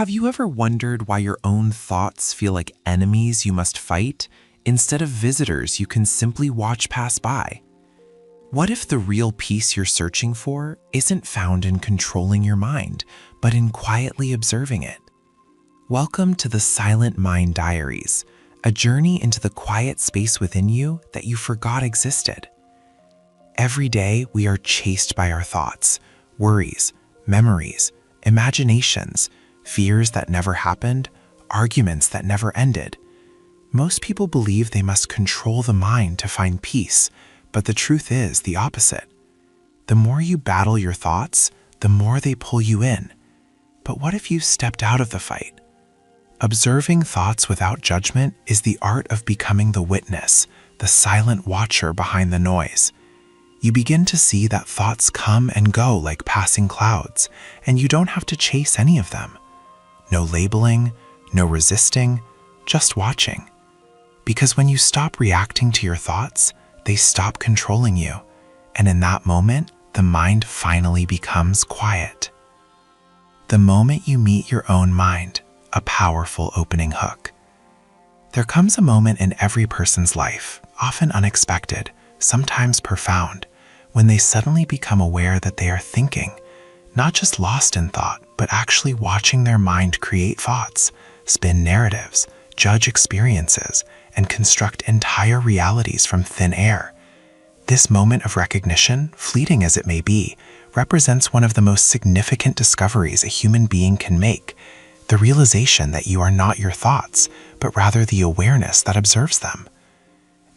Have you ever wondered why your own thoughts feel like enemies you must fight, instead of visitors you can simply watch pass by? What if the real peace you're searching for isn't found in controlling your mind, but in quietly observing it? Welcome to the Silent Mind Diaries, a journey into the quiet space within you that you forgot existed. Every day we are chased by our thoughts, worries, memories, imaginations, fears that never happened, arguments that never ended. Most people believe they must control the mind to find peace, but the truth is the opposite. The more you battle your thoughts, the more they pull you in. But what if you stepped out of the fight? Observing thoughts without judgment is the art of becoming the witness, the silent watcher behind the noise. You begin to see that thoughts come and go like passing clouds, and you don't have to chase any of them. No labeling, no resisting, just watching. Because when you stop reacting to your thoughts, they stop controlling you, and in that moment, the mind finally becomes quiet. The moment you meet your own mind, a powerful opening hook. There comes a moment in every person's life, often unexpected, sometimes profound, when they suddenly become aware that they are thinking, not just lost in thought, but actually watching their mind create thoughts, spin narratives, judge experiences, and construct entire realities from thin air. This moment of recognition, fleeting as it may be, represents one of the most significant discoveries a human being can make, the realization that you are not your thoughts, but rather the awareness that observes them.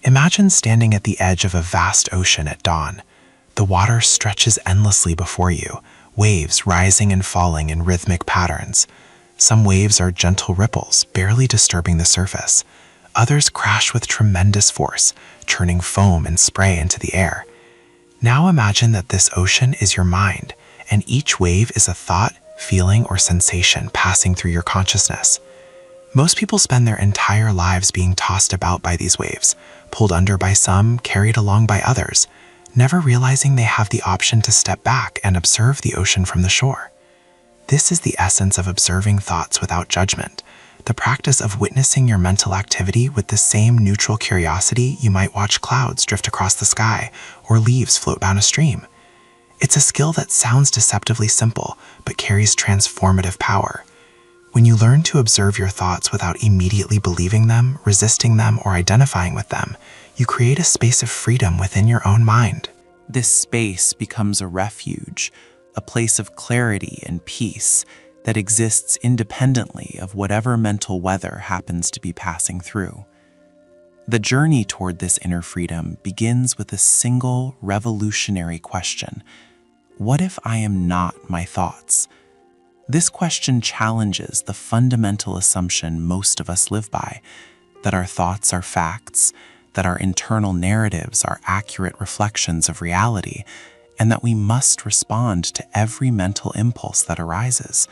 Imagine standing at the edge of a vast ocean at dawn. The water stretches endlessly before you, waves rising and falling in rhythmic patterns. Some waves are gentle ripples, barely disturbing the surface. Others crash with tremendous force, churning foam and spray into the air. Now imagine that this ocean is your mind, and each wave is a thought, feeling, or sensation passing through your consciousness. Most people spend their entire lives being tossed about by these waves, pulled under by some, carried along by others, never realizing they have the option to step back and observe the ocean from the shore. This is the essence of observing thoughts without judgment, the practice of witnessing your mental activity with the same neutral curiosity you might watch clouds drift across the sky or leaves float down a stream. It's a skill that sounds deceptively simple, but carries transformative power. When you learn to observe your thoughts without immediately believing them, resisting them, or identifying with them, you create a space of freedom within your own mind. This space becomes a refuge, a place of clarity and peace that exists independently of whatever mental weather happens to be passing through. The journey toward this inner freedom begins with a single revolutionary question: what if I am not my thoughts? This question challenges the fundamental assumption most of us live by, that our thoughts are facts, that our internal narratives are accurate reflections of reality, and that we must respond to every mental impulse that arises.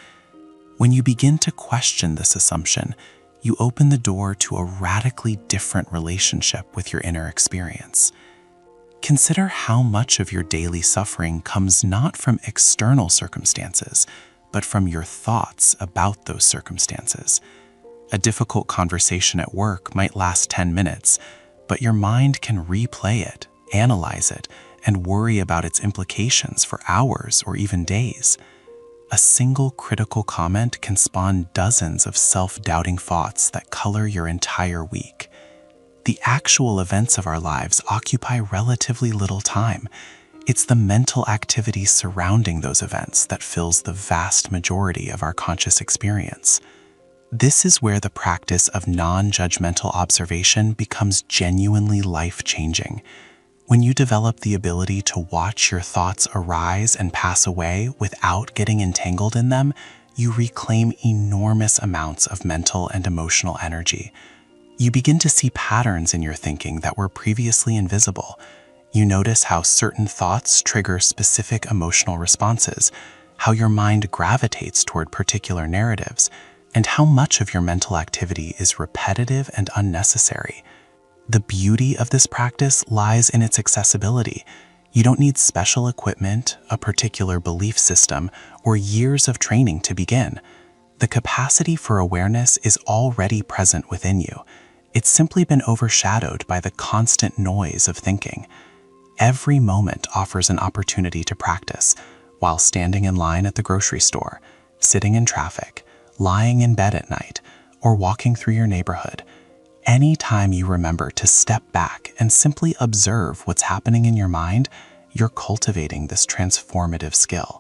When you begin to question this assumption, you open the door to a radically different relationship with your inner experience. Consider how much of your daily suffering comes not from external circumstances, but from your thoughts about those circumstances. A difficult conversation at work might last 10 minutes, but your mind can replay it, analyze it, and worry about its implications for hours or even days. A single critical comment can spawn dozens of self-doubting thoughts that color your entire week. The actual events of our lives occupy relatively little time. It's the mental activity surrounding those events that fills the vast majority of our conscious experience. This is where the practice of non-judgmental observation becomes genuinely life-changing. When you develop the ability to watch your thoughts arise and pass away without getting entangled in them, you reclaim enormous amounts of mental and emotional energy. You begin to see patterns in your thinking that were previously invisible. You notice how certain thoughts trigger specific emotional responses, how your mind gravitates toward particular narratives, and how much of your mental activity is repetitive and unnecessary. The beauty of this practice lies in its accessibility. You don't need special equipment, a particular belief system, or years of training to begin. The capacity for awareness is already present within you. It's simply been overshadowed by the constant noise of thinking. Every moment offers an opportunity to practice, while standing in line at the grocery store, sitting in traffic, lying in bed at night, or walking through your neighborhood. Anytime you remember to step back and simply observe what's happening in your mind, you're cultivating this transformative skill.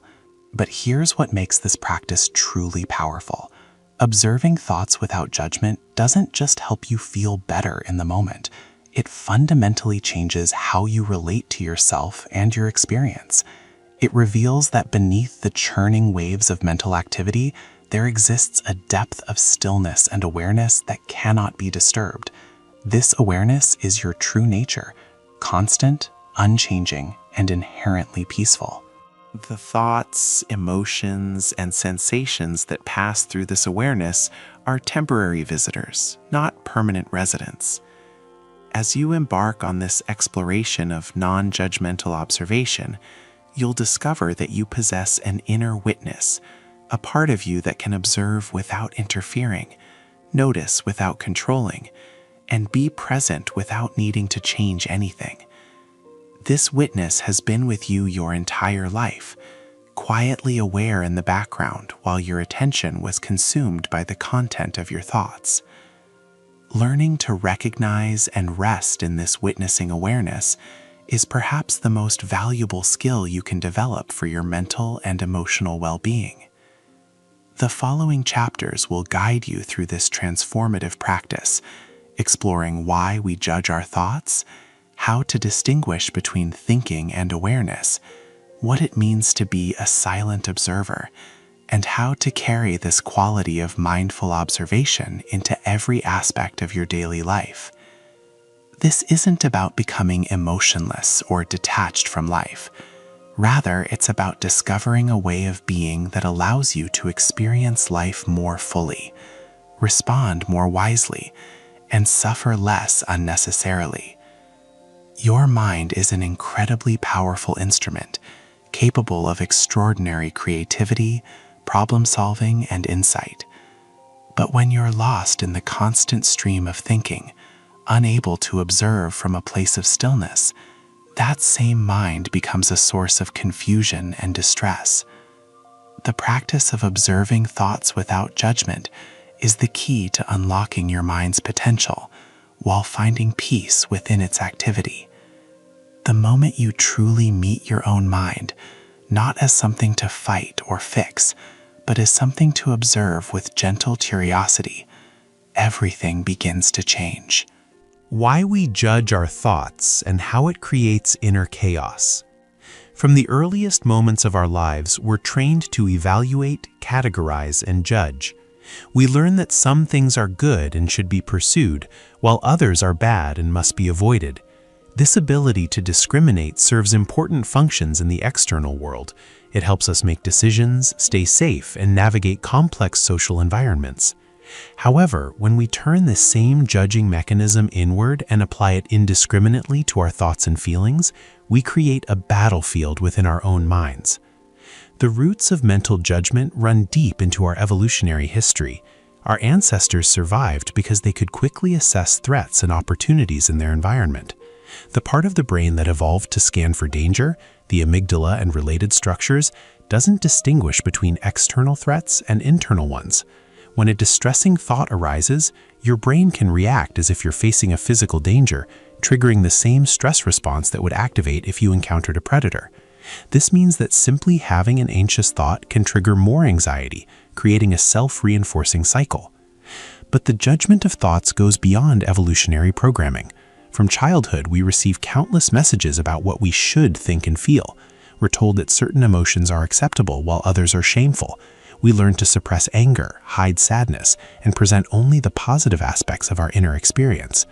But here's what makes this practice truly powerful. Observing thoughts without judgment doesn't just help you feel better in the moment. It fundamentally changes how you relate to yourself and your experience. It reveals that beneath the churning waves of mental activity, there exists a depth of stillness and awareness that cannot be disturbed. This awareness is your true nature, constant, unchanging, and inherently peaceful. The thoughts, emotions, and sensations that pass through this awareness are temporary visitors, not permanent residents. As you embark on this exploration of non-judgmental observation, you'll discover that you possess an inner witness, a part of you that can observe without interfering, notice without controlling, and be present without needing to change anything. This witness has been with you your entire life, quietly aware in the background while your attention was consumed by the content of your thoughts. Learning to recognize and rest in this witnessing awareness is perhaps the most valuable skill you can develop for your mental and emotional well-being. The following chapters will guide you through this transformative practice, exploring why we judge our thoughts, how to distinguish between thinking and awareness, what it means to be a silent observer, and how to carry this quality of mindful observation into every aspect of your daily life. This isn't about becoming emotionless or detached from life. Rather, it's about discovering a way of being that allows you to experience life more fully, respond more wisely, and suffer less unnecessarily. Your mind is an incredibly powerful instrument, capable of extraordinary creativity, problem-solving, and insight. But when you're lost in the constant stream of thinking, unable to observe from a place of stillness, that same mind becomes a source of confusion and distress. The practice of observing thoughts without judgment is the key to unlocking your mind's potential while finding peace within its activity. The moment you truly meet your own mind, not as something to fight or fix, but as something to observe with gentle curiosity, everything begins to change. Why we judge our thoughts and how it creates inner chaos. From the earliest moments of our lives, we're trained to evaluate, categorize, and judge. We learn that some things are good and should be pursued, while others are bad and must be avoided. This ability to discriminate serves important functions in the external world. It helps us make decisions, stay safe, and navigate complex social environments. However, when we turn this same judging mechanism inward and apply it indiscriminately to our thoughts and feelings, we create a battlefield within our own minds. The roots of mental judgment run deep into our evolutionary history. Our ancestors survived because they could quickly assess threats and opportunities in their environment. The part of the brain that evolved to scan for danger, the amygdala and related structures, doesn't distinguish between external threats and internal ones. When a distressing thought arises, your brain can react as if you're facing a physical danger, triggering the same stress response that would activate if you encountered a predator. This means that simply having an anxious thought can trigger more anxiety, creating a self-reinforcing cycle. But the judgment of thoughts goes beyond evolutionary programming. From childhood, we receive countless messages about what we should think and feel. We're told that certain emotions are acceptable while others are shameful. We learn to suppress anger, hide sadness, and present only the positive aspects of our inner experience.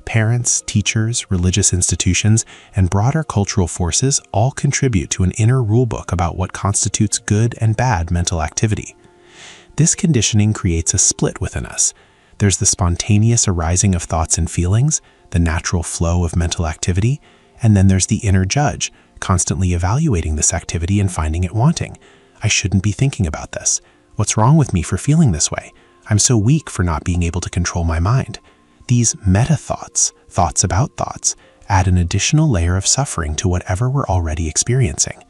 Parents, teachers, religious institutions, and broader cultural forces all contribute to an inner rulebook about what constitutes good and bad mental activity. This conditioning creates a split within us. There's the spontaneous arising of thoughts and feelings, the natural flow of mental activity, and then there's the inner judge, constantly evaluating this activity and finding it wanting. I shouldn't be thinking about this. What's wrong with me for feeling this way? I'm so weak for not being able to control my mind. These meta-thoughts, thoughts about thoughts, add an additional layer of suffering to whatever we're already experiencing.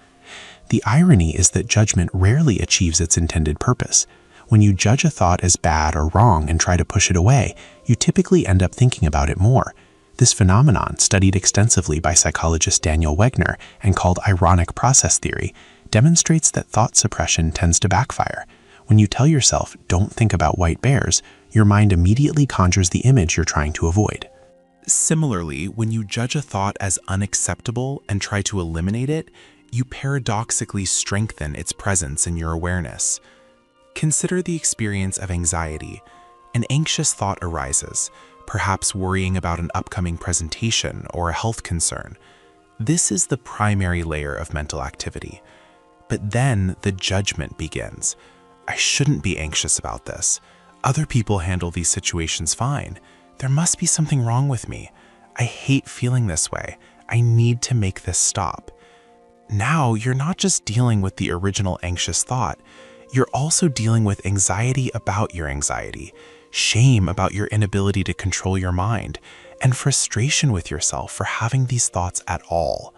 The irony is that judgment rarely achieves its intended purpose. When you judge a thought as bad or wrong and try to push it away, you typically end up thinking about it more. This phenomenon, studied extensively by psychologist Daniel Wegner and called ironic process theory, demonstrates that thought suppression tends to backfire. When you tell yourself, "Don't think about white bears," your mind immediately conjures the image you're trying to avoid. Similarly, when you judge a thought as unacceptable and try to eliminate it, you paradoxically strengthen its presence in your awareness. Consider the experience of anxiety. An anxious thought arises, perhaps worrying about an upcoming presentation or a health concern. This is the primary layer of mental activity. But then the judgment begins. I shouldn't be anxious about this. Other people handle these situations fine. There must be something wrong with me. I hate feeling this way. I need to make this stop. Now you're not just dealing with the original anxious thought, you're also dealing with anxiety about your anxiety, shame about your inability to control your mind, and frustration with yourself for having these thoughts at all.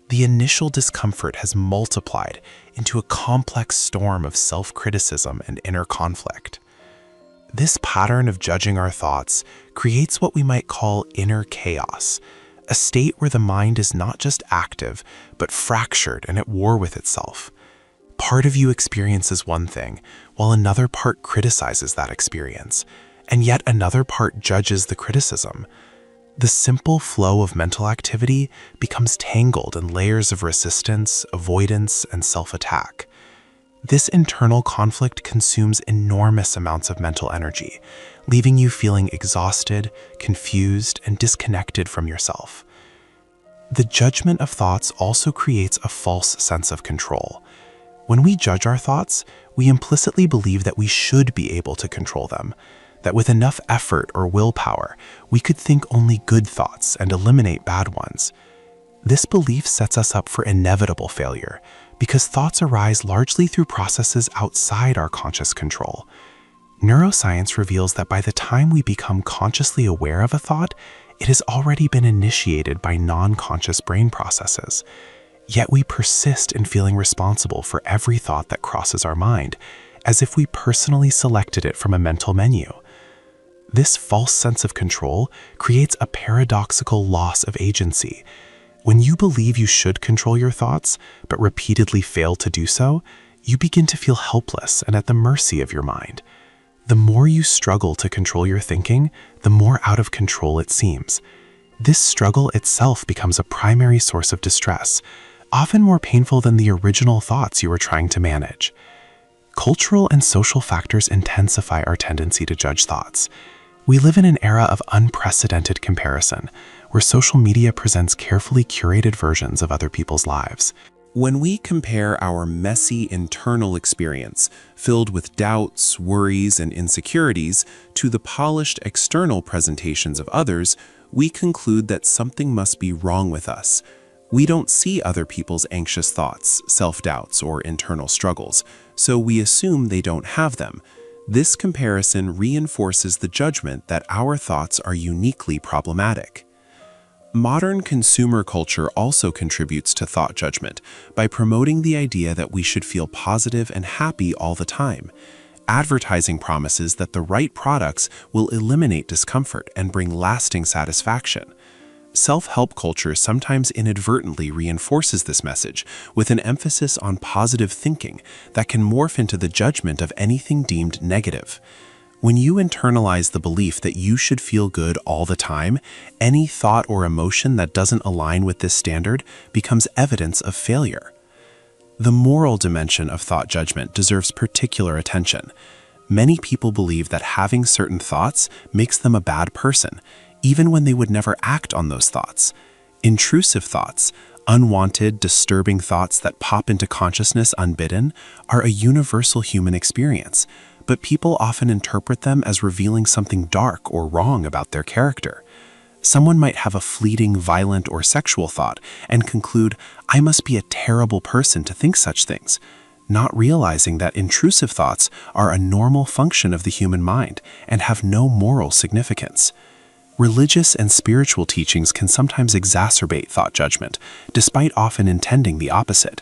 The initial discomfort has multiplied into a complex storm of self-criticism and inner conflict. This pattern of judging our thoughts creates what we might call inner chaos, a state where the mind is not just active, but fractured and at war with itself. Part of you experiences one thing, while another part criticizes that experience, and yet another part judges the criticism. The simple flow of mental activity becomes tangled in layers of resistance, avoidance, and self-attack. This internal conflict consumes enormous amounts of mental energy, leaving you feeling exhausted, confused, and disconnected from yourself. The judgment of thoughts also creates a false sense of control. When we judge our thoughts, we implicitly believe that we should be able to control them, that with enough effort or willpower, we could think only good thoughts and eliminate bad ones. This belief sets us up for inevitable failure, because thoughts arise largely through processes outside our conscious control. Neuroscience reveals that by the time we become consciously aware of a thought, it has already been initiated by non-conscious brain processes. Yet we persist in feeling responsible for every thought that crosses our mind, as if we personally selected it from a mental menu. This false sense of control creates a paradoxical loss of agency. When you believe you should control your thoughts, but repeatedly fail to do so, you begin to feel helpless and at the mercy of your mind. The more you struggle to control your thinking, the more out of control it seems. This struggle itself becomes a primary source of distress, often more painful than the original thoughts you were trying to manage. Cultural and social factors intensify our tendency to judge thoughts. We live in an era of unprecedented comparison, where social media presents carefully curated versions of other people's lives. When we compare our messy internal experience, filled with doubts, worries, and insecurities, to the polished external presentations of others, we conclude that something must be wrong with us. We don't see other people's anxious thoughts, self-doubts, or internal struggles, so we assume they don't have them. This comparison reinforces the judgment that our thoughts are uniquely problematic. Modern consumer culture also contributes to thought judgment by promoting the idea that we should feel positive and happy all the time. Advertising promises that the right products will eliminate discomfort and bring lasting satisfaction. Self-help culture sometimes inadvertently reinforces this message with an emphasis on positive thinking that can morph into the judgment of anything deemed negative. When you internalize the belief that you should feel good all the time, any thought or emotion that doesn't align with this standard becomes evidence of failure. The moral dimension of thought judgment deserves particular attention. Many people believe that having certain thoughts makes them a bad person, even when they would never act on those thoughts. Intrusive thoughts, unwanted, disturbing thoughts that pop into consciousness unbidden, are a universal human experience, but people often interpret them as revealing something dark or wrong about their character. Someone might have a fleeting, violent, or sexual thought and conclude, "I must be a terrible person to think such things." not realizing that intrusive thoughts are a normal function of the human mind and have no moral significance. Religious and spiritual teachings can sometimes exacerbate thought judgment, despite often intending the opposite.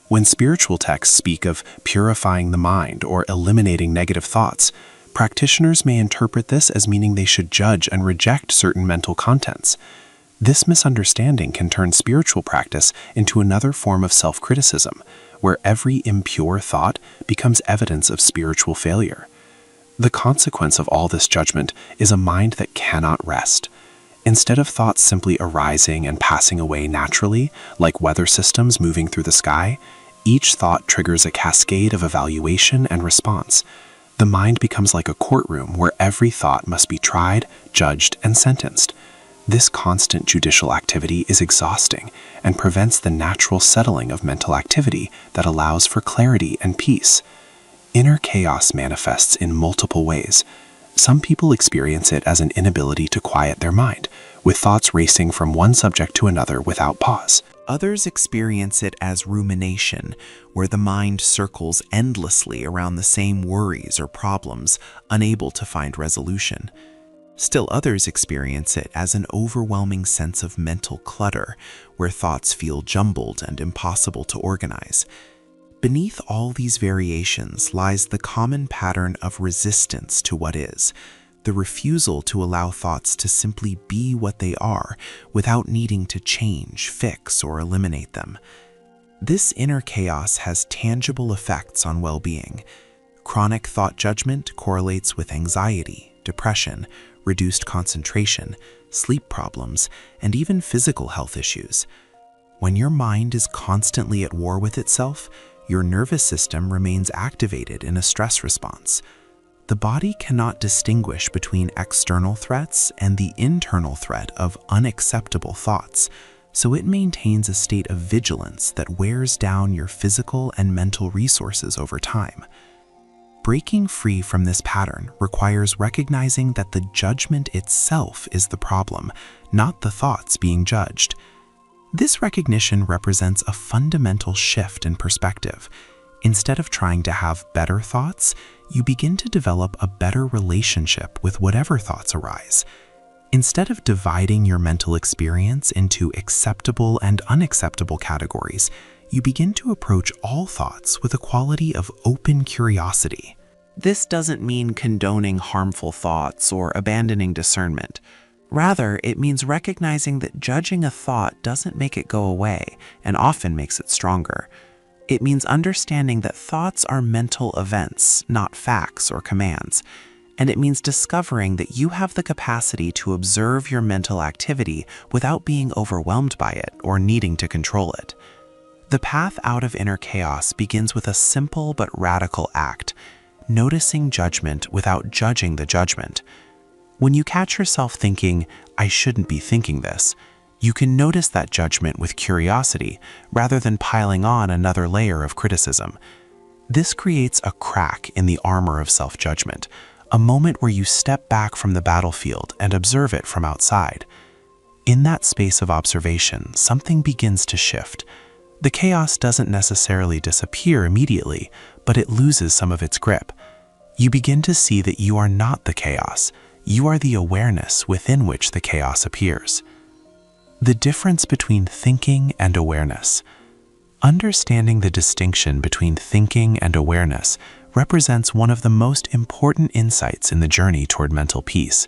When spiritual texts speak of purifying the mind or eliminating negative thoughts, practitioners may interpret this as meaning they should judge and reject certain mental contents. This misunderstanding can turn spiritual practice into another form of self-criticism, where every impure thought becomes evidence of spiritual failure. The consequence of all this judgment is a mind that cannot rest. Instead of thoughts simply arising and passing away naturally, like weather systems moving through the sky, each thought triggers a cascade of evaluation and response. The mind becomes like a courtroom where every thought must be tried, judged, and sentenced. This constant judicial activity is exhausting and prevents the natural settling of mental activity that allows for clarity and peace. Inner chaos manifests in multiple ways. Some people experience it as an inability to quiet their mind, with thoughts racing from one subject to another without pause. Others experience it as rumination, where the mind circles endlessly around the same worries or problems, unable to find resolution. Still others experience it as an overwhelming sense of mental clutter, where thoughts feel jumbled and impossible to organize. Beneath all these variations lies the common pattern of resistance to what is, the refusal to allow thoughts to simply be what they are without needing to change, fix, or eliminate them. This inner chaos has tangible effects on well-being. Chronic thought judgment correlates with anxiety, depression, reduced concentration, sleep problems, and even physical health issues. When your mind is constantly at war with itself, your nervous system remains activated in a stress response. The body cannot distinguish between external threats and the internal threat of unacceptable thoughts, so it maintains a state of vigilance that wears down your physical and mental resources over time. Breaking free from this pattern requires recognizing that the judgment itself is the problem, not the thoughts being judged. This recognition represents a fundamental shift in perspective. Instead of trying to have better thoughts, you begin to develop a better relationship with whatever thoughts arise. Instead of dividing your mental experience into acceptable and unacceptable categories, you begin to approach all thoughts with a quality of open curiosity. This doesn't mean condoning harmful thoughts or abandoning discernment. Rather, it means recognizing that judging a thought doesn't make it go away and often makes it stronger. It means understanding that thoughts are mental events, not facts or commands. And it means discovering that you have the capacity to observe your mental activity without being overwhelmed by it or needing to control it. The path out of inner chaos begins with a simple but radical act: noticing judgment without judging the judgment. When you catch yourself thinking, "I shouldn't be thinking this," you can notice that judgment with curiosity rather than piling on another layer of criticism. This creates a crack in the armor of self-judgment, a moment where you step back from the battlefield and observe it from outside. In that space of observation, something begins to shift. The chaos doesn't necessarily disappear immediately, but it loses some of its grip. You begin to see that you are not the chaos. You are the awareness within which the chaos appears. The difference between thinking and awareness. Understanding the distinction between thinking and awareness represents one of the most important insights in the journey toward mental peace.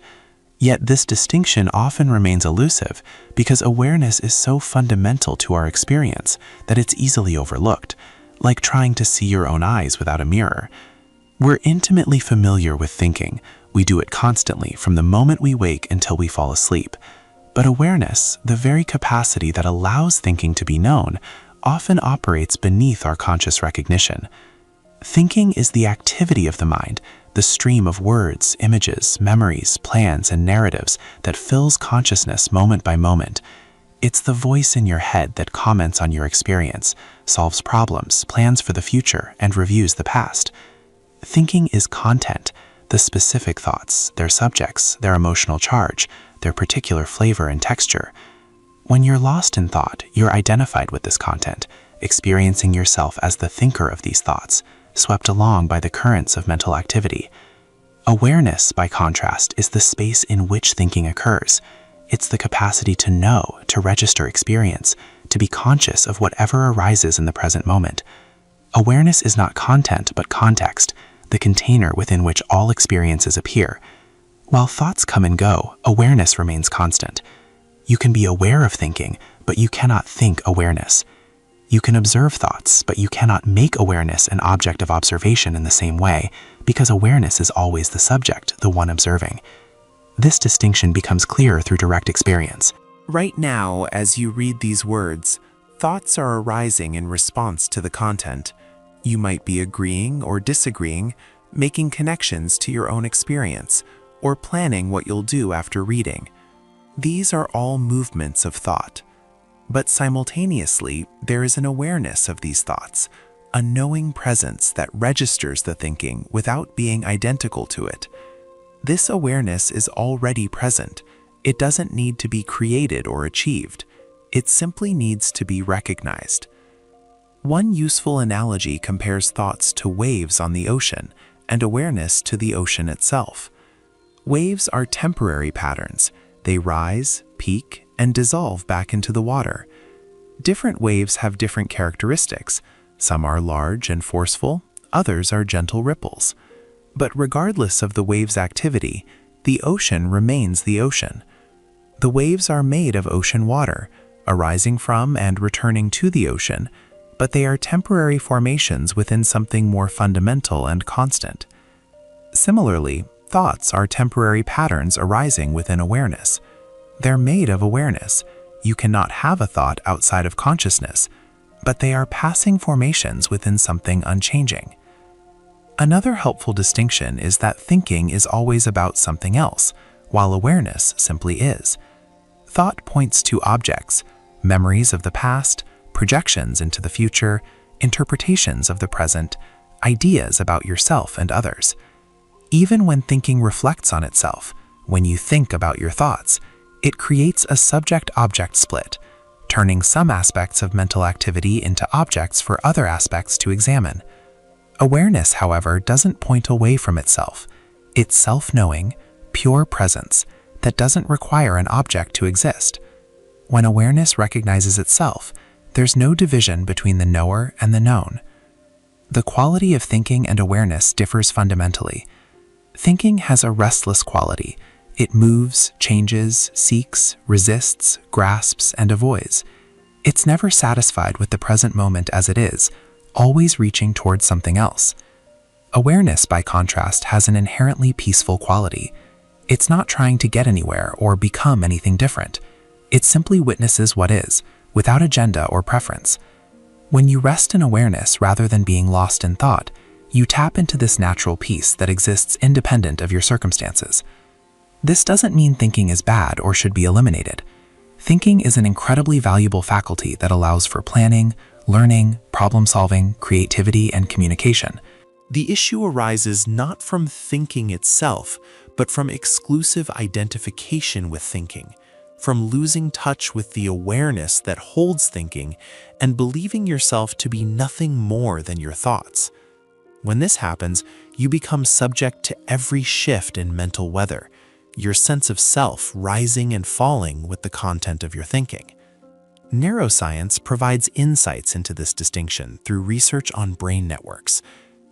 Yet this distinction often remains elusive because awareness is so fundamental to our experience that it's easily overlooked, like trying to see your own eyes without a mirror. We're intimately familiar with thinking. We do it constantly from the moment we wake until we fall asleep. But awareness, the very capacity that allows thinking to be known, often operates beneath our conscious recognition. Thinking is the activity of the mind, the stream of words, images, memories, plans, and narratives that fills consciousness moment by moment. It's the voice in your head that comments on your experience, solves problems, plans for the future, and reviews the past. Thinking is content, the specific thoughts, their subjects, their emotional charge, their particular flavor and texture. When you're lost in thought, you're identified with this content. experiencing yourself as the thinker of these thoughts, swept along by the currents of mental activity. Awareness, by contrast, is the space in which thinking occurs. It's the capacity to know, to register experience, to be conscious of whatever arises in the present moment. Awareness is not content, but context, the container within which all experiences appear. While thoughts come and go, awareness remains constant. You can be aware of thinking, but you cannot think awareness. You can observe thoughts, but you cannot make awareness an object of observation in the same way, because awareness is always the subject, the one observing. This distinction becomes clearer through direct experience. Right now, as you read these words, thoughts are arising in response to the content. You might be agreeing or disagreeing, making connections to your own experience, or planning what you'll do after reading. These are all movements of thought. But simultaneously, there is an awareness of these thoughts, a knowing presence that registers the thinking without being identical to it. This awareness is already present. It doesn't need to be created or achieved. It simply needs to be recognized. One useful analogy compares thoughts to waves on the ocean and awareness to the ocean itself. Waves are temporary patterns. They rise, peak, and dissolve back into the water. Different waves have different characteristics. Some are large and forceful, others are gentle ripples. But regardless of the wave's activity, the ocean remains the ocean. The waves are made of ocean water, arising from and returning to the ocean, but they are temporary formations within something more fundamental and constant. Similarly, thoughts are temporary patterns arising within awareness. They're made of awareness. You cannot have a thought outside of consciousness, but they are passing formations within something unchanging. Another helpful distinction is that thinking is always about something else, while awareness simply is. Thought points to objects, memories of the past, projections into the future, interpretations of the present, ideas about yourself and others. Even when thinking reflects on itself, when you think about your thoughts, it creates a subject-object split, turning some aspects of mental activity into objects for other aspects to examine. Awareness, however, doesn't point away from itself. It's self-knowing, pure presence that doesn't require an object to exist. When awareness recognizes itself, there's no division between the knower and the known. The quality of thinking and awareness differs fundamentally. Thinking has a restless quality. It moves, changes, seeks, resists, grasps, and avoids. It's never satisfied with the present moment as it is, always reaching towards something else. Awareness, by contrast, has an inherently peaceful quality. It's not trying to get anywhere or become anything different. It simply witnesses what is, without agenda or preference. When you rest in awareness rather than being lost in thought, you tap into this natural peace that exists independent of your circumstances. This doesn't mean thinking is bad or should be eliminated. Thinking is an incredibly valuable faculty that allows for planning, learning, problem-solving, creativity, and communication. The issue arises not from thinking itself, but from exclusive identification with thinking, from losing touch with the awareness that holds thinking and believing yourself to be nothing more than your thoughts. When this happens, you become subject to every shift in mental weather, your sense of self rising and falling with the content of your thinking. Neuroscience provides insights into this distinction through research on brain networks.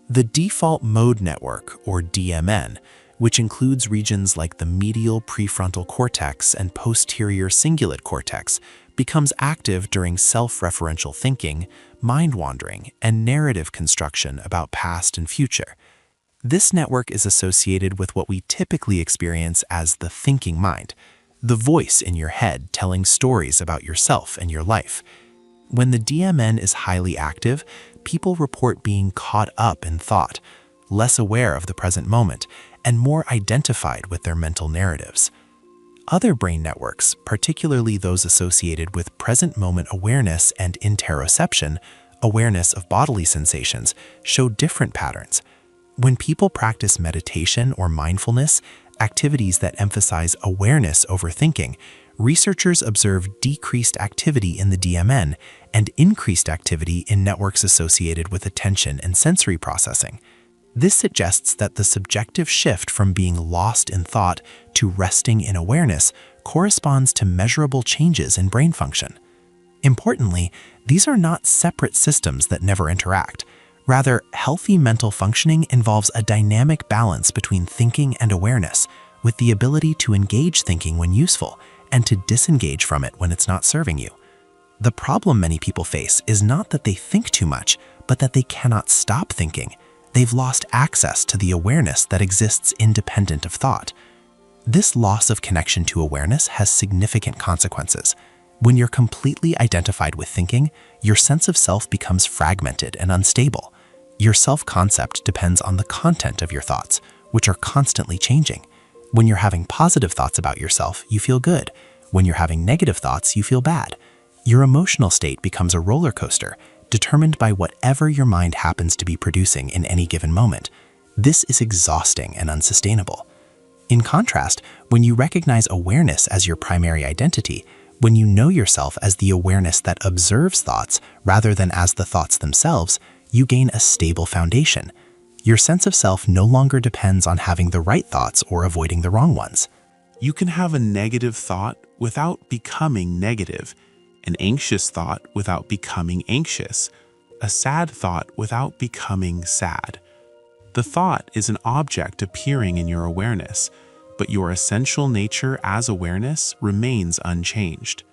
The default mode network, or DMN, which includes regions like the medial prefrontal cortex and posterior cingulate cortex, becomes active during self-referential thinking, mind-wandering, and narrative construction about past and future. This network is associated with what we typically experience as the thinking mind, the voice in your head telling stories about yourself and your life. When the DMN is highly active, people report being caught up in thought, less aware of the present moment, and more identified with their mental narratives. Other brain networks, particularly those associated with present moment awareness and interoception, awareness of bodily sensations, show different patterns. When people practice meditation or mindfulness, activities that emphasize awareness over thinking, researchers observed decreased activity in the DMN and increased activity in networks associated with attention and sensory processing. This suggests that the subjective shift from being lost in thought to resting in awareness corresponds to measurable changes in brain function. Importantly, these are not separate systems that never interact. Rather, healthy mental functioning involves a dynamic balance between thinking and awareness, with the ability to engage thinking when useful and to disengage from it when it's not serving you. The problem many people face is not that they think too much, but that they cannot stop thinking. They've lost access to the awareness that exists independent of thought. This loss of connection to awareness has significant consequences. When you're completely identified with thinking, your sense of self becomes fragmented and unstable. Your self-concept depends on the content of your thoughts, which are constantly changing. When you're having positive thoughts about yourself, you feel good. When you're having negative thoughts, you feel bad. Your emotional state becomes a roller coaster, determined by whatever your mind happens to be producing in any given moment. This is exhausting and unsustainable. In contrast, when you recognize awareness as your primary identity, when you know yourself as the awareness that observes thoughts rather than as the thoughts themselves, you gain a stable foundation. Your sense of self no longer depends on having the right thoughts or avoiding the wrong ones. You can have a negative thought without becoming negative, an anxious thought without becoming anxious, a sad thought without becoming sad. The thought is an object appearing in your awareness, but your essential nature as awareness remains unchanged.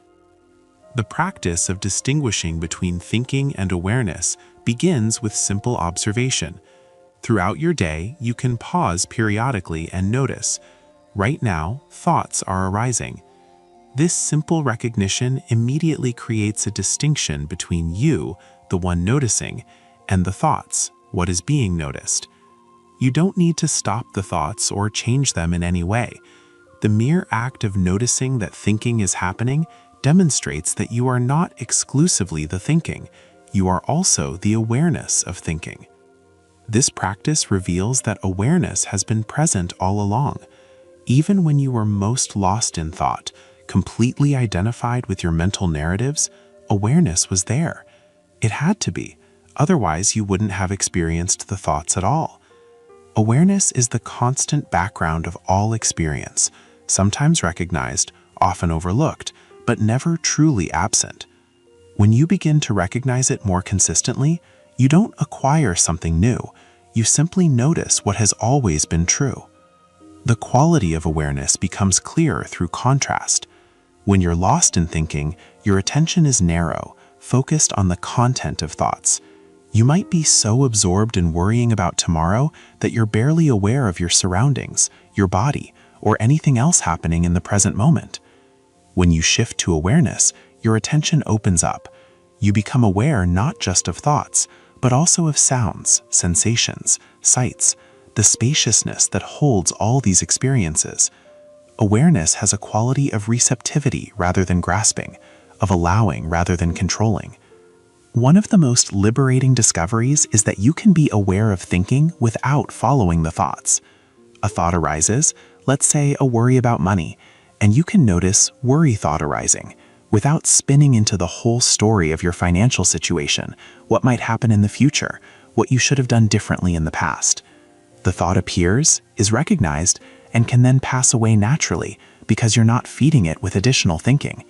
The practice of distinguishing between thinking and awareness begins with simple observation. Throughout your day, you can pause periodically and notice, right now, thoughts are arising. This simple recognition immediately creates a distinction between you, the one noticing, and the thoughts, what is being noticed. You don't need to stop the thoughts or change them in any way. The mere act of noticing that thinking is happening demonstrates that you are not exclusively the thinking, you are also the awareness of thinking. This practice reveals that awareness has been present all along. Even when you were most lost in thought, completely identified with your mental narratives, awareness was there. It had to be, otherwise you wouldn't have experienced the thoughts at all. Awareness is the constant background of all experience, sometimes recognized, often overlooked, but never truly absent. When you begin to recognize it more consistently, you don't acquire something new, you simply notice what has always been true. The quality of awareness becomes clearer through contrast. When you're lost in thinking, your attention is narrow, focused on the content of thoughts. You might be so absorbed in worrying about tomorrow that you're barely aware of your surroundings, your body, or anything else happening in the present moment. When you shift to awareness, your attention opens up. You become aware not just of thoughts, but also of sounds, sensations, sights, the spaciousness that holds all these experiences. Awareness has a quality of receptivity rather than grasping, of allowing rather than controlling. One of the most liberating discoveries is that you can be aware of thinking without following the thoughts. A thought arises, let's say a worry about money, and you can notice worry thought arising, without spinning into the whole story of your financial situation, what might happen in the future, what you should have done differently in the past. The thought appears, is recognized, and can then pass away naturally because you're not feeding it with additional thinking.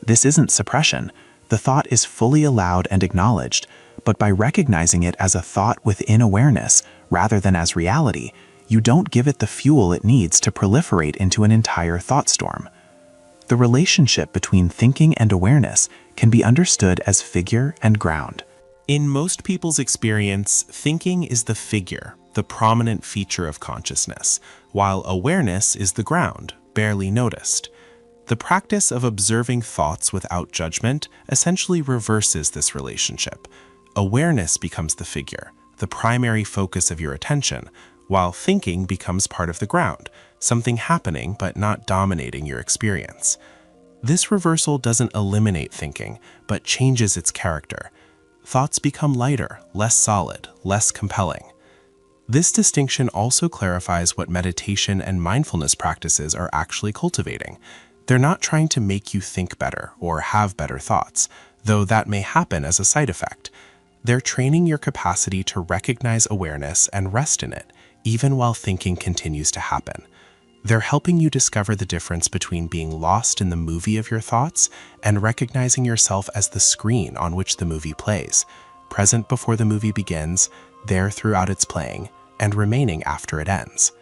This isn't suppression. The thought is fully allowed and acknowledged, but by recognizing it as a thought within awareness rather than as reality, you don't give it the fuel it needs to proliferate into an entire thought storm. The relationship between thinking and awareness can be understood as figure and ground. In most people's experience, thinking is the figure, the prominent feature of consciousness, while awareness is the ground, barely noticed. The practice of observing thoughts without judgment essentially reverses this relationship. Awareness becomes the figure, the primary focus of your attention, while thinking becomes part of the ground, something happening but not dominating your experience. This reversal doesn't eliminate thinking, but changes its character. Thoughts become lighter, less solid, less compelling. This distinction also clarifies what meditation and mindfulness practices are actually cultivating. They're not trying to make you think better or have better thoughts, though that may happen as a side effect. They're training your capacity to recognize awareness and rest in it, even while thinking continues to happen. They're helping you discover the difference between being lost in the movie of your thoughts and recognizing yourself as the screen on which the movie plays, present before the movie begins, there throughout its playing, and remaining after it ends.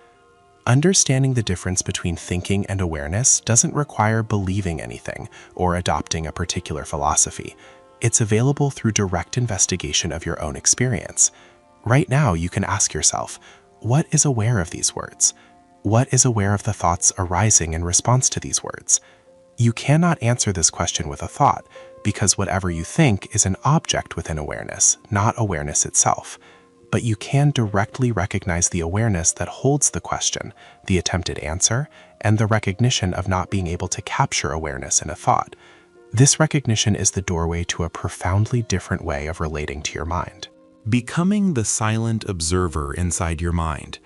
Understanding the difference between thinking and awareness doesn't require believing anything or adopting a particular philosophy. It's available through direct investigation of your own experience. Right now, you can ask yourself, what is aware of these words? What is aware of the thoughts arising in response to these words? You cannot answer this question with a thought, because whatever you think is an object within awareness, not awareness itself. But you can directly recognize the awareness that holds the question, the attempted answer, and the recognition of not being able to capture awareness in a thought. This recognition is the doorway to a profoundly different way of relating to your mind. Becoming the silent observer inside your mind.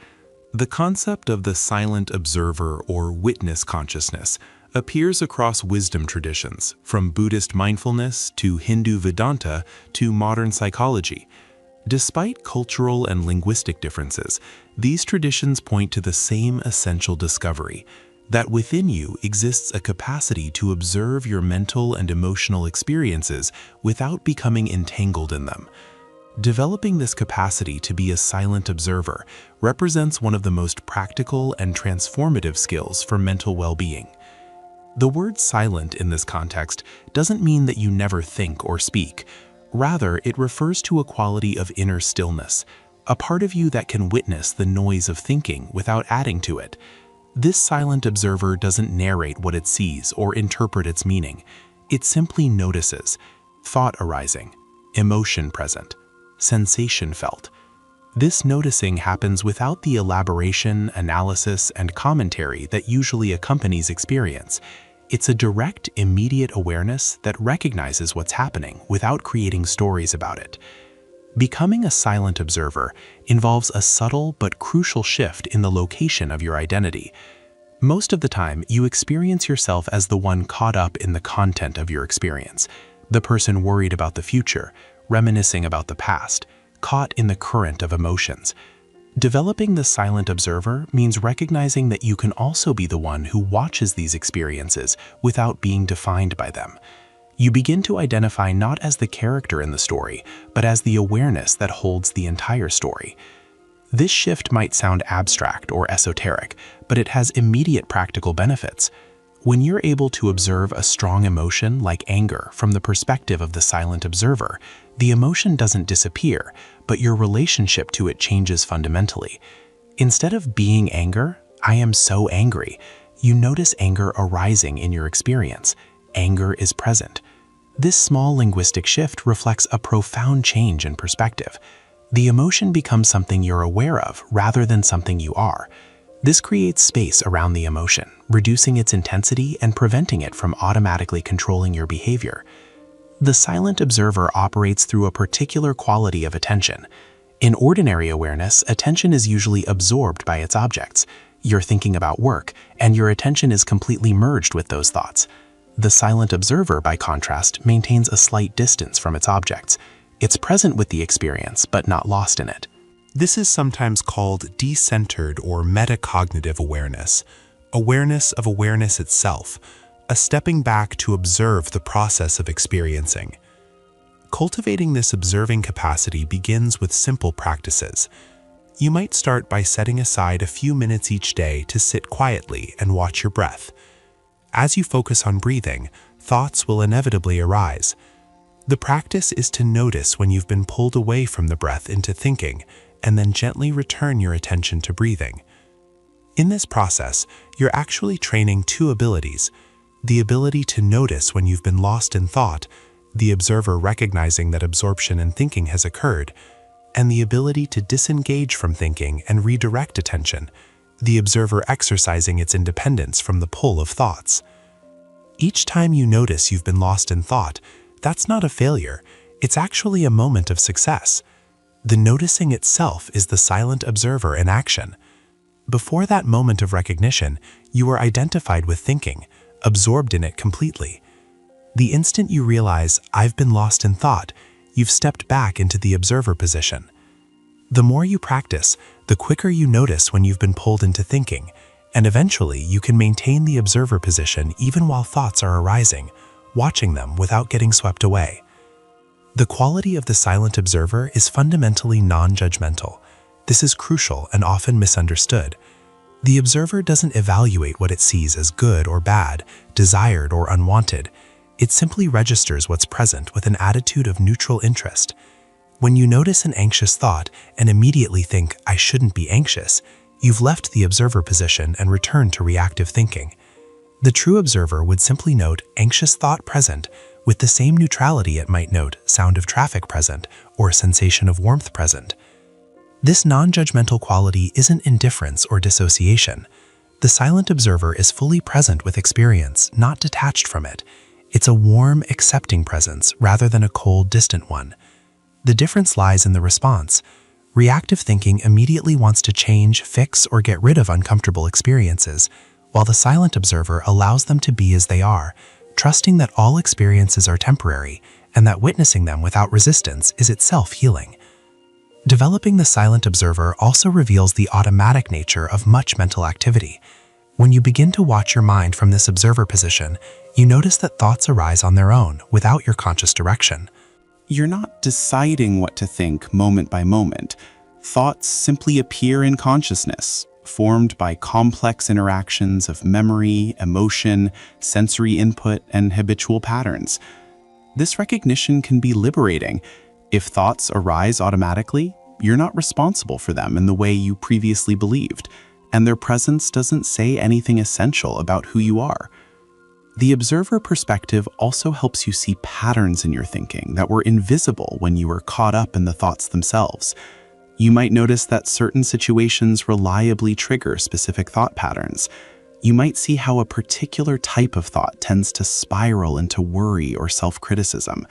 The concept of the silent observer or witness consciousness appears across wisdom traditions, from Buddhist mindfulness to Hindu Vedanta to modern psychology. Despite cultural and linguistic differences, these traditions point to the same essential discovery, that within you exists a capacity to observe your mental and emotional experiences without becoming entangled in them. Developing this capacity to be a silent observer represents one of the most practical and transformative skills for mental well-being. The word silent in this context doesn't mean that you never think or speak. Rather, it refers to a quality of inner stillness, a part of you that can witness the noise of thinking without adding to it. This silent observer doesn't narrate what it sees or interpret its meaning. It simply notices thought arising, emotion present, sensation felt. This noticing happens without the elaboration, analysis, and commentary that usually accompanies experience. It's a direct, immediate awareness that recognizes what's happening without creating stories about it. Becoming a silent observer involves a subtle but crucial shift in the location of your identity. Most of the time, you experience yourself as the one caught up in the content of your experience, the person worried about the future, reminiscing about the past, caught in the current of emotions. Developing the silent observer means recognizing that you can also be the one who watches these experiences without being defined by them. You begin to identify not as the character in the story, but as the awareness that holds the entire story. This shift might sound abstract or esoteric, but it has immediate practical benefits. When you're able to observe a strong emotion like anger from the perspective of the silent observer, the emotion doesn't disappear, but your relationship to it changes fundamentally. Instead of being anger, I am so angry, you notice anger arising in your experience. Anger is present. This small linguistic shift reflects a profound change in perspective. The emotion becomes something you're aware of rather than something you are. This creates space around the emotion, reducing its intensity and preventing it from automatically controlling your behavior. The silent observer operates through a particular quality of attention. In ordinary awareness, attention is usually absorbed by its objects. You're thinking about work, and your attention is completely merged with those thoughts. The silent observer, by contrast, maintains a slight distance from its objects. It's present with the experience, but not lost in it. This is sometimes called decentered or metacognitive awareness, awareness of awareness itself, a stepping back to observe the process of experiencing. Cultivating this observing capacity begins with simple practices. You might start by setting aside a few minutes each day to sit quietly and watch your breath. As you focus on breathing, thoughts will inevitably arise. The practice is to notice when you've been pulled away from the breath into thinking, and then gently return your attention to breathing. In this process, you're actually training two abilities: the ability to notice when you've been lost in thought, the observer recognizing that absorption in thinking has occurred, and the ability to disengage from thinking and redirect attention, the observer exercising its independence from the pull of thoughts. Each time you notice you've been lost in thought, that's not a failure, it's actually a moment of success. The noticing itself is the silent observer in action. Before that moment of recognition, you were identified with thinking, absorbed in it completely. The instant you realize, I've been lost in thought, you've stepped back into the observer position. The more you practice, the quicker you notice when you've been pulled into thinking, and eventually you can maintain the observer position even while thoughts are arising, watching them without getting swept away. The quality of the silent observer is fundamentally non-judgmental. This is crucial and often misunderstood. The observer doesn't evaluate what it sees as good or bad, desired or unwanted. It simply registers what's present with an attitude of neutral interest. When you notice an anxious thought and immediately think, I shouldn't be anxious, you've left the observer position and returned to reactive thinking. The true observer would simply note anxious thought present with the same neutrality it might note sound of traffic present or sensation of warmth present. This non-judgmental quality isn't indifference or dissociation. The silent observer is fully present with experience, not detached from it. It's a warm, accepting presence rather than a cold, distant one. The difference lies in the response. Reactive thinking immediately wants to change, fix, or get rid of uncomfortable experiences, while the silent observer allows them to be as they are, trusting that all experiences are temporary and that witnessing them without resistance is itself healing. Developing the silent observer also reveals the automatic nature of much mental activity. When you begin to watch your mind from this observer position, you notice that thoughts arise on their own without your conscious direction. You're not deciding what to think moment by moment. Thoughts simply appear in consciousness, formed by complex interactions of memory, emotion, sensory input, and habitual patterns. This recognition can be liberating. If thoughts arise automatically, you're not responsible for them in the way you previously believed, and their presence doesn't say anything essential about who you are. The observer perspective also helps you see patterns in your thinking that were invisible when you were caught up in the thoughts themselves. You might notice that certain situations reliably trigger specific thought patterns. You might see how a particular type of thought tends to spiral into worry or self-criticism.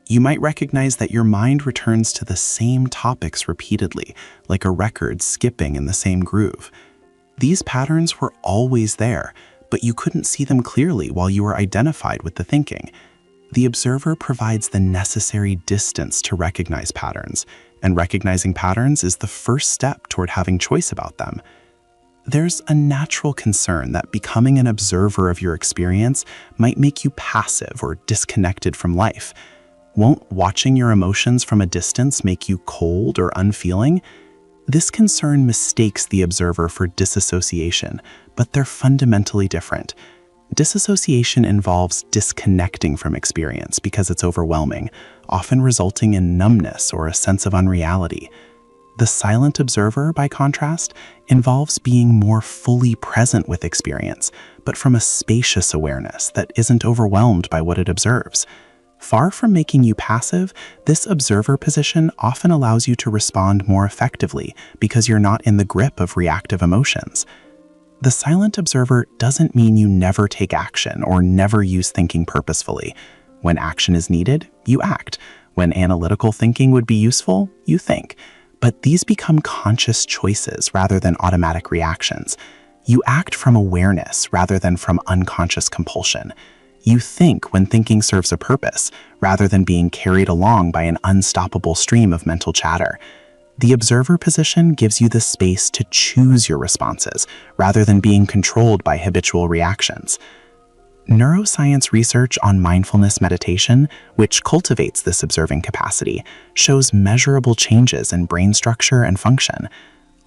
You might recognize that your mind returns to the same topics repeatedly, like a record skipping in the same groove. These patterns were always there, but you couldn't see them clearly while you were identified with the thinking. The observer provides the necessary distance to recognize patterns, and recognizing patterns is the first step toward having choice about them. There's a natural concern that becoming an observer of your experience might make you passive or disconnected from life. Won't watching your emotions from a distance make you cold or unfeeling? This concern mistakes the observer for disassociation, but they're fundamentally different. Disassociation involves disconnecting from experience because it's overwhelming, often resulting in numbness or a sense of unreality. The silent observer, by contrast, involves being more fully present with experience, but from a spacious awareness that isn't overwhelmed by what it observes. Far from making you passive, this observer position often allows you to respond more effectively because you're not in the grip of reactive emotions. The silent observer doesn't mean you never take action or never use thinking purposefully. When action is needed, you act. When analytical thinking would be useful, you think. But these become conscious choices rather than automatic reactions. You act from awareness rather than from unconscious compulsion. You think when thinking serves a purpose, rather than being carried along by an unstoppable stream of mental chatter. The observer position gives you the space to choose your responses, rather than being controlled by habitual reactions. Neuroscience research on mindfulness meditation, which cultivates this observing capacity, shows measurable changes in brain structure and function.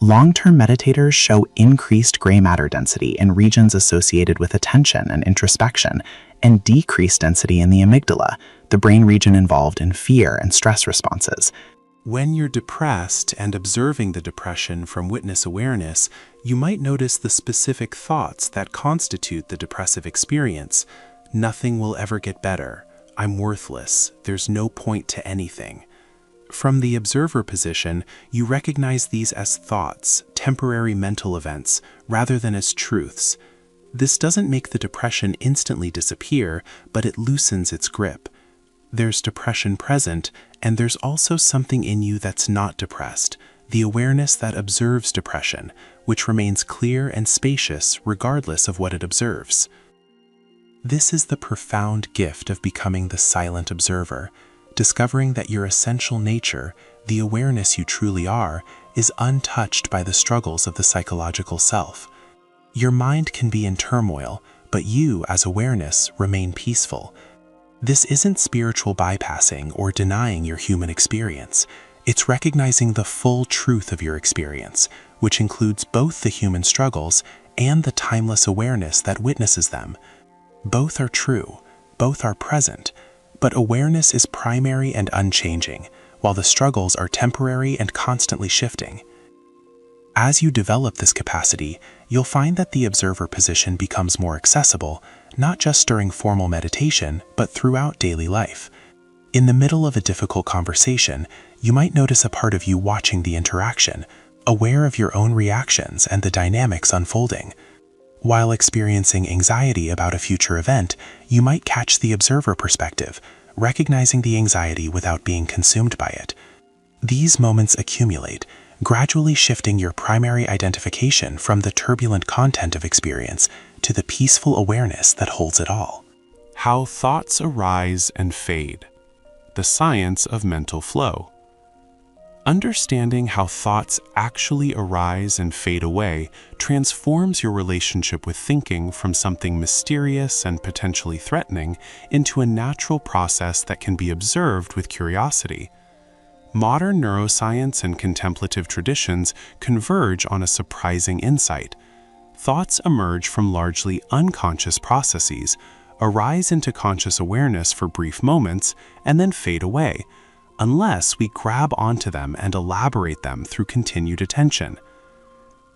Long-term meditators show increased gray matter density in regions associated with attention and introspection, and decreased density in the amygdala, the brain region involved in fear and stress responses. When you're depressed and observing the depression from witness awareness, you might notice the specific thoughts that constitute the depressive experience. Nothing will ever get better. I'm worthless. There's no point to anything. From the observer position, you recognize these as thoughts, temporary mental events, rather than as truths. This doesn't make the depression instantly disappear, but it loosens its grip. There's depression present, and there's also something in you that's not depressed, the awareness that observes depression, which remains clear and spacious regardless of what it observes. This is the profound gift of becoming the silent observer, discovering that your essential nature, the awareness you truly are, is untouched by the struggles of the psychological self. Your mind can be in turmoil, but you, as awareness, remain peaceful. This isn't spiritual bypassing or denying your human experience. It's recognizing the full truth of your experience, which includes both the human struggles and the timeless awareness that witnesses them. Both are true, both are present, but awareness is primary and unchanging, while the struggles are temporary and constantly shifting. As you develop this capacity, you'll find that the observer position becomes more accessible, not just during formal meditation, but throughout daily life. In the middle of a difficult conversation, you might notice a part of you watching the interaction, aware of your own reactions and the dynamics unfolding. While experiencing anxiety about a future event, you might catch the observer perspective, recognizing the anxiety without being consumed by it. These moments accumulate, gradually shifting your primary identification from the turbulent content of experience to the peaceful awareness that holds it all. How thoughts arise and fade. The science of mental flow. Understanding how thoughts actually arise and fade away transforms your relationship with thinking from something mysterious and potentially threatening into a natural process that can be observed with curiosity. Modern neuroscience and contemplative traditions converge on a surprising insight. Thoughts emerge from largely unconscious processes, arise into conscious awareness for brief moments, and then fade away, unless we grab onto them and elaborate them through continued attention.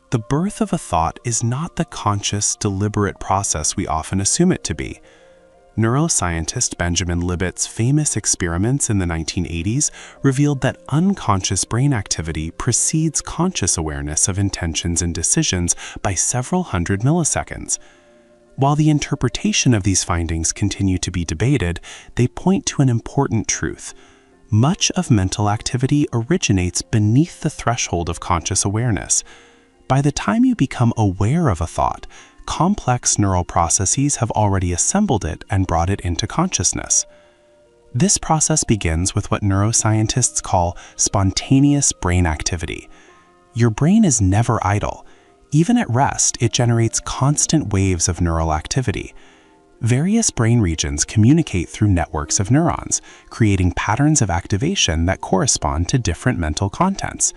The birth of a thought is not the conscious, deliberate process we often assume it to be. Neuroscientist Benjamin Libet's famous experiments in the 1980s revealed that unconscious brain activity precedes conscious awareness of intentions and decisions by several hundred milliseconds. While the interpretation of these findings continue to be debated, they point to an important truth. Much of mental activity originates beneath the threshold of conscious awareness. By the time you become aware of a thought, complex neural processes have already assembled it and brought it into consciousness. This process begins with what neuroscientists call spontaneous brain activity. Your brain is never idle. Even at rest, it generates constant waves of neural activity. Various brain regions communicate through networks of neurons, creating patterns of activation that correspond to different mental contents.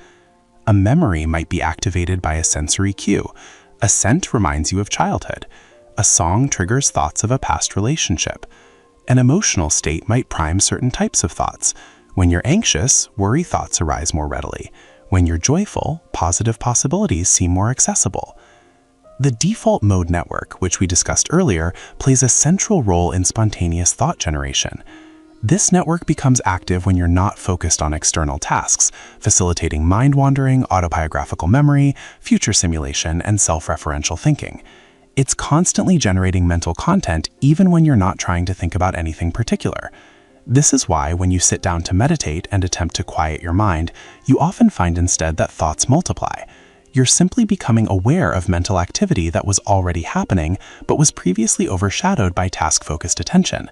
A memory might be activated by a sensory cue. A scent reminds you of childhood. A song triggers thoughts of a past relationship. An emotional state might prime certain types of thoughts. When you're anxious, worry thoughts arise more readily. When you're joyful, positive possibilities seem more accessible. The default mode network, which we discussed earlier, plays a central role in spontaneous thought generation. This network becomes active when you're not focused on external tasks, facilitating mind-wandering, autobiographical memory, future simulation, and self-referential thinking. It's constantly generating mental content even when you're not trying to think about anything particular. This is why when you sit down to meditate and attempt to quiet your mind, you often find instead that thoughts multiply. You're simply becoming aware of mental activity that was already happening but was previously overshadowed by task-focused attention.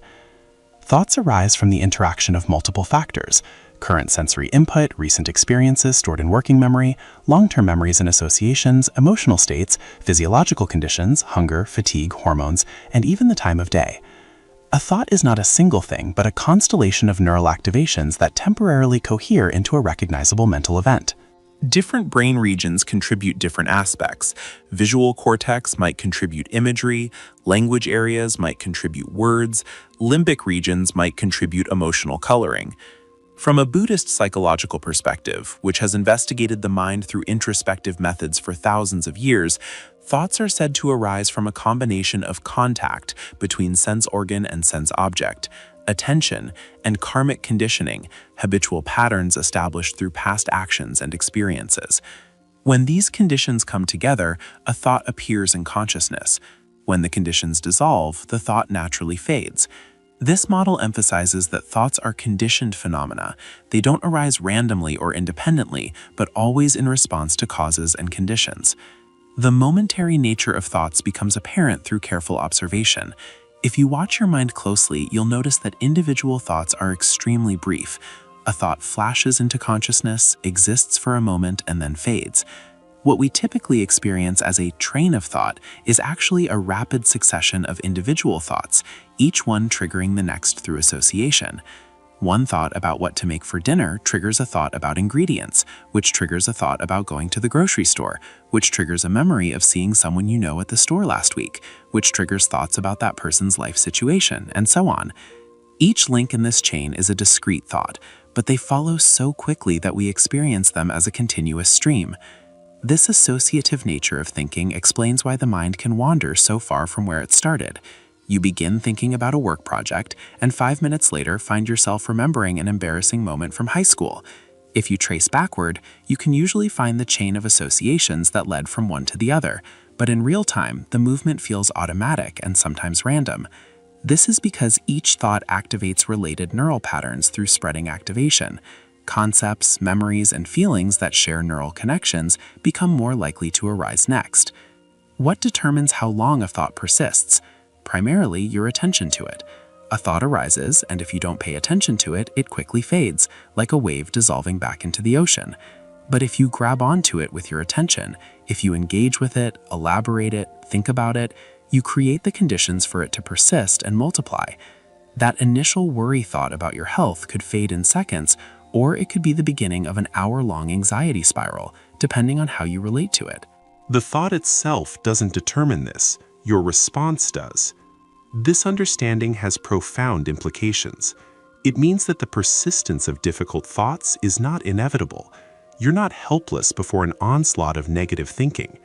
Thoughts arise from the interaction of multiple factors: current sensory input, recent experiences stored in working memory, long-term memories and associations, emotional states, physiological conditions, hunger, fatigue, hormones, and even the time of day. A thought is not a single thing, but a constellation of neural activations that temporarily cohere into a recognizable mental event. Different brain regions contribute different aspects. Visual cortex might contribute imagery, language areas might contribute words, limbic regions might contribute emotional coloring. From a Buddhist psychological perspective, which has investigated the mind through introspective methods for thousands of years, thoughts are said to arise from a combination of contact between sense organ and sense object, attention, and karmic conditioning, habitual patterns established through past actions and experiences. When these conditions come together, a thought appears in consciousness. When the conditions dissolve, the thought naturally fades. This model emphasizes that thoughts are conditioned phenomena. They don't arise randomly or independently, but always in response to causes and conditions. The momentary nature of thoughts becomes apparent through careful observation. If you watch your mind closely, you'll notice that individual thoughts are extremely brief. A thought flashes into consciousness, exists for a moment, and then fades. What we typically experience as a train of thought is actually a rapid succession of individual thoughts, each one triggering the next through association. One thought about what to make for dinner triggers a thought about ingredients, which triggers a thought about going to the grocery store, which triggers a memory of seeing someone you know at the store last week, which triggers thoughts about that person's life situation, and so on. Each link in this chain is a discrete thought, but they follow so quickly that we experience them as a continuous stream. This associative nature of thinking explains why the mind can wander so far from where it started. You begin thinking about a work project, and 5 minutes later find yourself remembering an embarrassing moment from high school. If you trace backward, you can usually find the chain of associations that led from one to the other, but in real time, the movement feels automatic and sometimes random. This is because each thought activates related neural patterns through spreading activation. Concepts, memories, and feelings that share neural connections become more likely to arise next. What determines how long a thought persists? Primarily, your attention to it. A thought arises, and if you don't pay attention to it, it quickly fades, like a wave dissolving back into the ocean. But if you grab onto it with your attention, if you engage with it, elaborate it, think about it, you create the conditions for it to persist and multiply. That initial worry thought about your health could fade in seconds, or it could be the beginning of an hour-long anxiety spiral, depending on how you relate to it. The thought itself doesn't determine this. Your response does. This understanding has profound implications. It means that the persistence of difficult thoughts is not inevitable. You're not helpless before an onslaught of negative thinking.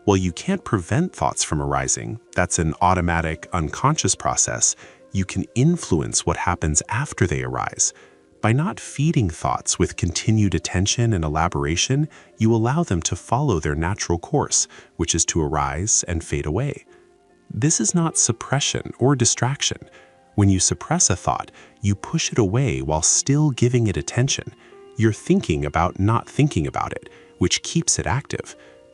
While you can't prevent thoughts from arising, that's an automatic, unconscious process, you can influence what happens after they arise. By not feeding thoughts with continued attention and elaboration, you allow them to follow their natural course, which is to arise and fade away. This is not suppression or distraction. When you suppress a thought, you push it away while still giving it attention. You're thinking about not thinking about it, which keeps it active.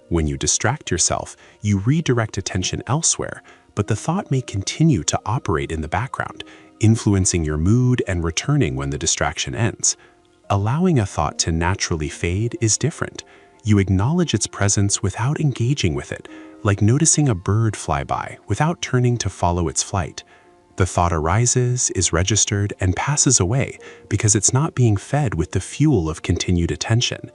When you distract yourself, you redirect attention elsewhere, but the thought may continue to operate in the background, influencing your mood and returning when the distraction ends. Allowing a thought to naturally fade is different. You acknowledge its presence without engaging with it, like noticing a bird fly by without turning to follow its flight. The thought arises, is registered, and passes away because it's not being fed with the fuel of continued attention.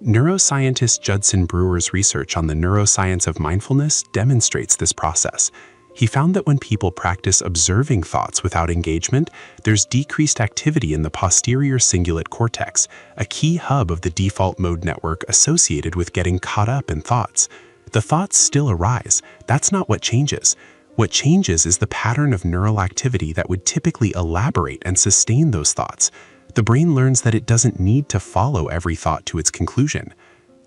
Neuroscientist Judson Brewer's research on the neuroscience of mindfulness demonstrates this process. He found that when people practice observing thoughts without engagement, there's decreased activity in the posterior cingulate cortex, a key hub of the default mode network associated with getting caught up in thoughts. The thoughts still arise. That's not what changes. What changes is the pattern of neural activity that would typically elaborate and sustain those thoughts. The brain learns that it doesn't need to follow every thought to its conclusion.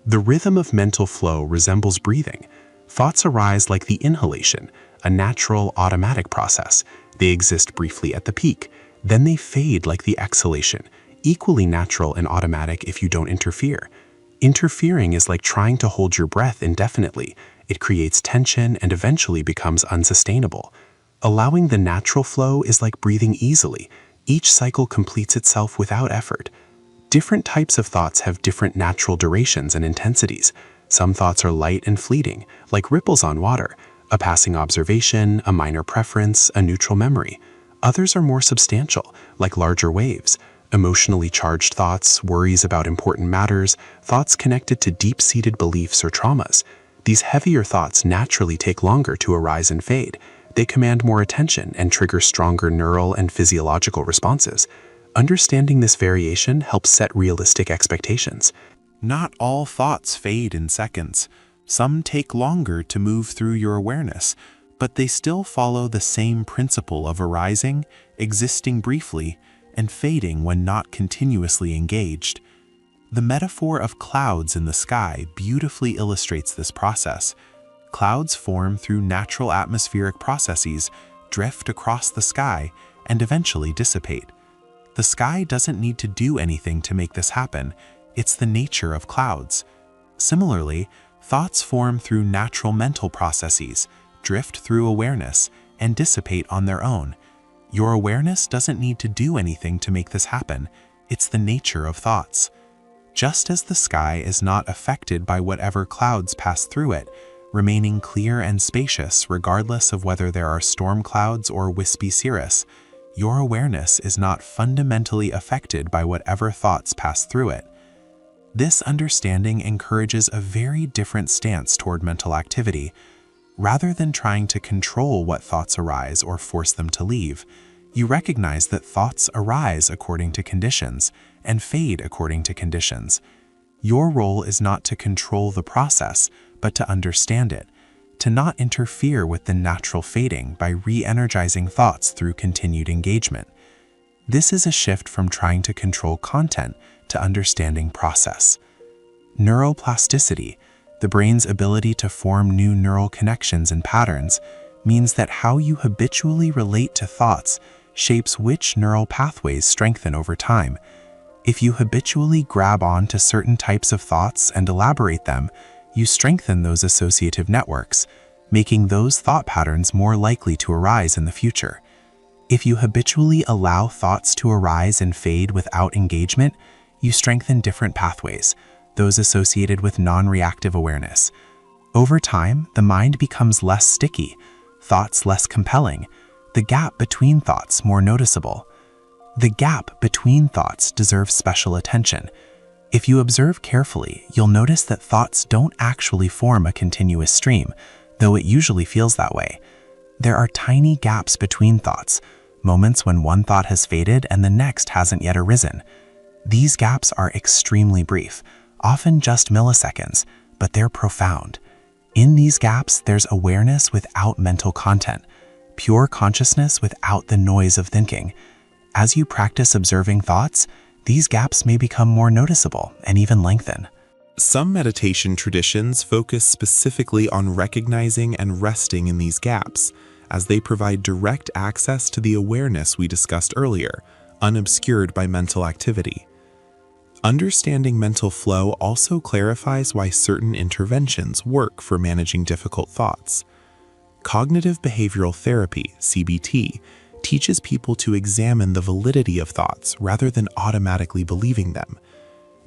The rhythm of mental flow resembles breathing. Thoughts arise like the inhalation, a natural, automatic process. They exist briefly at the peak. Then they fade like the exhalation, equally natural and automatic if you don't interfere. Interfering is like trying to hold your breath indefinitely. It creates tension and eventually becomes unsustainable. Allowing the natural flow is like breathing easily. Each cycle completes itself without effort. Different types of thoughts have different natural durations and intensities. Some thoughts are light and fleeting, like ripples on water, a passing observation, a minor preference, a neutral memory. Others are more substantial, like larger waves. Emotionally charged thoughts, worries about important matters, thoughts connected to deep-seated beliefs or traumas. These heavier thoughts naturally take longer to arise and fade. They command more attention and trigger stronger neural and physiological responses. Understanding this variation helps set realistic expectations. Not all thoughts fade in seconds. Some take longer to move through your awareness, but they still follow the same principle of arising, existing briefly, and fading when not continuously engaged. The metaphor of clouds in the sky beautifully illustrates this process. Clouds form through natural atmospheric processes, drift across the sky, and eventually dissipate. The sky doesn't need to do anything to make this happen. It's the nature of clouds. Similarly, thoughts form through natural mental processes, drift through awareness, and dissipate on their own. Your awareness doesn't need to do anything to make this happen. It's the nature of thoughts. Just as the sky is not affected by whatever clouds pass through it, remaining clear and spacious regardless of whether there are storm clouds or wispy cirrus, your awareness is not fundamentally affected by whatever thoughts pass through it. This understanding encourages a very different stance toward mental activity. Rather than trying to control what thoughts arise or force them to leave, you recognize that thoughts arise according to conditions and fade according to conditions. Your role is not to control the process, but to understand it, to not interfere with the natural fading by re-energizing thoughts through continued engagement. This is a shift from trying to control content to understanding process. Neuroplasticity, the brain's ability to form new neural connections and patterns, means that how you habitually relate to thoughts shapes which neural pathways strengthen over time. If you habitually grab on to certain types of thoughts and elaborate them, you strengthen those associative networks, making those thought patterns more likely to arise in the future. If you habitually allow thoughts to arise and fade without engagement, you strengthen different pathways, those associated with non-reactive awareness. Over time, the mind becomes less sticky, thoughts less compelling, the gap between thoughts more noticeable. The gap between thoughts deserves special attention. If you observe carefully, you'll notice that thoughts don't actually form a continuous stream, though it usually feels that way. There are tiny gaps between thoughts, moments when one thought has faded and the next hasn't yet arisen. These gaps are extremely brief, often just milliseconds, but they're profound. In these gaps, there's awareness without mental content, pure consciousness without the noise of thinking. As you practice observing thoughts, these gaps may become more noticeable and even lengthen. Some meditation traditions focus specifically on recognizing and resting in these gaps, as they provide direct access to the awareness we discussed earlier, unobscured by mental activity. Understanding mental flow also clarifies why certain interventions work for managing difficult thoughts. Cognitive behavioral therapy, CBT, teaches people to examine the validity of thoughts rather than automatically believing them.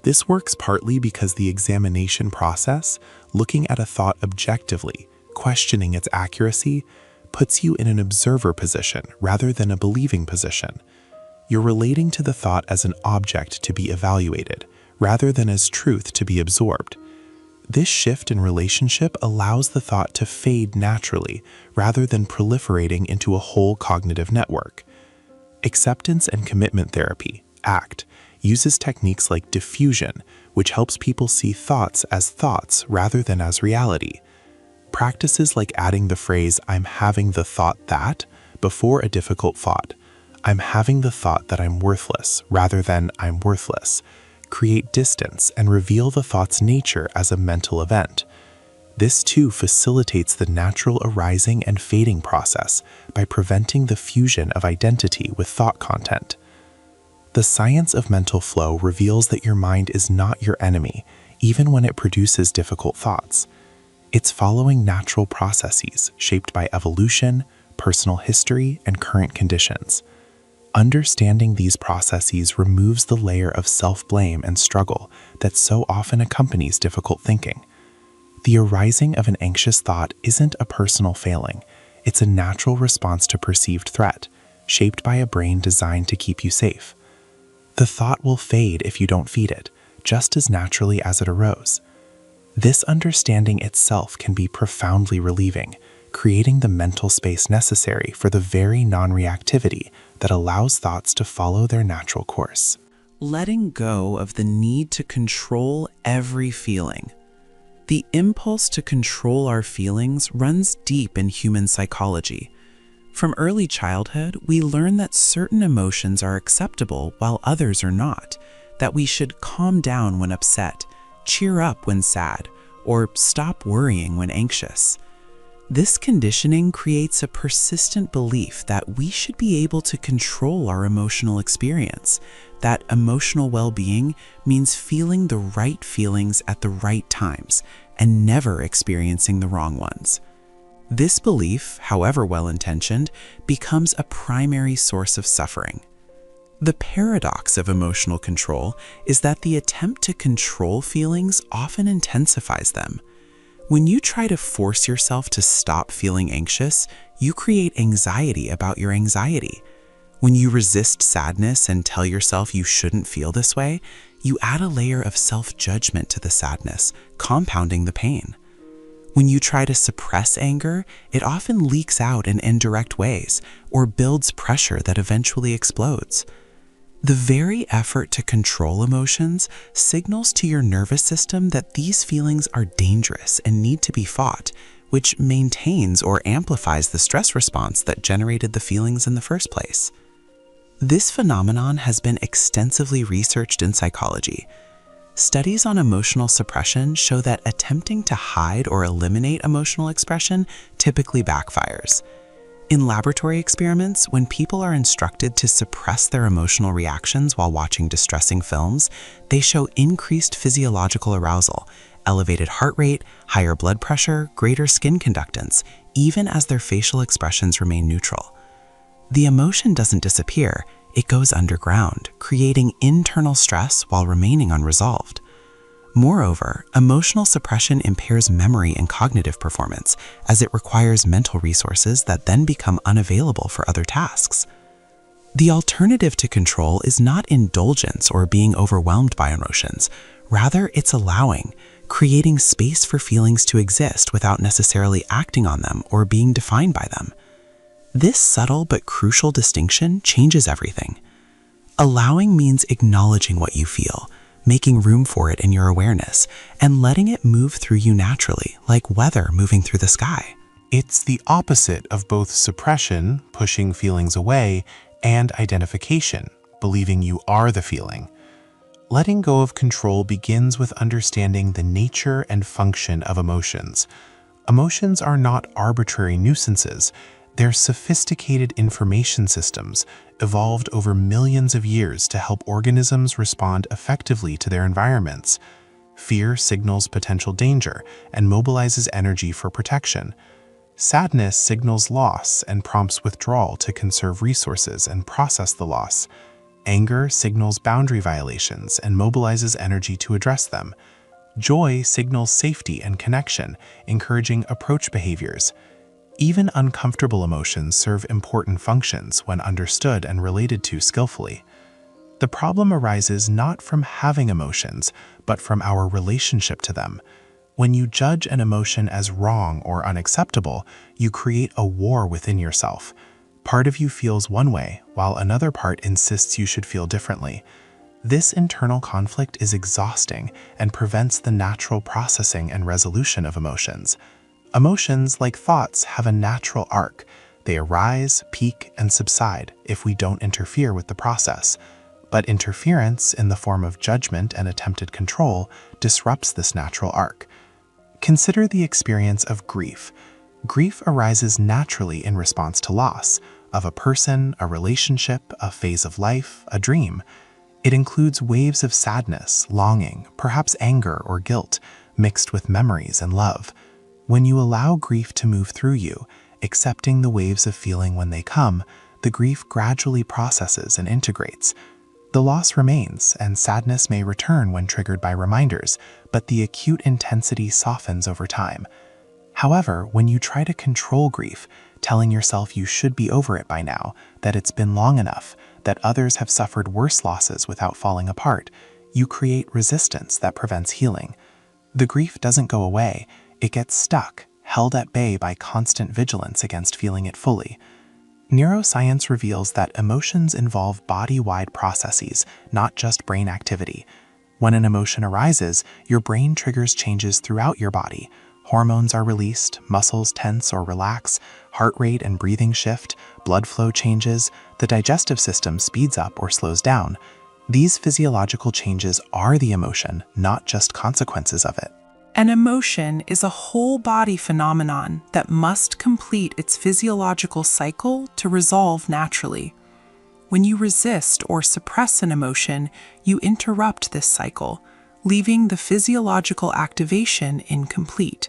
This works partly because the examination process, looking at a thought objectively, questioning its accuracy, puts you in an observer position rather than a believing position. You're relating to the thought as an object to be evaluated, rather than as truth to be absorbed. This shift in relationship allows the thought to fade naturally, rather than proliferating into a whole cognitive network. Acceptance and commitment therapy, ACT, uses techniques like diffusion, which helps people see thoughts as thoughts rather than as reality. Practices like adding the phrase, "I'm having the thought that," before a difficult thought, "I'm having the thought that I'm worthless," rather than "I'm worthless," create distance and reveal the thought's nature as a mental event. This too facilitates the natural arising and fading process by preventing the fusion of identity with thought content. The science of mental flow reveals that your mind is not your enemy, even when it produces difficult thoughts. It's following natural processes shaped by evolution, personal history, and current conditions. Understanding these processes removes the layer of self-blame and struggle that so often accompanies difficult thinking. The arising of an anxious thought isn't a personal failing. It's a natural response to perceived threat, shaped by a brain designed to keep you safe. The thought will fade if you don't feed it, just as naturally as it arose. This understanding itself can be profoundly relieving, creating the mental space necessary for the very non-reactivity that allows thoughts to follow their natural course. Letting go of the need to control every feeling. The impulse to control our feelings runs deep in human psychology. From early childhood, we learn that certain emotions are acceptable while others are not, that we should calm down when upset, cheer up when sad, or stop worrying when anxious. This conditioning creates a persistent belief that we should be able to control our emotional experience, that emotional well-being means feeling the right feelings at the right times and never experiencing the wrong ones. This belief, however well-intentioned, becomes a primary source of suffering. The paradox of emotional control is that the attempt to control feelings often intensifies them. When you try to force yourself to stop feeling anxious, you create anxiety about your anxiety. When you resist sadness and tell yourself you shouldn't feel this way, you add a layer of self-judgment to the sadness, compounding the pain. When you try to suppress anger, it often leaks out in indirect ways or builds pressure that eventually explodes. The very effort to control emotions signals to your nervous system that these feelings are dangerous and need to be fought, which maintains or amplifies the stress response that generated the feelings in the first place. This phenomenon has been extensively researched in psychology. Studies on emotional suppression show that attempting to hide or eliminate emotional expression typically backfires. In laboratory experiments, when people are instructed to suppress their emotional reactions while watching distressing films, they show increased physiological arousal, elevated heart rate, higher blood pressure, greater skin conductance, even as their facial expressions remain neutral. The emotion doesn't disappear, it goes underground, creating internal stress while remaining unresolved. Moreover, emotional suppression impairs memory and cognitive performance, as it requires mental resources that then become unavailable for other tasks. The alternative to control is not indulgence or being overwhelmed by emotions. Rather, it's allowing, creating space for feelings to exist without necessarily acting on them or being defined by them. This subtle but crucial distinction changes everything. Allowing means acknowledging what you feel, making room for it in your awareness, and letting it move through you naturally, like weather moving through the sky. It's the opposite of both suppression, pushing feelings away, and identification, believing you are the feeling. Letting go of control begins with understanding the nature and function of emotions. Emotions are not arbitrary nuisances. They're sophisticated information systems evolved over millions of years to help organisms respond effectively to their environments. Fear signals potential danger and mobilizes energy for protection. Sadness signals loss and prompts withdrawal to conserve resources and process the loss. Anger signals boundary violations and mobilizes energy to address them. Joy signals safety and connection, encouraging approach behaviors. Even uncomfortable emotions serve important functions when understood and related to skillfully. The problem arises not from having emotions, but from our relationship to them. When you judge an emotion as wrong or unacceptable, you create a war within yourself. Part of you feels one way, while another part insists you should feel differently. This internal conflict is exhausting and prevents the natural processing and resolution of emotions. Emotions, like thoughts, have a natural arc. They arise, peak, and subside if we don't interfere with the process. But interference, in the form of judgment and attempted control, disrupts this natural arc. Consider the experience of grief. Grief arises naturally in response to loss of a person, a relationship, a phase of life, a dream. It includes waves of sadness, longing, perhaps anger or guilt, mixed with memories and love. When you allow grief to move through you, accepting the waves of feeling when they come, the grief gradually processes and integrates. The loss remains, and sadness may return when triggered by reminders, but the acute intensity softens over time. However, when you try to control grief, telling yourself you should be over it by now, that it's been long enough, that others have suffered worse losses without falling apart, you create resistance that prevents healing. The grief doesn't go away. It gets stuck, held at bay by constant vigilance against feeling it fully. Neuroscience reveals that emotions involve body-wide processes, not just brain activity. When an emotion arises, your brain triggers changes throughout your body. Hormones are released, muscles tense or relax, heart rate and breathing shift, blood flow changes, the digestive system speeds up or slows down. These physiological changes are the emotion, not just consequences of it. An emotion is a whole-body phenomenon that must complete its physiological cycle to resolve naturally. When you resist or suppress an emotion, you interrupt this cycle, leaving the physiological activation incomplete.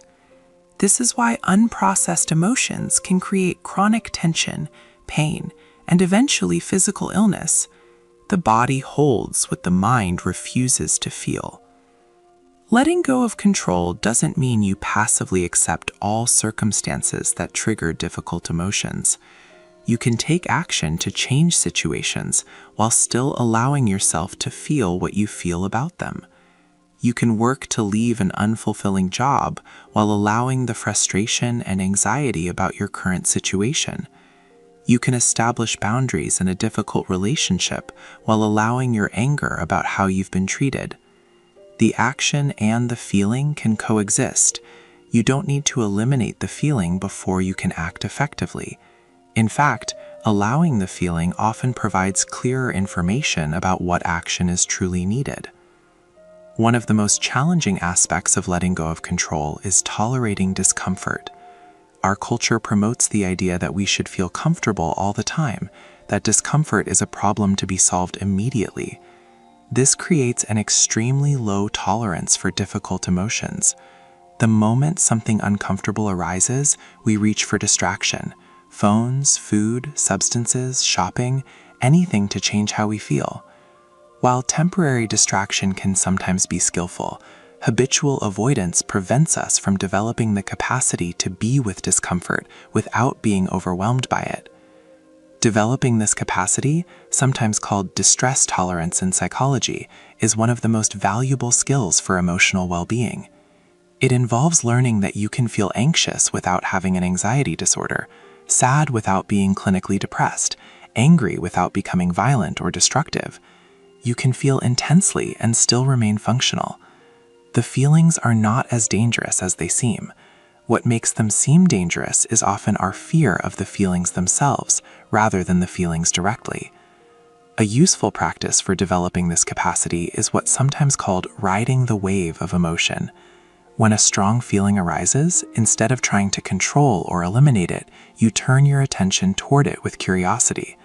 This is why unprocessed emotions can create chronic tension, pain, and eventually physical illness. The body holds what the mind refuses to feel. Letting go of control doesn't mean you passively accept all circumstances that trigger difficult emotions. You can take action to change situations while still allowing yourself to feel what you feel about them. You can work to leave an unfulfilling job while allowing the frustration and anxiety about your current situation. You can establish boundaries in a difficult relationship while allowing your anger about how you've been treated. The action and the feeling can coexist. You don't need to eliminate the feeling before you can act effectively. In fact, allowing the feeling often provides clearer information about what action is truly needed. One of the most challenging aspects of letting go of control is tolerating discomfort. Our culture promotes the idea that we should feel comfortable all the time, that discomfort is a problem to be solved immediately. This creates an extremely low tolerance for difficult emotions. The moment something uncomfortable arises, we reach for distraction. Phones, food, substances, shopping, anything to change how we feel. While temporary distraction can sometimes be skillful, habitual avoidance prevents us from developing the capacity to be with discomfort without being overwhelmed by it. Developing this capacity, sometimes called distress tolerance in psychology, is one of the most valuable skills for emotional well-being. It involves learning that you can feel anxious without having an anxiety disorder, sad without being clinically depressed, angry without becoming violent or destructive. You can feel intensely and still remain functional. The feelings are not as dangerous as they seem. What makes them seem dangerous is often our fear of the feelings themselves, rather than the feelings directly. A useful practice for developing this capacity is what's sometimes called riding the wave of emotion. When a strong feeling arises, instead of trying to control or eliminate it, you turn your attention toward it with curiosity.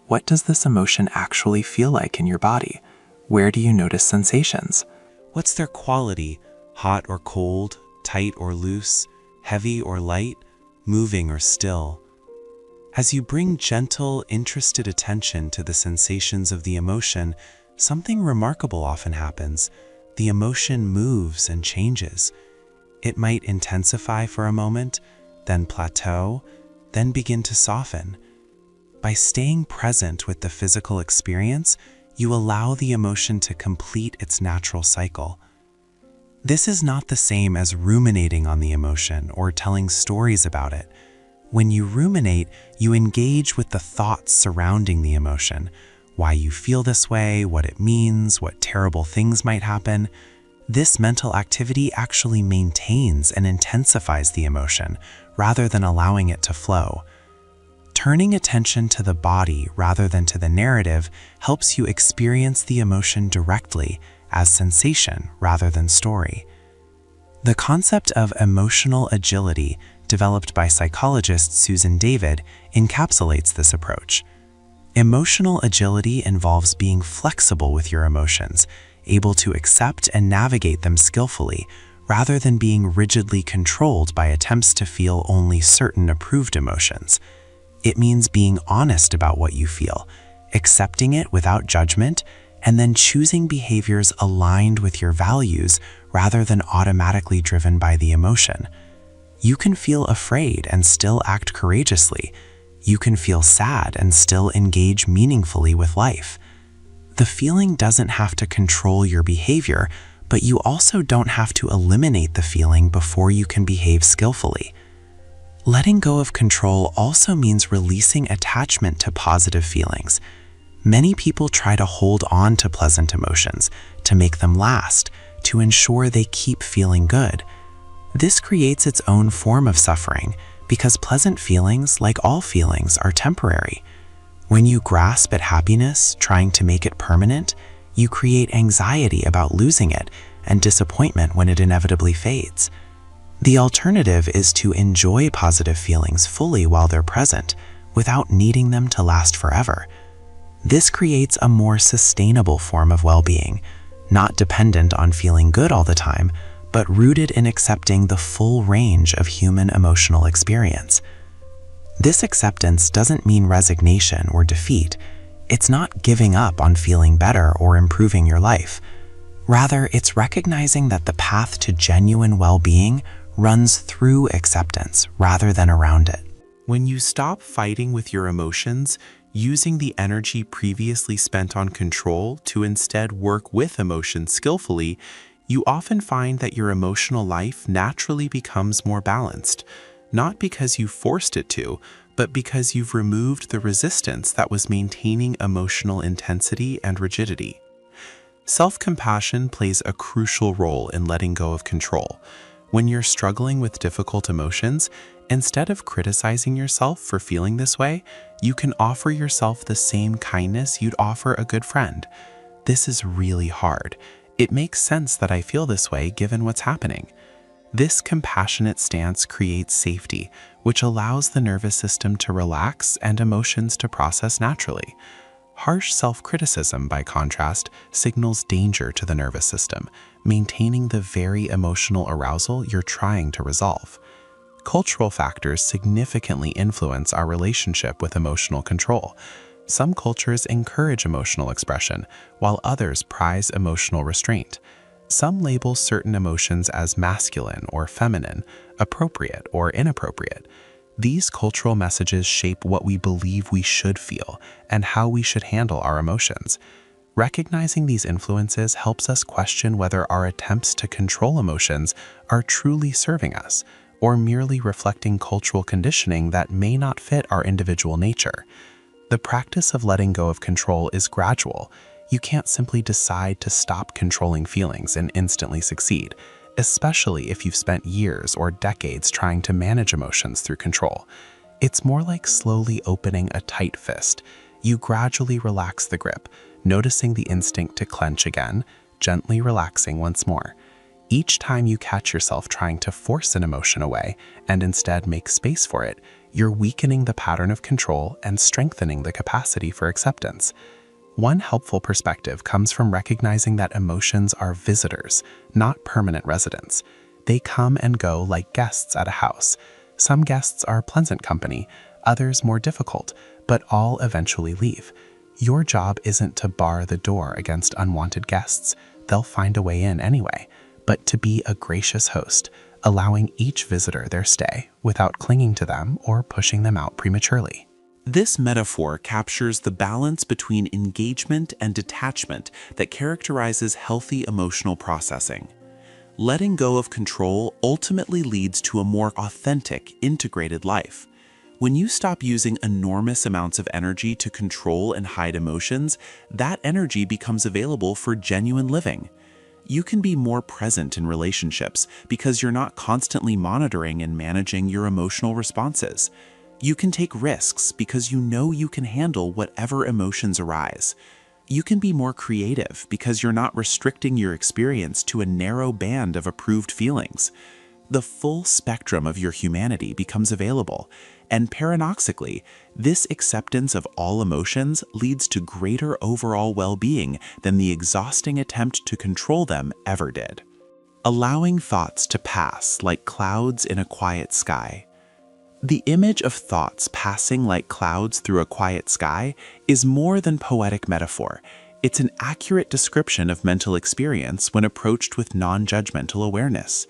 What does this emotion actually feel like in your body? Where do you notice sensations? What's their quality? Hot or cold, tight or loose, heavy or light, moving or still? As you bring gentle, interested attention to the sensations of the emotion, something remarkable often happens. The emotion moves and changes. It might intensify for a moment, then plateau, then begin to soften. By staying present with the physical experience, you allow the emotion to complete its natural cycle. This is not the same as ruminating on the emotion or telling stories about it. When you ruminate, you engage with the thoughts surrounding the emotion, why you feel this way, what it means, what terrible things might happen. This mental activity actually maintains and intensifies the emotion, rather than allowing it to flow. Turning attention to the body rather than to the narrative helps you experience the emotion directly as sensation rather than story. The concept of emotional agility, developed by psychologist Susan David, encapsulates this approach. Emotional agility involves being flexible with your emotions, able to accept and navigate them skillfully, rather than being rigidly controlled by attempts to feel only certain approved emotions. It means being honest about what you feel, accepting it without judgment, and then choosing behaviors aligned with your values rather than automatically driven by the emotion. You can feel afraid and still act courageously. You can feel sad and still engage meaningfully with life. The feeling doesn't have to control your behavior, but you also don't have to eliminate the feeling before you can behave skillfully. Letting go of control also means releasing attachment to positive feelings. Many people try to hold on to pleasant emotions, to make them last, to ensure they keep feeling good. This creates its own form of suffering, because pleasant feelings, like all feelings, are temporary. When you grasp at happiness, trying to make it permanent, you create anxiety about losing it and disappointment when it inevitably fades. The alternative is to enjoy positive feelings fully while they're present, without needing them to last forever. This creates a more sustainable form of well-being, not dependent on feeling good all the time, but rooted in accepting the full range of human emotional experience. This acceptance doesn't mean resignation or defeat. It's not giving up on feeling better or improving your life. Rather, it's recognizing that the path to genuine well-being runs through acceptance rather than around it. When you stop fighting with your emotions, using the energy previously spent on control to instead work with emotions skillfully, you often find that your emotional life naturally becomes more balanced, not because you forced it to, but because you've removed the resistance that was maintaining emotional intensity and rigidity. Self-compassion plays a crucial role in letting go of control. When you're struggling with difficult emotions, instead of criticizing yourself for feeling this way, you can offer yourself the same kindness you'd offer a good friend. This is really hard. It makes sense that I feel this way given what's happening. This compassionate stance creates safety, which allows the nervous system to relax and emotions to process naturally. Harsh self-criticism, by contrast, signals danger to the nervous system, maintaining the very emotional arousal you're trying to resolve. Cultural factors significantly influence our relationship with emotional control. Some cultures encourage emotional expression, while others prize emotional restraint. Some label certain emotions as masculine or feminine, appropriate or inappropriate. These cultural messages shape what we believe we should feel and how we should handle our emotions. Recognizing these influences helps us question whether our attempts to control emotions are truly serving us, or merely reflecting cultural conditioning that may not fit our individual nature. The practice of letting go of control is gradual. You can't simply decide to stop controlling feelings and instantly succeed, especially if you've spent years or decades trying to manage emotions through control. It's more like slowly opening a tight fist. You gradually relax the grip, noticing the instinct to clench again, gently relaxing once more. Each time you catch yourself trying to force an emotion away and instead make space for it, you're weakening the pattern of control and strengthening the capacity for acceptance. One helpful perspective comes from recognizing that emotions are visitors, not permanent residents. They come and go like guests at a house. Some guests are pleasant company, others more difficult, but all eventually leave. Your job isn't to bar the door against unwanted guests. They'll find a way in anyway, but to be a gracious host, allowing each visitor their stay without clinging to them or pushing them out prematurely. This metaphor captures the balance between engagement and detachment that characterizes healthy emotional processing. Letting go of control ultimately leads to a more authentic, integrated life. When you stop using enormous amounts of energy to control and hide emotions, that energy becomes available for genuine living. You can be more present in relationships because you're not constantly monitoring and managing your emotional responses. You can take risks because you know you can handle whatever emotions arise. You can be more creative because you're not restricting your experience to a narrow band of approved feelings. The full spectrum of your humanity becomes available, and paradoxically, this acceptance of all emotions leads to greater overall well-being than the exhausting attempt to control them ever did. Allowing thoughts to pass like clouds in a quiet sky. The image of thoughts passing like clouds through a quiet sky is more than poetic metaphor. It's an accurate description of mental experience when approached with non-judgmental awareness.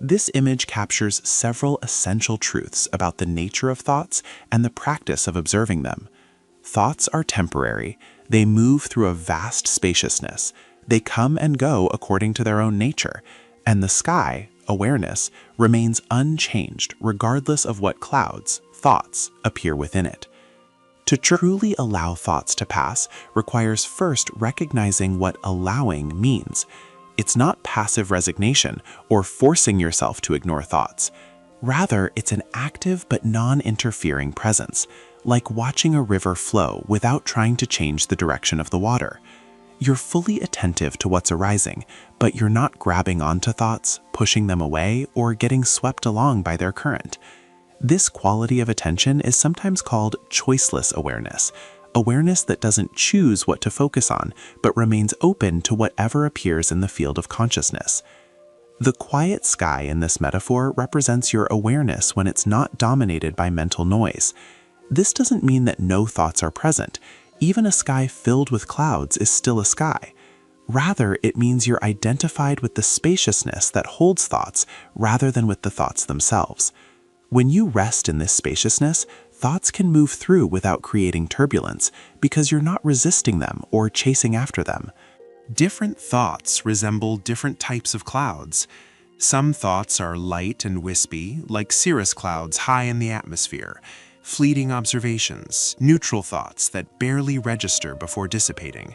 This image captures several essential truths about the nature of thoughts and the practice of observing them. Thoughts are temporary. They move through a vast spaciousness. They come and go according to their own nature. And the sky, awareness, remains unchanged regardless of what clouds, thoughts, appear within it. To truly allow thoughts to pass requires first recognizing what allowing means. It's not passive resignation or forcing yourself to ignore thoughts. Rather, it's an active but non-interfering presence, like watching a river flow without trying to change the direction of the water. You're fully attentive to what's arising, but you're not grabbing onto thoughts, pushing them away, or getting swept along by their current. This quality of attention is sometimes called choiceless awareness, awareness that doesn't choose what to focus on, but remains open to whatever appears in the field of consciousness. The quiet sky in this metaphor represents your awareness when it's not dominated by mental noise. This doesn't mean that no thoughts are present. Even a sky filled with clouds is still a sky. Rather, it means you're identified with the spaciousness that holds thoughts rather than with the thoughts themselves. When you rest in this spaciousness, thoughts can move through without creating turbulence because you're not resisting them or chasing after them. Different thoughts resemble different types of clouds. Some thoughts are light and wispy, like cirrus clouds high in the atmosphere, fleeting observations, neutral thoughts that barely register before dissipating.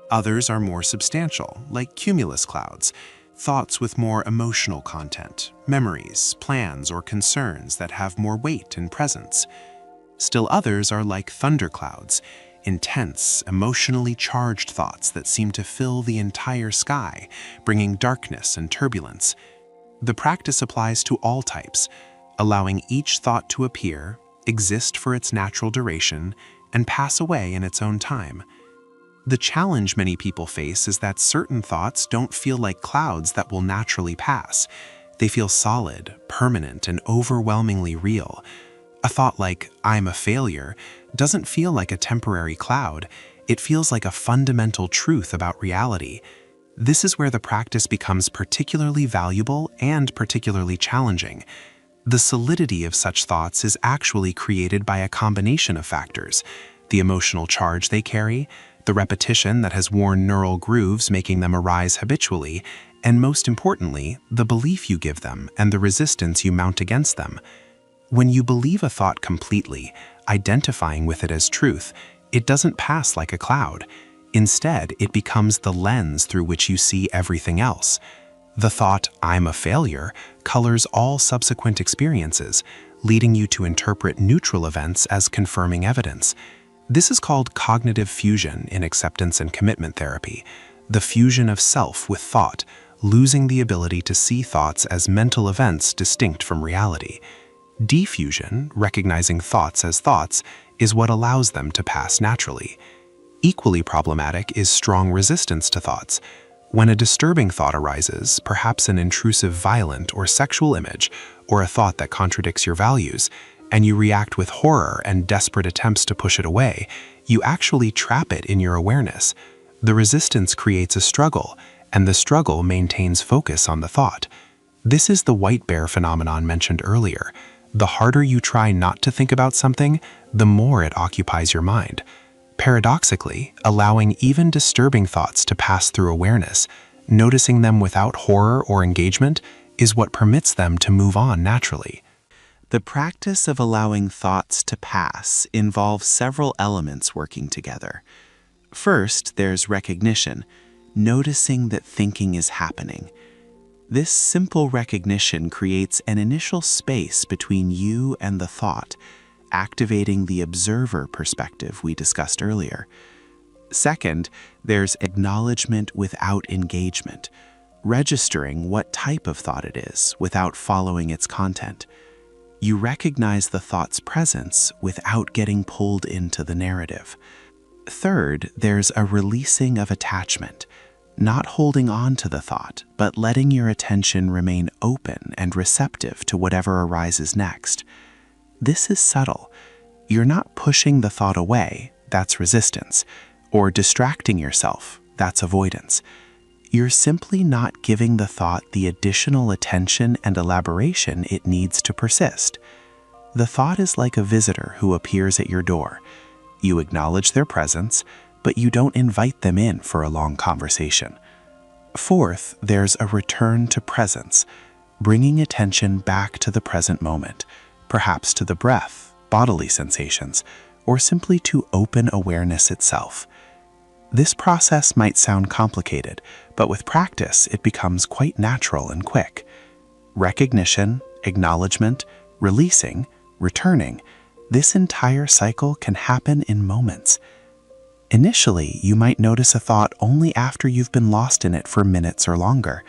Others are more substantial, like cumulus clouds, thoughts with more emotional content, memories, plans, or concerns that have more weight and presence. Still others are like thunderclouds, intense, emotionally charged thoughts that seem to fill the entire sky, bringing darkness and turbulence. The practice applies to all types, allowing each thought to appear, exist for its natural duration, and pass away in its own time. The challenge many people face is that certain thoughts don't feel like clouds that will naturally pass. They feel solid, permanent, and overwhelmingly real. A thought like, "I'm a failure," doesn't feel like a temporary cloud. It feels like a fundamental truth about reality. This is where the practice becomes particularly valuable and particularly challenging. The solidity of such thoughts is actually created by a combination of factors: the emotional charge they carry, the repetition that has worn neural grooves making them arise habitually, and most importantly, the belief you give them and the resistance you mount against them. When you believe a thought completely, identifying with it as truth, it doesn't pass like a cloud. Instead, it becomes the lens through which you see everything else. The thought, "I'm a failure," colors all subsequent experiences, leading you to interpret neutral events as confirming evidence. This is called cognitive fusion in acceptance and commitment therapy, the fusion of self with thought, losing the ability to see thoughts as mental events distinct from reality. Diffusion, recognizing thoughts as thoughts, is what allows them to pass naturally. Equally problematic is strong resistance to thoughts. When a disturbing thought arises, perhaps an intrusive violent or sexual image, or a thought that contradicts your values, and you react with horror and desperate attempts to push it away, you actually trap it in your awareness. The resistance creates a struggle, and the struggle maintains focus on the thought. This is the white bear phenomenon mentioned earlier. The harder you try not to think about something, the more it occupies your mind. Paradoxically, allowing even disturbing thoughts to pass through awareness, noticing them without horror or engagement, is what permits them to move on naturally. The practice of allowing thoughts to pass involves several elements working together. First, there's recognition, noticing that thinking is happening. This simple recognition creates an initial space between you and the thought, activating the observer perspective we discussed earlier. Second, there's acknowledgement without engagement, registering what type of thought it is without following its content. You recognize the thought's presence without getting pulled into the narrative. Third, there's a releasing of attachment, not holding on to the thought, but letting your attention remain open and receptive to whatever arises next. This is subtle. You're not pushing the thought away, that's resistance, or distracting yourself, that's avoidance. You're simply not giving the thought the additional attention and elaboration it needs to persist. The thought is like a visitor who appears at your door. You acknowledge their presence, but you don't invite them in for a long conversation. Fourth, there's a return to presence, bringing attention back to the present moment, perhaps to the breath, bodily sensations, or simply to open awareness itself. This process might sound complicated, but with practice it becomes quite natural and quick. Recognition, acknowledgement, releasing, returning, this entire cycle can happen in moments. Initially, you might notice a thought only after you've been lost in it for minutes or longer.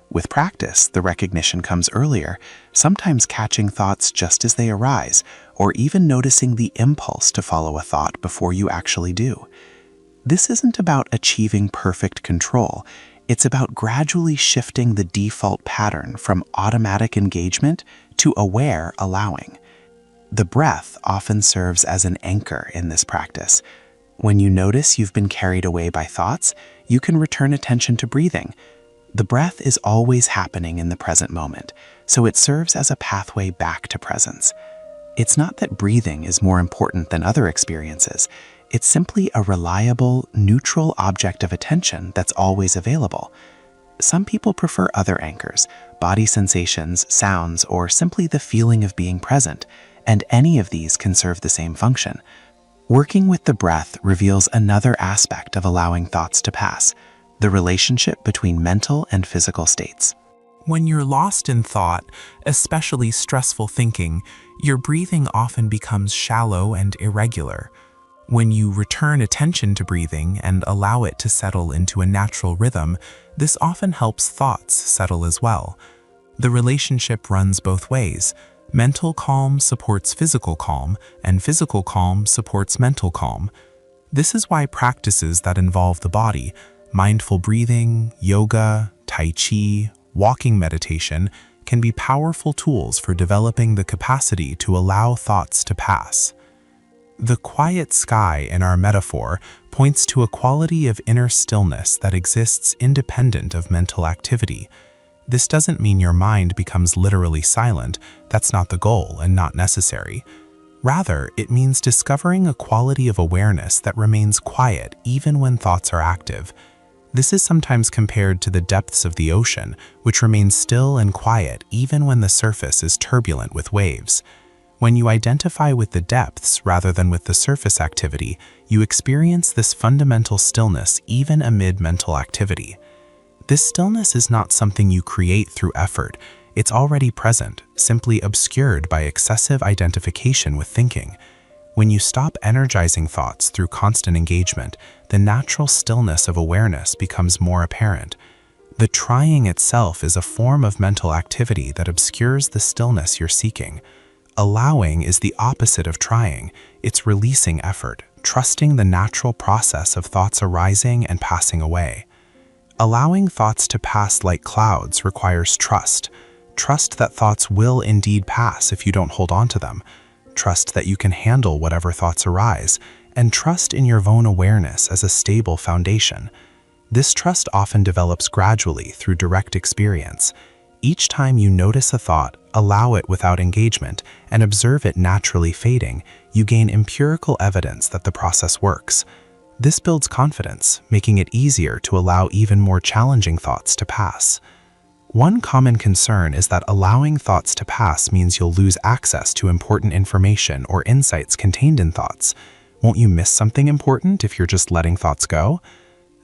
With practice, the recognition comes earlier, sometimes catching thoughts just as they arise, or even noticing the impulse to follow a thought before you actually do. This isn't about achieving perfect control. It's about gradually shifting the default pattern from automatic engagement to aware allowing. The breath often serves as an anchor in this practice. When you notice you've been carried away by thoughts, you can return attention to breathing. The breath is always happening in the present moment, so it serves as a pathway back to presence. It's not that breathing is more important than other experiences. It's simply a reliable, neutral object of attention that's always available. Some people prefer other anchors, body sensations, sounds, or simply the feeling of being present, and any of these can serve the same function. Working with the breath reveals another aspect of allowing thoughts to pass, the relationship between mental and physical states. When you're lost in thought, especially stressful thinking, your breathing often becomes shallow and irregular. When you return attention to breathing and allow it to settle into a natural rhythm, this often helps thoughts settle as well. The relationship runs both ways. Mental calm supports physical calm, and physical calm supports mental calm. This is why practices that involve the body, mindful breathing, yoga, tai chi, walking meditation, can be powerful tools for developing the capacity to allow thoughts to pass. The quiet sky in our metaphor points to a quality of inner stillness that exists independent of mental activity. This doesn't mean your mind becomes literally silent. That's not the goal and not necessary. Rather, it means discovering a quality of awareness that remains quiet even when thoughts are active. This is sometimes compared to the depths of the ocean, which remains still and quiet even when the surface is turbulent with waves. When you identify with the depths rather than with the surface activity, you experience this fundamental stillness even amid mental activity. This stillness is not something you create through effort. It's already present, simply obscured by excessive identification with thinking. When you stop energizing thoughts through constant engagement, the natural stillness of awareness becomes more apparent. The trying itself is a form of mental activity that obscures the stillness you're seeking. Allowing is the opposite of trying. It's releasing effort, trusting the natural process of thoughts arising and passing away. Allowing thoughts to pass like clouds requires trust. Trust that thoughts will indeed pass if you don't hold on to them. Trust that you can handle whatever thoughts arise, and trust in your own awareness as a stable foundation. This trust often develops gradually through direct experience. Each time you notice a thought, allow it without engagement, and observe it naturally fading, you gain empirical evidence that the process works. This builds confidence, making it easier to allow even more challenging thoughts to pass. One common concern is that allowing thoughts to pass means you'll lose access to important information or insights contained in thoughts. Won't you miss something important if you're just letting thoughts go?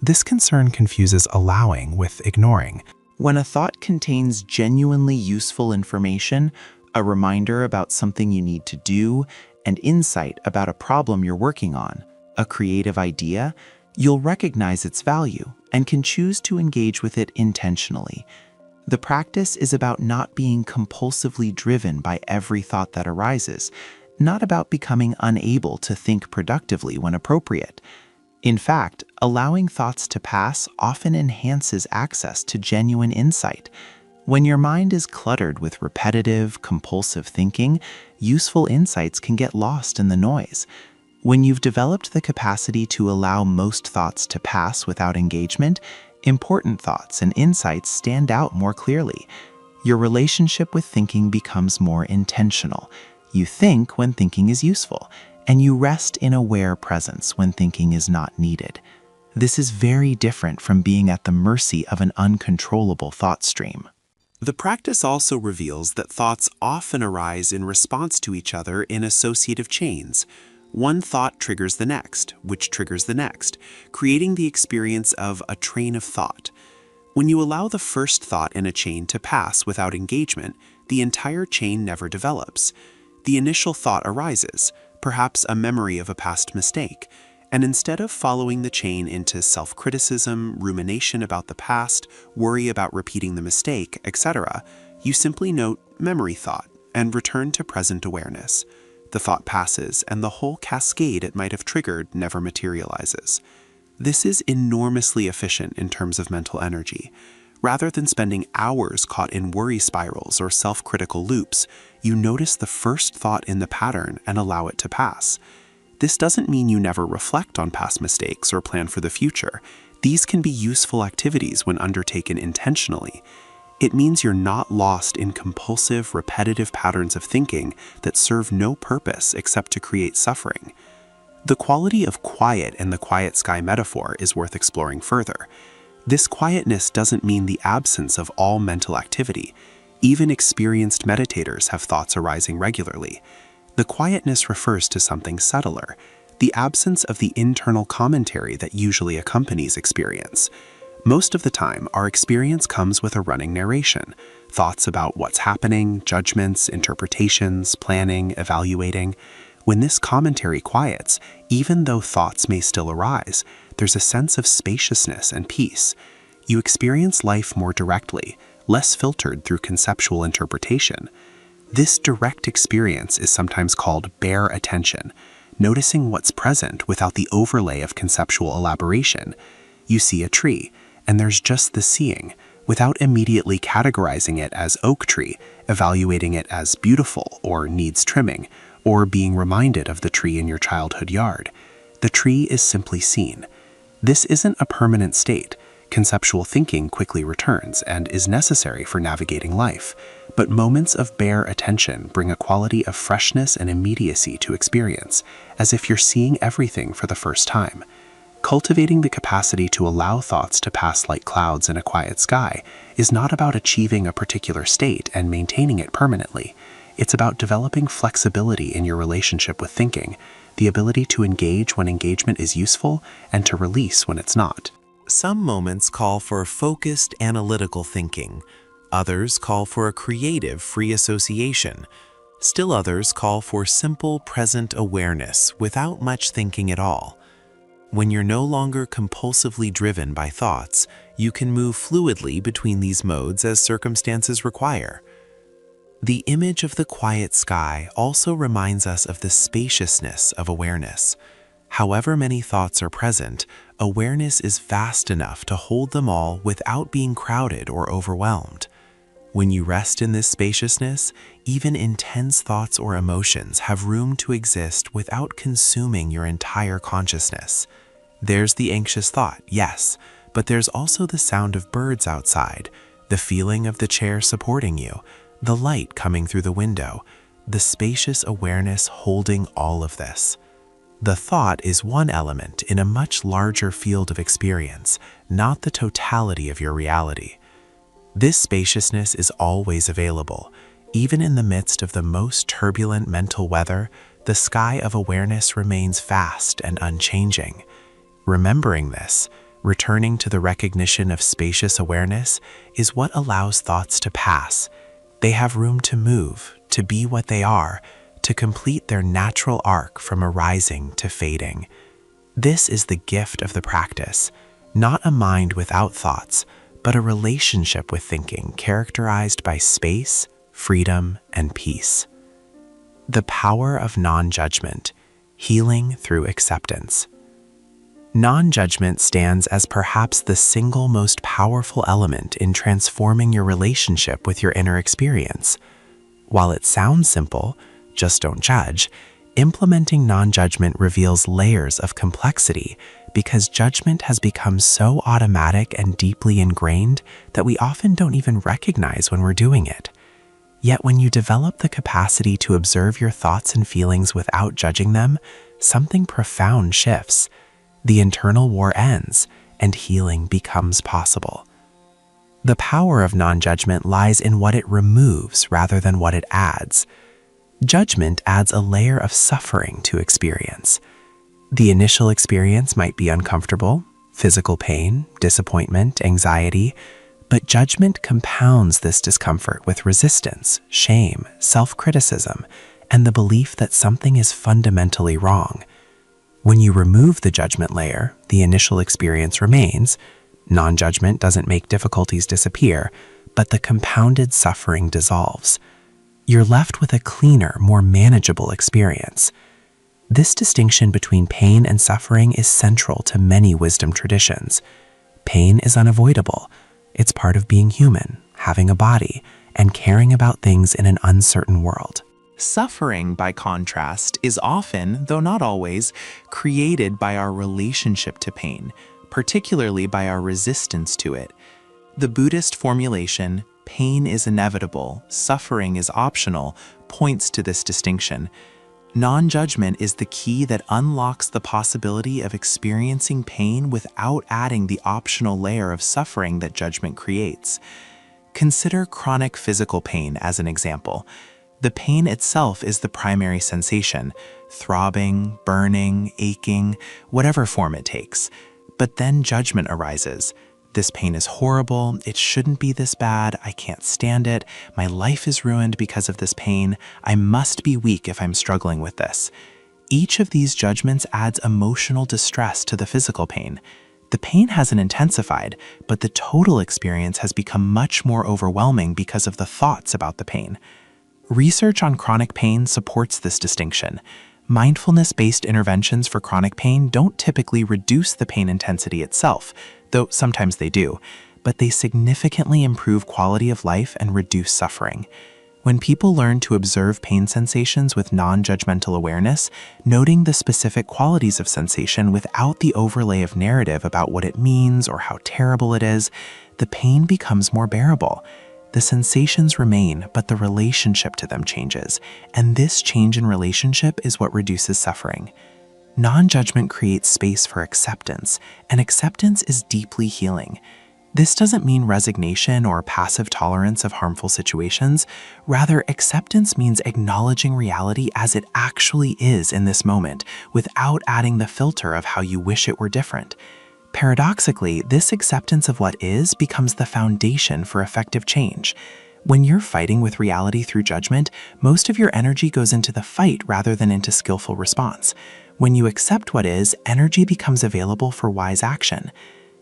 This concern confuses allowing with ignoring. When a thought contains genuinely useful information, a reminder about something you need to do, and insight about a problem you're working on, a creative idea, you'll recognize its value and can choose to engage with it intentionally. The practice is about not being compulsively driven by every thought that arises, not about becoming unable to think productively when appropriate. In fact, allowing thoughts to pass often enhances access to genuine insight. When your mind is cluttered with repetitive, compulsive thinking, useful insights can get lost in the noise. When you've developed the capacity to allow most thoughts to pass without engagement, important thoughts and insights stand out more clearly. Your relationship with thinking becomes more intentional. You think when thinking is useful, and you rest in aware presence when thinking is not needed. This is very different from being at the mercy of an uncontrollable thought stream. The practice also reveals that thoughts often arise in response to each other in associative chains. One thought triggers the next, which triggers the next, creating the experience of a train of thought. When you allow the first thought in a chain to pass without engagement, the entire chain never develops. The initial thought arises, perhaps a memory of a past mistake, and instead of following the chain into self-criticism, rumination about the past, worry about repeating the mistake, etc., you simply note memory thought and return to present awareness. The thought passes, and the whole cascade it might have triggered never materializes. This is enormously efficient in terms of mental energy. Rather than spending hours caught in worry spirals or self-critical loops, you notice the first thought in the pattern and allow it to pass. This doesn't mean you never reflect on past mistakes or plan for the future. These can be useful activities when undertaken intentionally. It means you're not lost in compulsive, repetitive patterns of thinking that serve no purpose except to create suffering. The quality of quiet in the quiet sky metaphor is worth exploring further. This quietness doesn't mean the absence of all mental activity. Even experienced meditators have thoughts arising regularly. The quietness refers to something subtler, the absence of the internal commentary that usually accompanies experience. Most of the time, our experience comes with a running narration, thoughts about what's happening, judgments, interpretations, planning, evaluating. When this commentary quiets, even though thoughts may still arise, there's a sense of spaciousness and peace. You experience life more directly, less filtered through conceptual interpretation. This direct experience is sometimes called bare attention, noticing what's present without the overlay of conceptual elaboration. You see a tree, and there's just the seeing, without immediately categorizing it as oak tree, evaluating it as beautiful or needs trimming, or being reminded of the tree in your childhood yard. The tree is simply seen. This isn't a permanent state. Conceptual thinking quickly returns and is necessary for navigating life, but moments of bare attention bring a quality of freshness and immediacy to experience, as if you're seeing everything for the first time. Cultivating the capacity to allow thoughts to pass like clouds in a quiet sky is not about achieving a particular state and maintaining it permanently. It's about developing flexibility in your relationship with thinking, the ability to engage when engagement is useful and to release when it's not. Some moments call for focused analytical thinking. Others call for a creative free association. Still others call for simple present awareness without much thinking at all. When you're no longer compulsively driven by thoughts, you can move fluidly between these modes as circumstances require. The image of the quiet sky also reminds us of the spaciousness of awareness. However many thoughts are present, awareness is vast enough to hold them all without being crowded or overwhelmed. When you rest in this spaciousness, even intense thoughts or emotions have room to exist without consuming your entire consciousness. There's the anxious thought, yes, but there's also the sound of birds outside, the feeling of the chair supporting you, the light coming through the window, the spacious awareness holding all of this. The thought is one element in a much larger field of experience, not the totality of your reality. This spaciousness is always available. Even in the midst of the most turbulent mental weather, the sky of awareness remains vast and unchanging. Remembering this, returning to the recognition of spacious awareness, is what allows thoughts to pass. They have room to move, to be what they are, to complete their natural arc from arising to fading. This is the gift of the practice, not a mind without thoughts, but a relationship with thinking characterized by space, freedom, and peace. The power of non-judgment, healing through acceptance. Non-judgment stands as perhaps the single most powerful element in transforming your relationship with your inner experience. While it sounds simple, just don't judge, implementing non-judgment reveals layers of complexity because judgment has become so automatic and deeply ingrained that we often don't even recognize when we're doing it. Yet when you develop the capacity to observe your thoughts and feelings without judging them, something profound shifts. The internal war ends, and healing becomes possible. The power of non-judgment lies in what it removes rather than what it adds. Judgment adds a layer of suffering to experience. The initial experience might be uncomfortable, physical pain, disappointment, anxiety, but judgment compounds this discomfort with resistance, shame, self-criticism, and the belief that something is fundamentally wrong. When you remove the judgment layer, the initial experience remains. Non-judgment doesn't make difficulties disappear, but the compounded suffering dissolves. You're left with a cleaner, more manageable experience. This distinction between pain and suffering is central to many wisdom traditions. Pain is unavoidable. It's part of being human, having a body, and caring about things in an uncertain world. Suffering, by contrast, is often, though not always, created by our relationship to pain, particularly by our resistance to it. The Buddhist formulation, pain is inevitable, suffering is optional, points to this distinction. Non-judgment is the key that unlocks the possibility of experiencing pain without adding the optional layer of suffering that judgment creates. Consider chronic physical pain as an example. The pain itself is the primary sensation, throbbing, burning, aching, whatever form it takes. But then judgment arises. This pain is horrible, it shouldn't be this bad, I can't stand it, my life is ruined because of this pain, I must be weak if I'm struggling with this. Each of these judgments adds emotional distress to the physical pain. The pain hasn't intensified, but the total experience has become much more overwhelming because of the thoughts about the pain. Research on chronic pain supports this distinction. Mindfulness-based interventions for chronic pain don't typically reduce the pain intensity itself, though sometimes they do, but they significantly improve quality of life and reduce suffering. When people learn to observe pain sensations with non-judgmental awareness, noting the specific qualities of sensation without the overlay of narrative about what it means or how terrible it is, the pain becomes more bearable. The sensations remain, but the relationship to them changes, and this change in relationship is what reduces suffering. Non-judgment creates space for acceptance, and acceptance is deeply healing. This doesn't mean resignation or passive tolerance of harmful situations. Rather, acceptance means acknowledging reality as it actually is in this moment, without adding the filter of how you wish it were different. Paradoxically, this acceptance of what is becomes the foundation for effective change. When you're fighting with reality through judgment, most of your energy goes into the fight rather than into skillful response. When you accept what is, energy becomes available for wise action.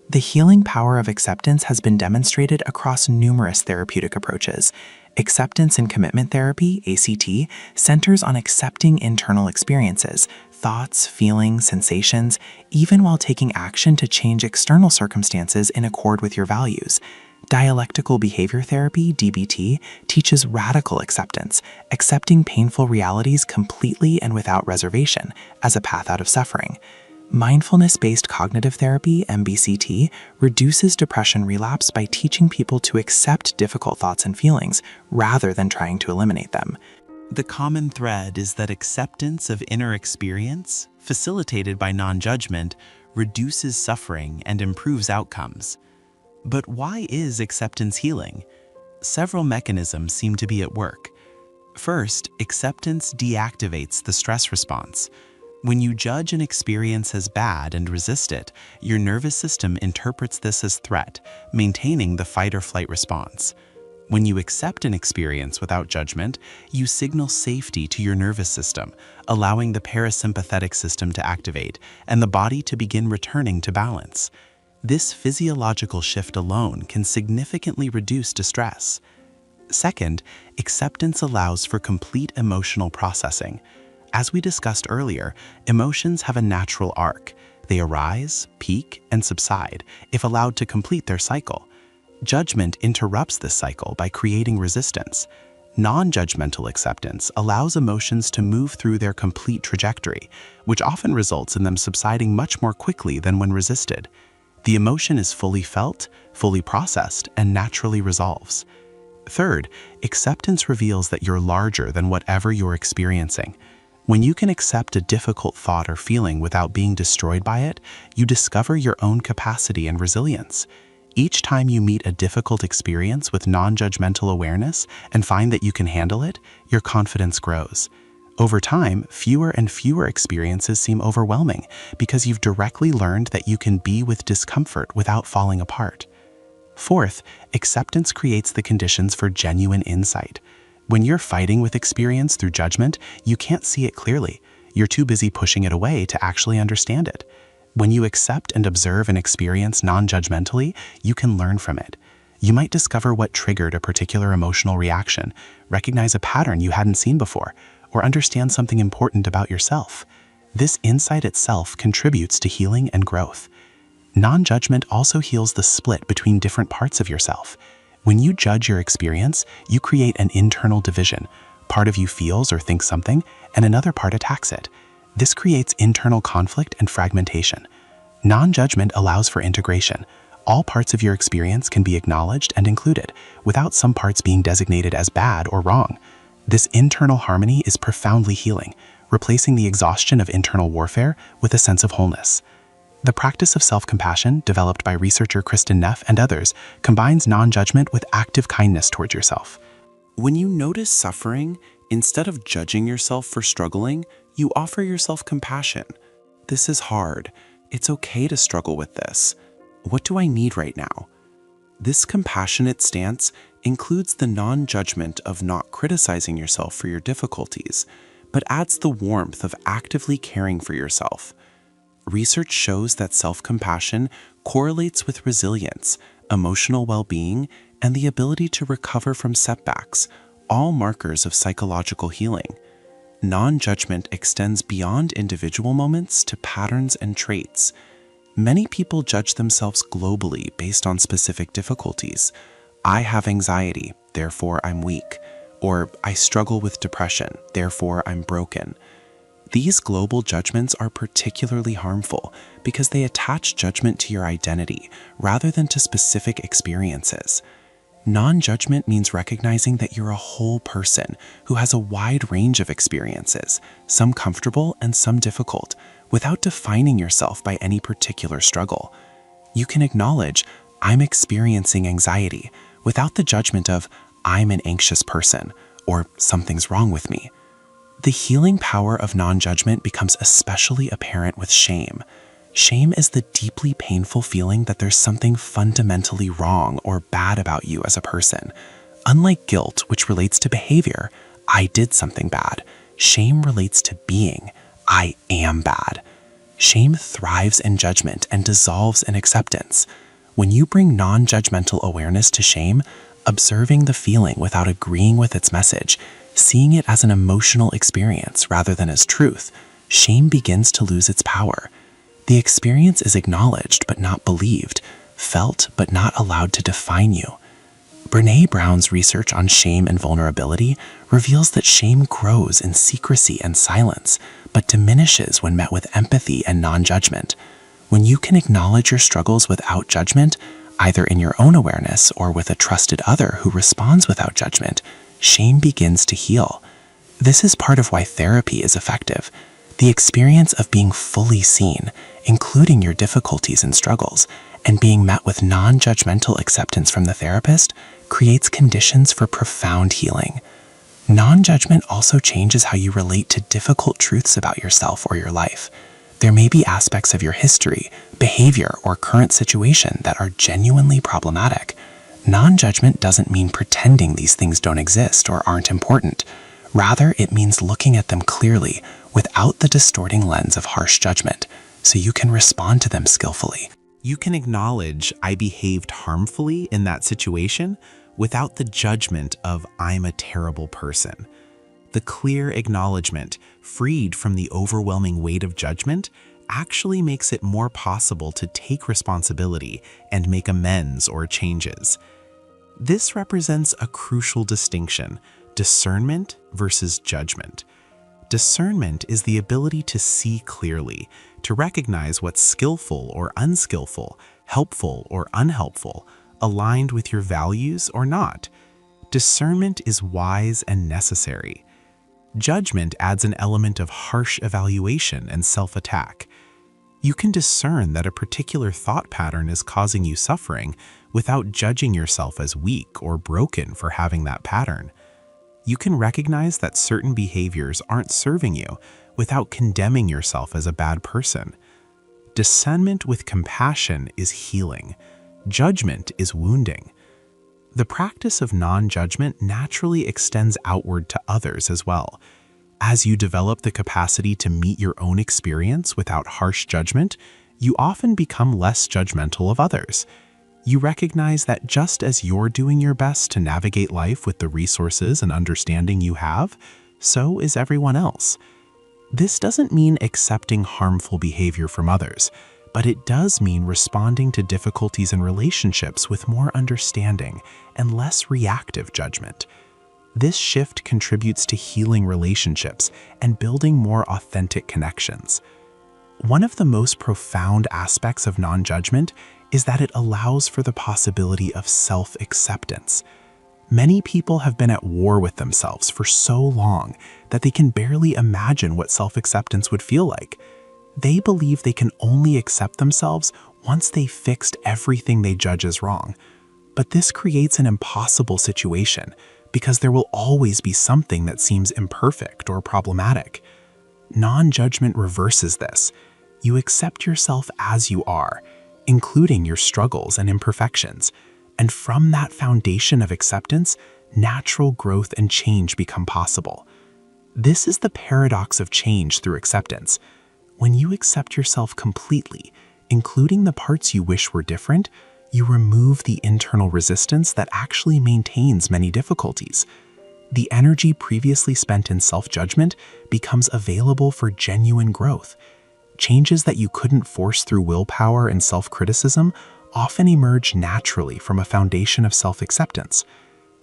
The healing power of acceptance has been demonstrated across numerous therapeutic approaches. Acceptance and commitment therapy, ACT, centers on accepting internal experiences, thoughts, feelings, sensations, even while taking action to change external circumstances in accord with your values. Dialectical behavior therapy, DBT, teaches radical acceptance, accepting painful realities completely and without reservation as a path out of suffering. Mindfulness-based cognitive therapy, MBCT, reduces depression relapse by teaching people to accept difficult thoughts and feelings rather than trying to eliminate them. The common thread is that acceptance of inner experience, facilitated by non-judgment, reduces suffering and improves outcomes. But why is acceptance healing? Several mechanisms seem to be at work. First, acceptance deactivates the stress response. When you judge an experience as bad and resist it, your nervous system interprets this as threat, maintaining the fight or flight response. When you accept an experience without judgment, you signal safety to your nervous system, allowing the parasympathetic system to activate and the body to begin returning to balance. This physiological shift alone can significantly reduce distress. Second, acceptance allows for complete emotional processing. As we discussed earlier, emotions have a natural arc. They arise, peak, and subside if allowed to complete their cycle. Judgment interrupts this cycle by creating resistance. Non-judgmental acceptance allows emotions to move through their complete trajectory, which often results in them subsiding much more quickly than when resisted. The emotion is fully felt, fully processed, and naturally resolves. Third, acceptance reveals that you're larger than whatever you're experiencing. When you can accept a difficult thought or feeling without being destroyed by it, you discover your own capacity and resilience. Each time you meet a difficult experience with non-judgmental awareness and find that you can handle it, your confidence grows. Over time, fewer and fewer experiences seem overwhelming because you've directly learned that you can be with discomfort without falling apart. Fourth, acceptance creates the conditions for genuine insight. When you're fighting with experience through judgment, you can't see it clearly. You're too busy pushing it away to actually understand it. When you accept and observe an experience non-judgmentally, you can learn from it. You might discover what triggered a particular emotional reaction, recognize a pattern you hadn't seen before, or understand something important about yourself. This insight itself contributes to healing and growth. Non-judgment also heals the split between different parts of yourself. When you judge your experience, you create an internal division. Part of you feels or thinks something, and another part attacks it. This creates internal conflict and fragmentation. Non-judgment allows for integration. All parts of your experience can be acknowledged and included, without some parts being designated as bad or wrong. This internal harmony is profoundly healing, replacing the exhaustion of internal warfare with a sense of wholeness. The practice of self-compassion, developed by researcher Kristen Neff and others, combines non-judgment with active kindness towards yourself. When you notice suffering, instead of judging yourself for struggling, you offer yourself compassion. This is hard. It's okay to struggle with this. What do I need right now? This compassionate stance includes the non-judgment of not criticizing yourself for your difficulties, but adds the warmth of actively caring for yourself. Research shows that self-compassion correlates with resilience, emotional well-being, and the ability to recover from setbacks, all markers of psychological healing. Non-judgment extends beyond individual moments to patterns and traits. Many people judge themselves globally based on specific difficulties. I have anxiety, therefore I'm weak. Or I struggle with depression, therefore I'm broken. These global judgments are particularly harmful because they attach judgment to your identity rather than to specific experiences. Non-judgment means recognizing that you're a whole person who has a wide range of experiences, some comfortable and some difficult, without defining yourself by any particular struggle. You can acknowledge, I'm experiencing anxiety, without the judgment of, I'm an anxious person, or something's wrong with me. The healing power of non-judgment becomes especially apparent with shame. Shame is the deeply painful feeling that there's something fundamentally wrong or bad about you as a person. Unlike guilt, which relates to behavior, I did something bad, shame relates to being, I am bad. Shame thrives in judgment and dissolves in acceptance. When you bring non-judgmental awareness to shame, observing the feeling without agreeing with its message, seeing it as an emotional experience rather than as truth, shame begins to lose its power. The experience is acknowledged but not believed, felt but not allowed to define you. Brené Brown's research on shame and vulnerability reveals that shame grows in secrecy and silence, but diminishes when met with empathy and non-judgment. When you can acknowledge your struggles without judgment, either in your own awareness or with a trusted other who responds without judgment, shame begins to heal. This is part of why therapy is effective. The experience of being fully seen, including your difficulties and struggles, and being met with non-judgmental acceptance from the therapist creates conditions for profound healing. Non-judgment also changes how you relate to difficult truths about yourself or your life. There may be aspects of your history, behavior, or current situation that are genuinely problematic. Non-judgment doesn't mean pretending these things don't exist or aren't important. Rather, it means looking at them clearly without the distorting lens of harsh judgment, so you can respond to them skillfully. You can acknowledge I behaved harmfully in that situation without the judgment of I'm a terrible person. The clear acknowledgement, freed from the overwhelming weight of judgment, actually makes it more possible to take responsibility and make amends or changes. This represents a crucial distinction: discernment versus judgment. Discernment is the ability to see clearly, to recognize what's skillful or unskillful, helpful or unhelpful, aligned with your values or not. Discernment is wise and necessary. Judgment adds an element of harsh evaluation and self-attack. You can discern that a particular thought pattern is causing you suffering without judging yourself as weak or broken for having that pattern. You can recognize that certain behaviors aren't serving you without condemning yourself as a bad person. Discernment with compassion is healing. Judgment is wounding. The practice of non-judgment naturally extends outward to others as well. As you develop the capacity to meet your own experience without harsh judgment, you often become less judgmental of others. You recognize that just as you're doing your best to navigate life with the resources and understanding you have, so is everyone else. This doesn't mean accepting harmful behavior from others, but it does mean responding to difficulties in relationships with more understanding and less reactive judgment. This shift contributes to healing relationships and building more authentic connections. One of the most profound aspects of non-judgment is that it allows for the possibility of self-acceptance. Many people have been at war with themselves for so long that they can barely imagine what self-acceptance would feel like. They believe they can only accept themselves once they've fixed everything they judge as wrong. But this creates an impossible situation because there will always be something that seems imperfect or problematic. Non-judgment reverses this. You accept yourself as you are, including your struggles and imperfections. And from that foundation of acceptance, natural growth and change become possible. This is the paradox of change through acceptance. When you accept yourself completely, including the parts you wish were different, you remove the internal resistance that actually maintains many difficulties. The energy previously spent in self-judgment becomes available for genuine growth. Changes that you couldn't force through willpower and self-criticism often emerge naturally from a foundation of self-acceptance.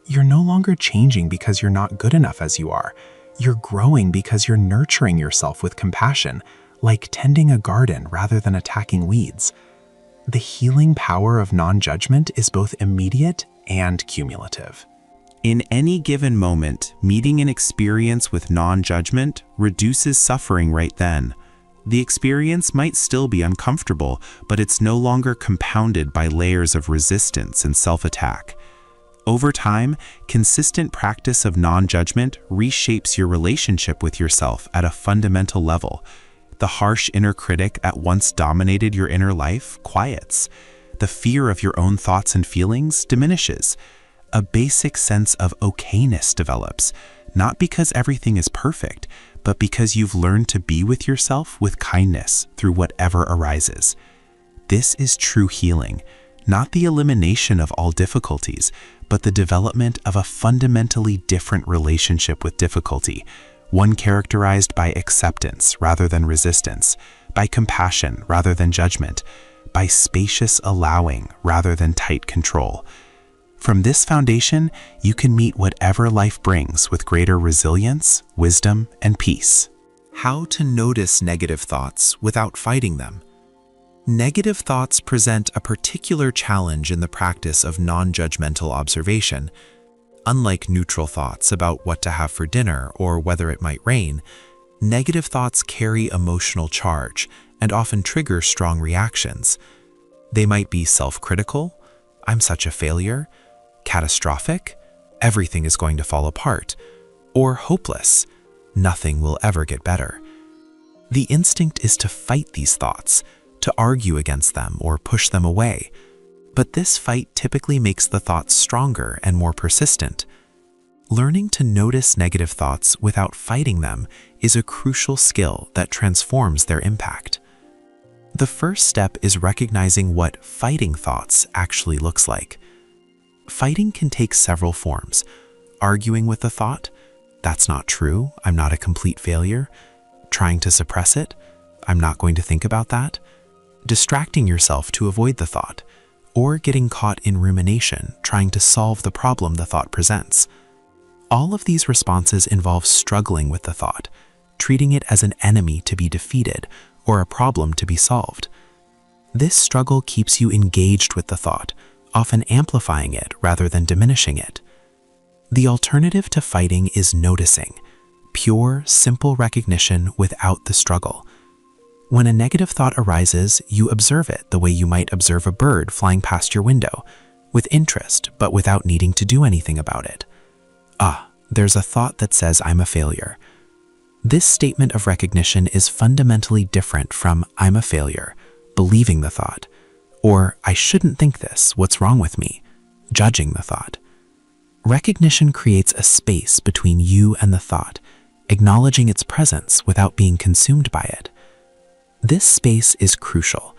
You're no longer changing because you're not good enough as you are. You're growing because you're nurturing yourself with compassion, like tending a garden rather than attacking weeds. The healing power of non-judgment is both immediate and cumulative. In any given moment, meeting an experience with non-judgment reduces suffering right then. The experience might still be uncomfortable, but it's no longer compounded by layers of resistance and self-attack. Over time, consistent practice of non-judgment reshapes your relationship with yourself at a fundamental level. The harsh inner critic that once dominated your inner life quiets. The fear of your own thoughts and feelings diminishes. A basic sense of okayness develops, not because everything is perfect, but because you've learned to be with yourself with kindness through whatever arises. This is true healing, not the elimination of all difficulties, but the development of a fundamentally different relationship with difficulty, one characterized by acceptance rather than resistance, by compassion rather than judgment, by spacious allowing rather than tight control. From this foundation, you can meet whatever life brings with greater resilience, wisdom, and peace. How to notice negative thoughts without fighting them. Negative thoughts present a particular challenge in the practice of non-judgmental observation. Unlike neutral thoughts about what to have for dinner or whether it might rain, negative thoughts carry emotional charge and often trigger strong reactions. They might be self-critical, "I'm such a failure," catastrophic, "everything is going to fall apart," or hopeless, "nothing will ever get better." The instinct is to fight these thoughts, to argue against them or push them away. But this fight typically makes the thoughts stronger and more persistent. Learning to notice negative thoughts without fighting them is a crucial skill that transforms their impact. The first step is recognizing what fighting thoughts actually looks like. Fighting can take several forms. Arguing with the thought, "That's not true, I'm not a complete failure." Trying to suppress it, "I'm not going to think about that." Distracting yourself to avoid the thought, or getting caught in rumination, trying to solve the problem the thought presents. All of these responses involve struggling with the thought, treating it as an enemy to be defeated or a problem to be solved. This struggle keeps you engaged with the thought, often amplifying it rather than diminishing it. The alternative to fighting is noticing, pure, simple recognition without the struggle. When a negative thought arises, you observe it the way you might observe a bird flying past your window, with interest but without needing to do anything about it. "Ah, there's a thought that says I'm a failure." This statement of recognition is fundamentally different from "I'm a failure," believing the thought, or "I shouldn't think this, what's wrong with me?" judging the thought. Recognition creates a space between you and the thought, acknowledging its presence without being consumed by it. This space is crucial.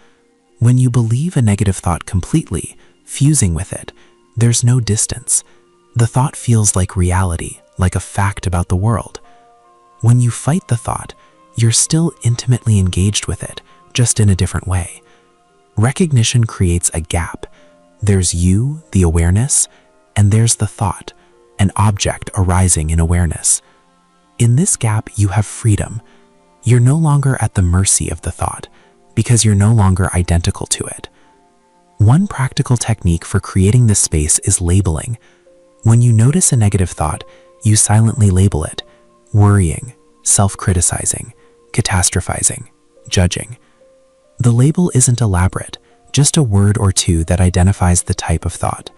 When you believe a negative thought completely, fusing with it, there's no distance. The thought feels like reality, like a fact about the world. When you fight the thought, you're still intimately engaged with it, just in a different way. Recognition creates a gap. There's you, the awareness, and there's the thought, an object arising in awareness. In this gap, you have freedom. You're no longer at the mercy of the thought, because you're no longer identical to it. One practical technique for creating this space is labeling. When you notice a negative thought, you silently label it: worrying, self-criticizing, catastrophizing, judging. The label isn't elaborate, just a word or two that identifies the type of thought.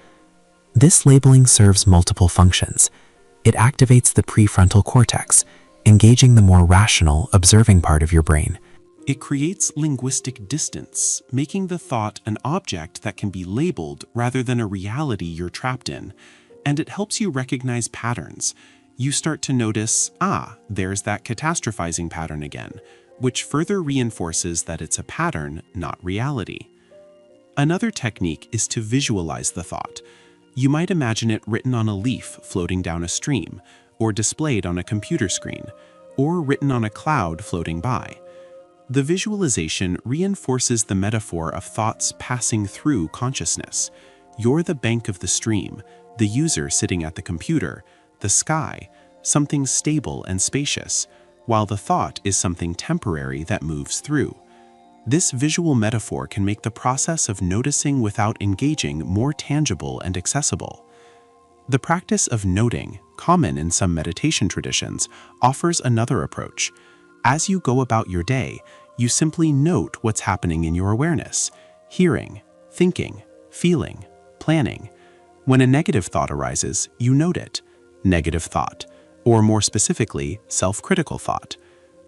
This labeling serves multiple functions. It activates the prefrontal cortex, engaging the more rational, observing part of your brain. It creates linguistic distance, making the thought an object that can be labeled rather than a reality you're trapped in. And it helps you recognize patterns. You start to notice, there's that catastrophizing pattern again, which further reinforces that it's a pattern, not reality. Another technique is to visualize the thought. You might imagine it written on a leaf floating down a stream, or displayed on a computer screen, or written on a cloud floating by. The visualization reinforces the metaphor of thoughts passing through consciousness. You're the bank of the stream, the user sitting at the computer, the sky, something stable and spacious, while the thought is something temporary that moves through. This visual metaphor can make the process of noticing without engaging more tangible and accessible. The practice of noting, common in some meditation traditions, offers another approach. As you go about your day, you simply note what's happening in your awareness: hearing, thinking, feeling, planning. When a negative thought arises, you note it. Negative thought, or more specifically, self-critical thought.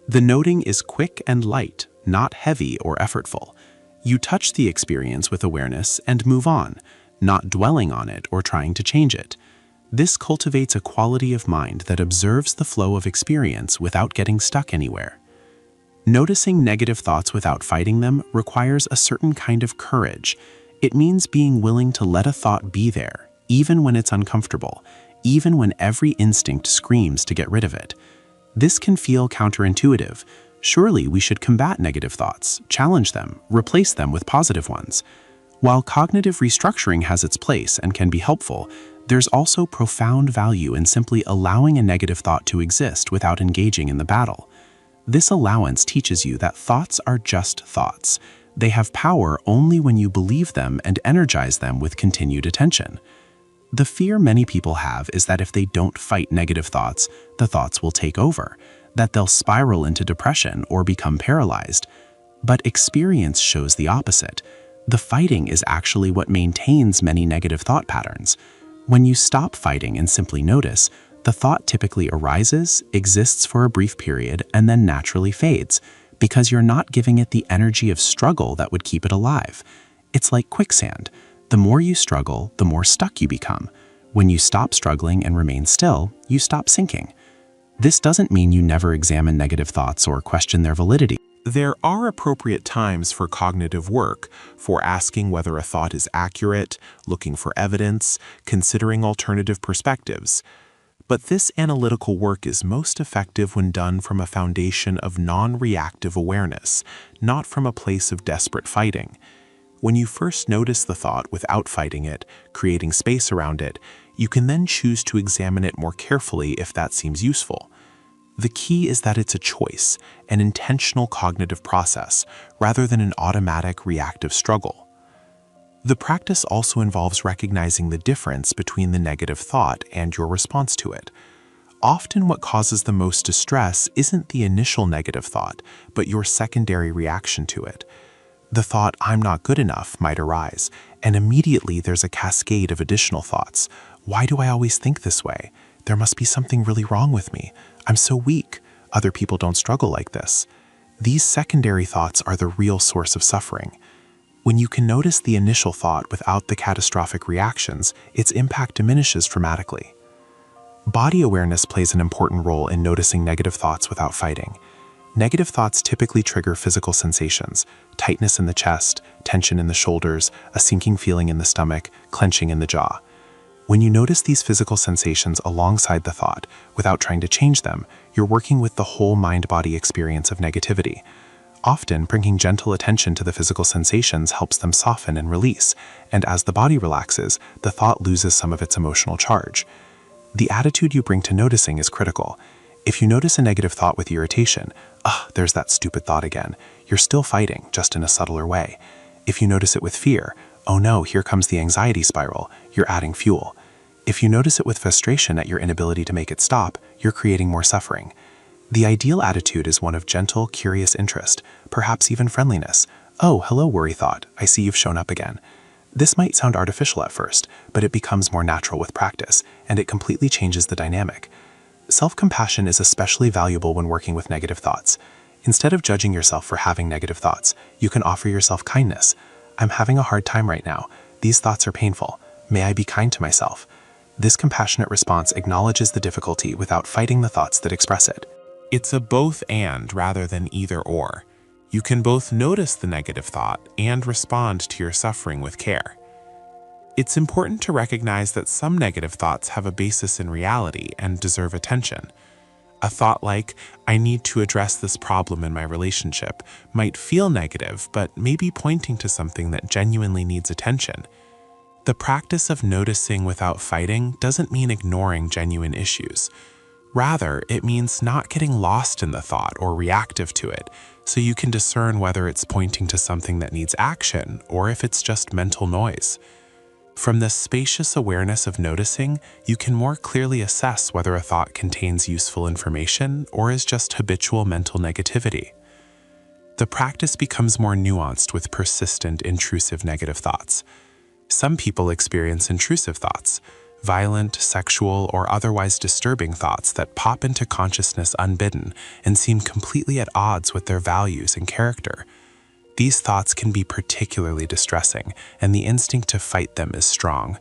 The noting is quick and light, not heavy or effortful. You touch the experience with awareness and move on, not dwelling on it or trying to change it. This cultivates a quality of mind that observes the flow of experience without getting stuck anywhere. Noticing negative thoughts without fighting them requires a certain kind of courage. It means being willing to let a thought be there, even when it's uncomfortable, even when every instinct screams to get rid of it. This can feel counterintuitive. Surely we should combat negative thoughts, challenge them, replace them with positive ones. While cognitive restructuring has its place and can be helpful, there's also profound value in simply allowing a negative thought to exist without engaging in the battle. This allowance teaches you that thoughts are just thoughts. They have power only when you believe them and energize them with continued attention. The fear many people have is that if they don't fight negative thoughts, the thoughts will take over, that they'll spiral into depression or become paralyzed. But experience shows the opposite. The fighting is actually what maintains many negative thought patterns. When you stop fighting and simply notice, the thought typically arises, exists for a brief period, and then naturally fades, because you're not giving it the energy of struggle that would keep it alive. It's like quicksand. The more you struggle, the more stuck you become. When you stop struggling and remain still, you stop sinking. This doesn't mean you never examine negative thoughts or question their validity. There are appropriate times for cognitive work, for asking whether a thought is accurate, looking for evidence, considering alternative perspectives. But this analytical work is most effective when done from a foundation of non-reactive awareness, not from a place of desperate fighting. When you first notice the thought without fighting it, creating space around it, you can then choose to examine it more carefully if that seems useful. The key is that it's a choice, an intentional cognitive process, rather than an automatic reactive struggle. The practice also involves recognizing the difference between the negative thought and your response to it. Often what causes the most distress isn't the initial negative thought, but your secondary reaction to it. The thought, "I'm not good enough," might arise, and immediately there's a cascade of additional thoughts. Why do I always think this way? There must be something really wrong with me. I'm so weak. Other people don't struggle like this. These secondary thoughts are the real source of suffering. When you can notice the initial thought without the catastrophic reactions, its impact diminishes dramatically. Body awareness plays an important role in noticing negative thoughts without fighting. Negative thoughts typically trigger physical sensations: tightness in the chest, tension in the shoulders, a sinking feeling in the stomach, clenching in the jaw. When you notice these physical sensations alongside the thought, without trying to change them, you're working with the whole mind-body experience of negativity. Often, bringing gentle attention to the physical sensations helps them soften and release, and as the body relaxes, the thought loses some of its emotional charge. The attitude you bring to noticing is critical. If you notice a negative thought with irritation, there's that stupid thought again, you're still fighting, just in a subtler way. If you notice it with fear, oh no, here comes the anxiety spiral, you're adding fuel. If you notice it with frustration at your inability to make it stop, you're creating more suffering. The ideal attitude is one of gentle, curious interest, perhaps even friendliness. Oh, hello, worry thought, I see you've shown up again. This might sound artificial at first, but it becomes more natural with practice, and it completely changes the dynamic. Self-compassion is especially valuable when working with negative thoughts. Instead of judging yourself for having negative thoughts, you can offer yourself kindness. I'm having a hard time right now. These thoughts are painful. May I be kind to myself? This compassionate response acknowledges the difficulty without fighting the thoughts that express it. It's a both and rather than either or. You can both notice the negative thought and respond to your suffering with care. It's important to recognize that some negative thoughts have a basis in reality and deserve attention. A thought like, I need to address this problem in my relationship, might feel negative, but may be pointing to something that genuinely needs attention. The practice of noticing without fighting doesn't mean ignoring genuine issues. Rather, it means not getting lost in the thought or reactive to it, so you can discern whether it's pointing to something that needs action or if it's just mental noise. From this spacious awareness of noticing, you can more clearly assess whether a thought contains useful information or is just habitual mental negativity. The practice becomes more nuanced with persistent, intrusive negative thoughts. Some people experience intrusive thoughts, violent, sexual, or otherwise disturbing thoughts that pop into consciousness unbidden and seem completely at odds with their values and character. These thoughts can be particularly distressing, and the instinct to fight them is strong.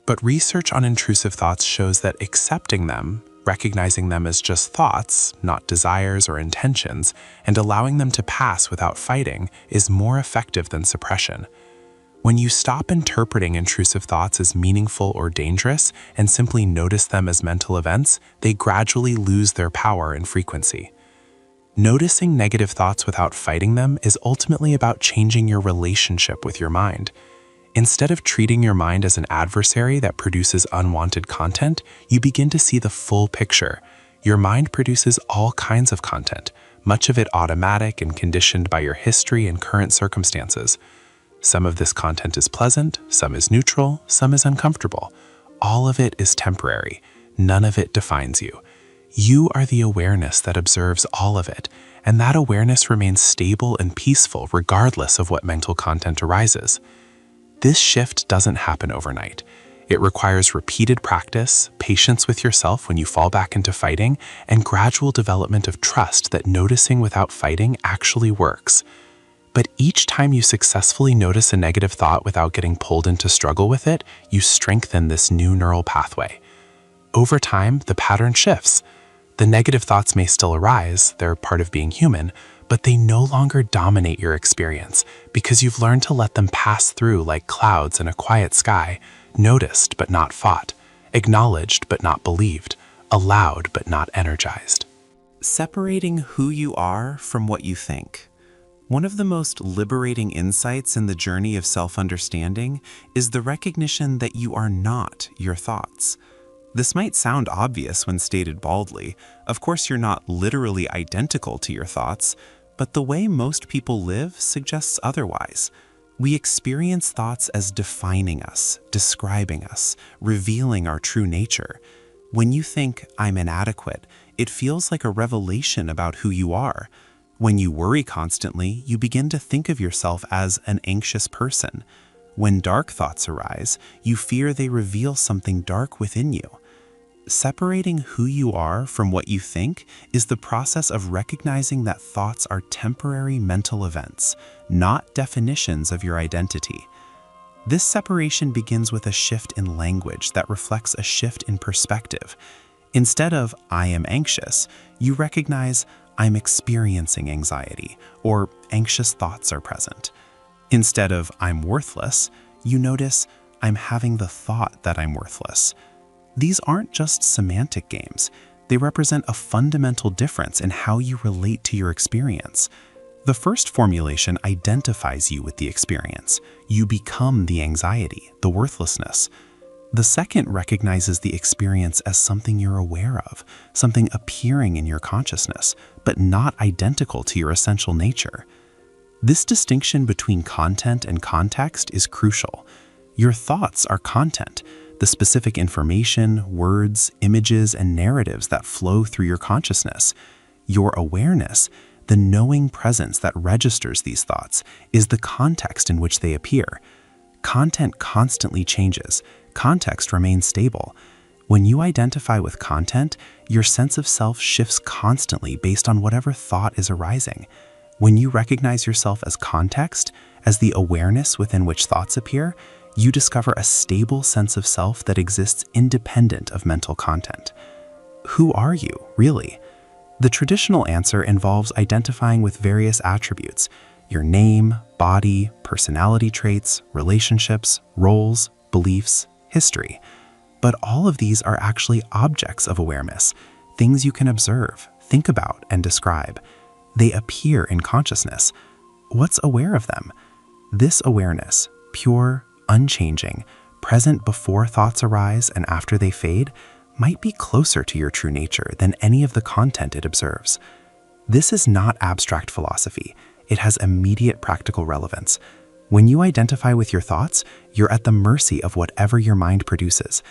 But research on intrusive thoughts shows that accepting them, recognizing them as just thoughts, not desires or intentions, and allowing them to pass without fighting is more effective than suppression. When you stop interpreting intrusive thoughts as meaningful or dangerous and simply notice them as mental events, they gradually lose their power and frequency. Noticing negative thoughts without fighting them is ultimately about changing your relationship with your mind. Instead of treating your mind as an adversary that produces unwanted content, you begin to see the full picture. Your mind produces all kinds of content, much of it automatic and conditioned by your history and current circumstances. Some of this content is pleasant, some is neutral, some is uncomfortable. All of it is temporary. None of it defines you. You are the awareness that observes all of it, and that awareness remains stable and peaceful regardless of what mental content arises. This shift doesn't happen overnight. It requires repeated practice, patience with yourself when you fall back into fighting, and gradual development of trust that noticing without fighting actually works. But each time you successfully notice a negative thought without getting pulled into struggle with it, you strengthen this new neural pathway. Over time, the pattern shifts. The negative thoughts may still arise, they're part of being human, but they no longer dominate your experience because you've learned to let them pass through like clouds in a quiet sky, noticed but not fought, acknowledged but not believed, allowed but not energized. Separating who you are from what you think. One of the most liberating insights in the journey of self-understanding is the recognition that you are not your thoughts. This might sound obvious when stated baldly. Of course, you're not literally identical to your thoughts, but the way most people live suggests otherwise. We experience thoughts as defining us, describing us, revealing our true nature. When you think, I'm inadequate, it feels like a revelation about who you are. When you worry constantly, you begin to think of yourself as an anxious person. When dark thoughts arise, you fear they reveal something dark within you. Separating who you are from what you think is the process of recognizing that thoughts are temporary mental events, not definitions of your identity. This separation begins with a shift in language that reflects a shift in perspective. Instead of, I am anxious, you recognize, I'm experiencing anxiety, or anxious thoughts are present. Instead of, I'm worthless, you notice, I'm having the thought that I'm worthless. These aren't just semantic games. They represent a fundamental difference in how you relate to your experience. The first formulation identifies you with the experience. You become the anxiety, the worthlessness. The second recognizes the experience as something you're aware of, something appearing in your consciousness, but not identical to your essential nature. This distinction between content and context is crucial. Your thoughts are content, the specific information, words, images, and narratives that flow through your consciousness. Your awareness, the knowing presence that registers these thoughts, is the context in which they appear. Content constantly changes. Context remains stable. When you identify with content, your sense of self shifts constantly based on whatever thought is arising. When you recognize yourself as context, as the awareness within which thoughts appear, you discover a stable sense of self that exists independent of mental content. Who are you, really? The traditional answer involves identifying with various attributes: your name, body, personality traits, relationships, roles, beliefs, history. But all of these are actually objects of awareness, things you can observe, think about, and describe. They appear in consciousness. What's aware of them? This awareness, pure, unchanging, present before thoughts arise and after they fade, might be closer to your true nature than any of the content it observes. This is not abstract philosophy. It has immediate practical relevance. When you identify with your thoughts, you're at the mercy of whatever your mind produces.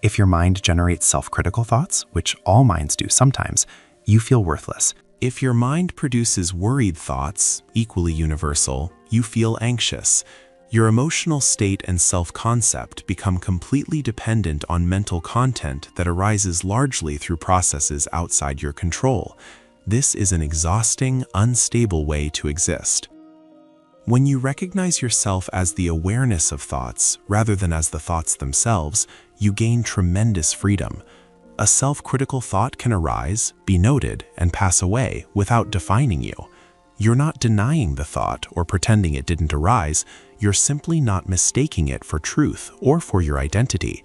If your mind generates self-critical thoughts, which all minds do sometimes, you feel worthless. If your mind produces worried thoughts, equally universal, you feel anxious. Your emotional state and self-concept become completely dependent on mental content that arises largely through processes outside your control. This is an exhausting, unstable way to exist. When you recognize yourself as the awareness of thoughts rather than as the thoughts themselves, you gain tremendous freedom. A self-critical thought can arise, be noted, and pass away without defining you. You're not denying the thought or pretending it didn't arise. You're simply not mistaking it for truth or for your identity.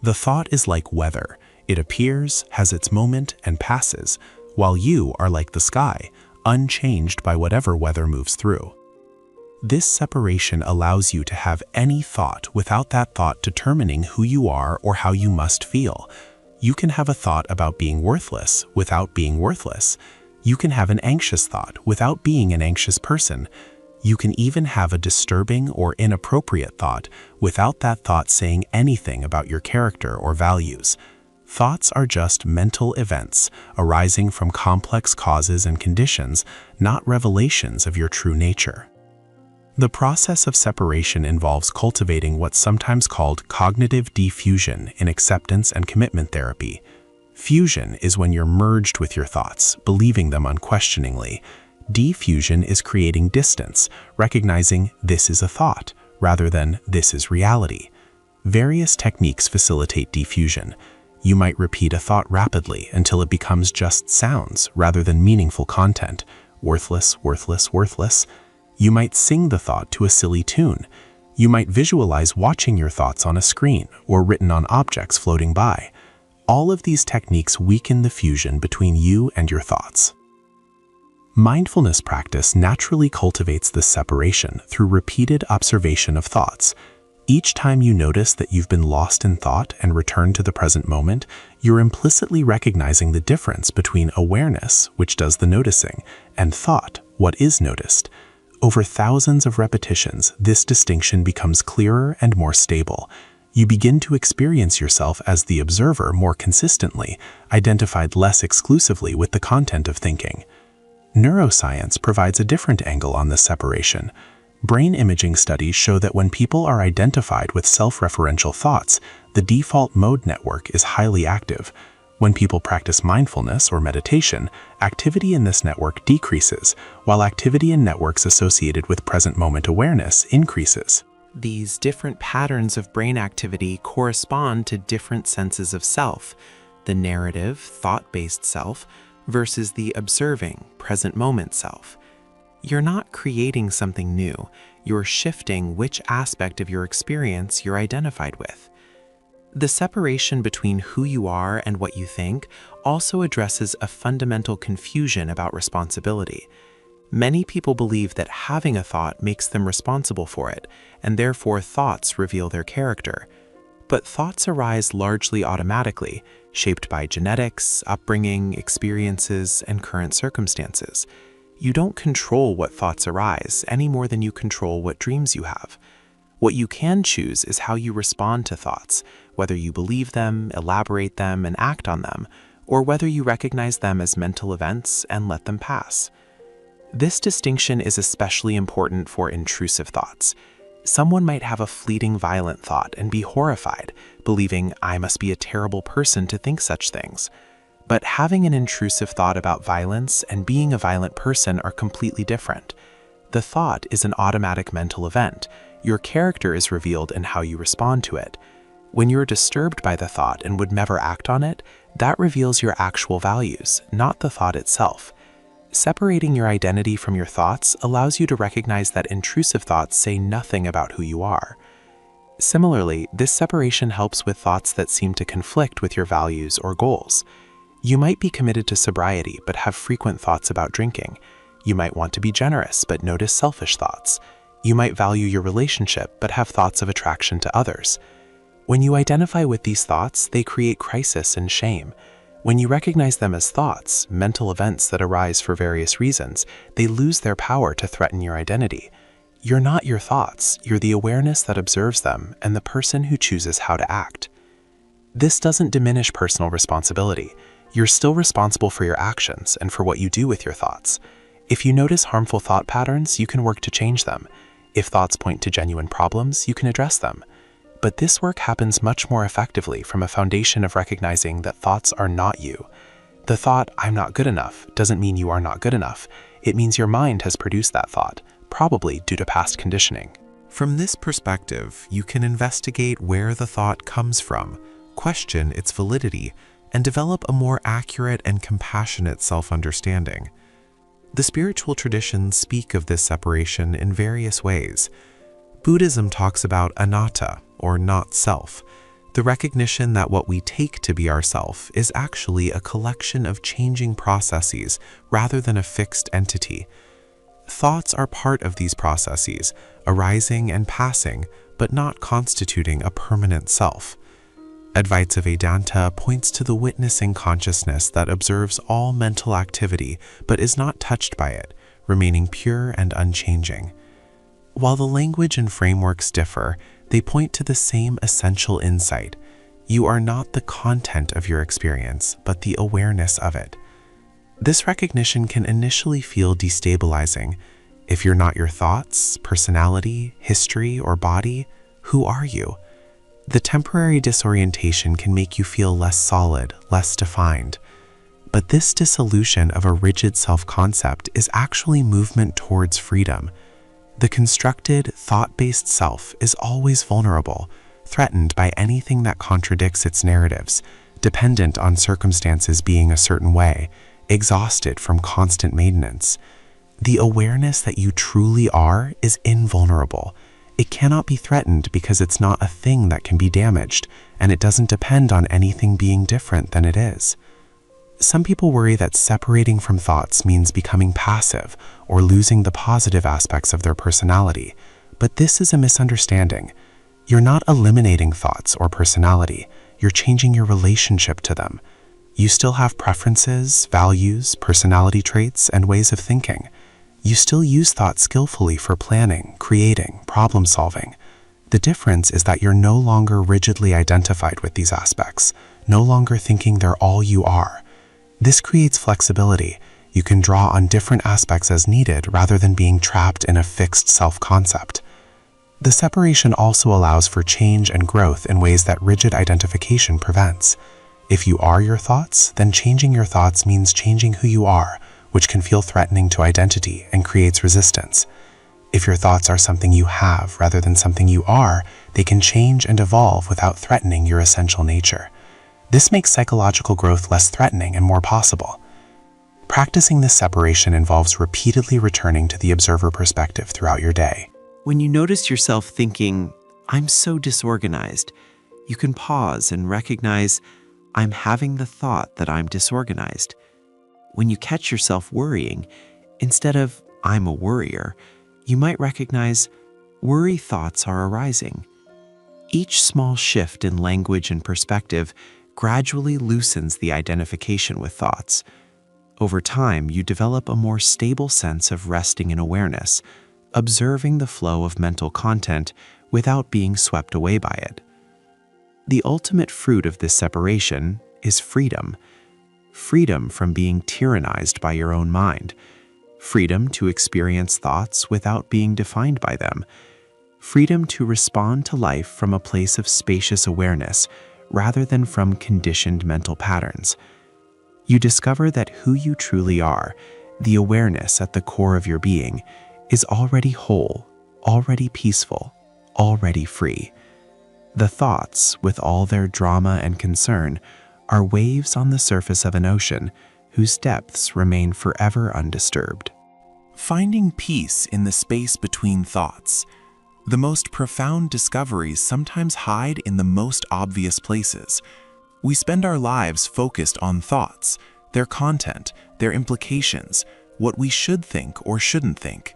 The thought is like weather. It appears, has its moment, and passes, while you are like the sky, unchanged by whatever weather moves through. This separation allows you to have any thought without that thought determining who you are or how you must feel. You can have a thought about being worthless without being worthless. You can have an anxious thought without being an anxious person. You can even have a disturbing or inappropriate thought without that thought saying anything about your character or values. Thoughts are just mental events arising from complex causes and conditions, not revelations of your true nature. The process of separation involves cultivating what's sometimes called cognitive defusion in acceptance and commitment therapy. Fusion is when you're merged with your thoughts, believing them unquestioningly. Defusion is creating distance, recognizing this is a thought, rather than this is reality. Various techniques facilitate defusion. You might repeat a thought rapidly until it becomes just sounds rather than meaningful content. Worthless, worthless, worthless. You might sing the thought to a silly tune. You might visualize watching your thoughts on a screen or written on objects floating by. All of these techniques weaken the fusion between you and your thoughts. Mindfulness practice naturally cultivates this separation through repeated observation of thoughts. Each time you notice that you've been lost in thought and return to the present moment, you're implicitly recognizing the difference between awareness, which does the noticing, and thought, what is noticed. Over thousands of repetitions, this distinction becomes clearer and more stable. You begin to experience yourself as the observer more consistently, identified less exclusively with the content of thinking. Neuroscience provides a different angle on this separation. Brain imaging studies show that when people are identified with self-referential thoughts, the default mode network is highly active. When people practice mindfulness or meditation, activity in this network decreases, while activity in networks associated with present moment awareness increases. These different patterns of brain activity correspond to different senses of self: the narrative, thought-based self versus the observing, present moment self. You're not creating something new, you're shifting which aspect of your experience you're identified with. The separation between who you are and what you think also addresses a fundamental confusion about responsibility. Many people believe that having a thought makes them responsible for it, and therefore thoughts reveal their character. But thoughts arise largely automatically, shaped by genetics, upbringing, experiences, and current circumstances. You don't control what thoughts arise any more than you control what dreams you have. What you can choose is how you respond to thoughts, whether you believe them, elaborate them, and act on them, or whether you recognize them as mental events and let them pass. This distinction is especially important for intrusive thoughts. Someone might have a fleeting violent thought and be horrified, believing, "I must be a terrible person to think such things." But having an intrusive thought about violence and being a violent person are completely different. The thought is an automatic mental event. Your character is revealed in how you respond to it. When you're disturbed by the thought and would never act on it, that reveals your actual values, not the thought itself. Separating your identity from your thoughts allows you to recognize that intrusive thoughts say nothing about who you are. Similarly, this separation helps with thoughts that seem to conflict with your values or goals. You might be committed to sobriety but have frequent thoughts about drinking. You might want to be generous but notice selfish thoughts. You might value your relationship but have thoughts of attraction to others. When you identify with these thoughts, they create crisis and shame. When you recognize them as thoughts, mental events that arise for various reasons, they lose their power to threaten your identity. You're not your thoughts, you're the awareness that observes them and the person who chooses how to act. This doesn't diminish personal responsibility. You're still responsible for your actions and for what you do with your thoughts. If you notice harmful thought patterns, you can work to change them. If thoughts point to genuine problems, you can address them. But this work happens much more effectively from a foundation of recognizing that thoughts are not you. The thought, "I'm not good enough," doesn't mean you are not good enough. It means your mind has produced that thought, probably due to past conditioning. From this perspective, you can investigate where the thought comes from, question its validity, and develop a more accurate and compassionate self-understanding. The spiritual traditions speak of this separation in various ways. Buddhism talks about anatta, or not self, the recognition that what we take to be ourself is actually a collection of changing processes rather than a fixed entity. Thoughts are part of these processes, arising and passing, but not constituting a permanent self. Advaita Vedanta points to the witnessing consciousness that observes all mental activity but is not touched by it, remaining pure and unchanging. While the language and frameworks differ, they point to the same essential insight. You are not the content of your experience, but the awareness of it. This recognition can initially feel destabilizing. If you're not your thoughts, personality, history, or body, who are you? The temporary disorientation can make you feel less solid, less defined. But this dissolution of a rigid self-concept is actually movement towards freedom. The constructed, thought-based self is always vulnerable, threatened by anything that contradicts its narratives, dependent on circumstances being a certain way, exhausted from constant maintenance. The awareness that you truly are is invulnerable. It cannot be threatened because it's not a thing that can be damaged, and it doesn't depend on anything being different than it is. Some people worry that separating from thoughts means becoming passive or losing the positive aspects of their personality, but this is a misunderstanding. You're not eliminating thoughts or personality, you're changing your relationship to them. You still have preferences, values, personality traits, and ways of thinking. You still use thought skillfully for planning, creating, problem solving. The difference is that you're no longer rigidly identified with these aspects, no longer thinking they're all you are. This creates flexibility. You can draw on different aspects as needed rather than being trapped in a fixed self-concept. The separation also allows for change and growth in ways that rigid identification prevents. If you are your thoughts, then changing your thoughts means changing who you are, which can feel threatening to identity and creates resistance. If your thoughts are something you have rather than something you are, they can change and evolve without threatening your essential nature. This makes psychological growth less threatening and more possible. Practicing this separation involves repeatedly returning to the observer perspective throughout your day. When you notice yourself thinking, "I'm so disorganized," you can pause and recognize, "I'm having the thought that I'm disorganized." When you catch yourself worrying, instead of, "I'm a worrier," you might recognize, "Worry thoughts are arising." Each small shift in language and perspective gradually loosens the identification with thoughts. Over time, you develop a more stable sense of resting in awareness, observing the flow of mental content without being swept away by it. The ultimate fruit of this separation is freedom. Freedom from being tyrannized by your own mind. Freedom to experience thoughts without being defined by them. Freedom to respond to life from a place of spacious awareness rather than from conditioned mental patterns. You discover that who you truly are, the awareness at the core of your being, is already whole, already peaceful, already free. The thoughts, with all their drama and concern, are waves on the surface of an ocean whose depths remain forever undisturbed. Finding peace in the space between thoughts. The most profound discoveries sometimes hide in the most obvious places. We spend our lives focused on thoughts, their content, their implications, what we should think or shouldn't think.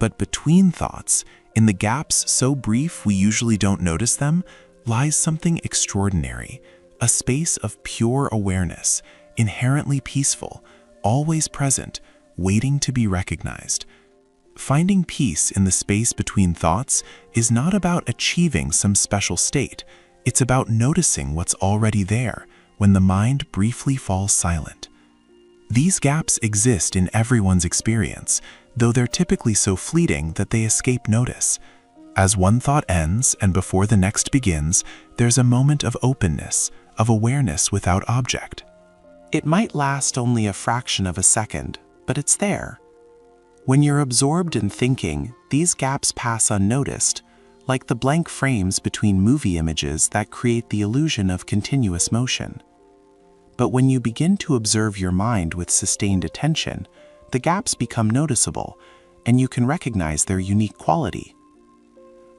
But between thoughts, in the gaps so brief we usually don't notice them, lies something extraordinary, a space of pure awareness, inherently peaceful, always present, waiting to be recognized. Finding peace in the space between thoughts is not about achieving some special state. It's about noticing what's already there when the mind briefly falls silent. These gaps exist in everyone's experience, though they're typically so fleeting that they escape notice. As one thought ends and before the next begins, there's a moment of openness, of awareness without object. It might last only a fraction of a second, but it's there. When you're absorbed in thinking, these gaps pass unnoticed, like the blank frames between movie images that create the illusion of continuous motion. But when you begin to observe your mind with sustained attention, the gaps become noticeable, and you can recognize their unique quality.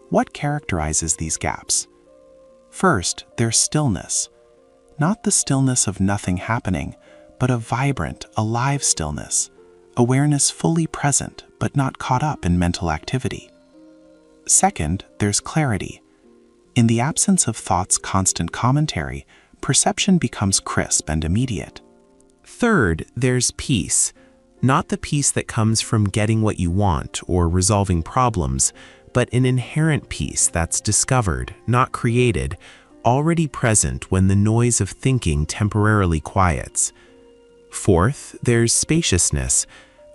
What characterizes these gaps? First, their stillness. Not the stillness of nothing happening, but a vibrant, alive stillness. Awareness fully present, but not caught up in mental activity. Second, there's clarity. In the absence of thought's constant commentary, perception becomes crisp and immediate. Third, there's peace. Not the peace that comes from getting what you want or resolving problems, but an inherent peace that's discovered, not created, already present when the noise of thinking temporarily quiets. Fourth, there's spaciousness.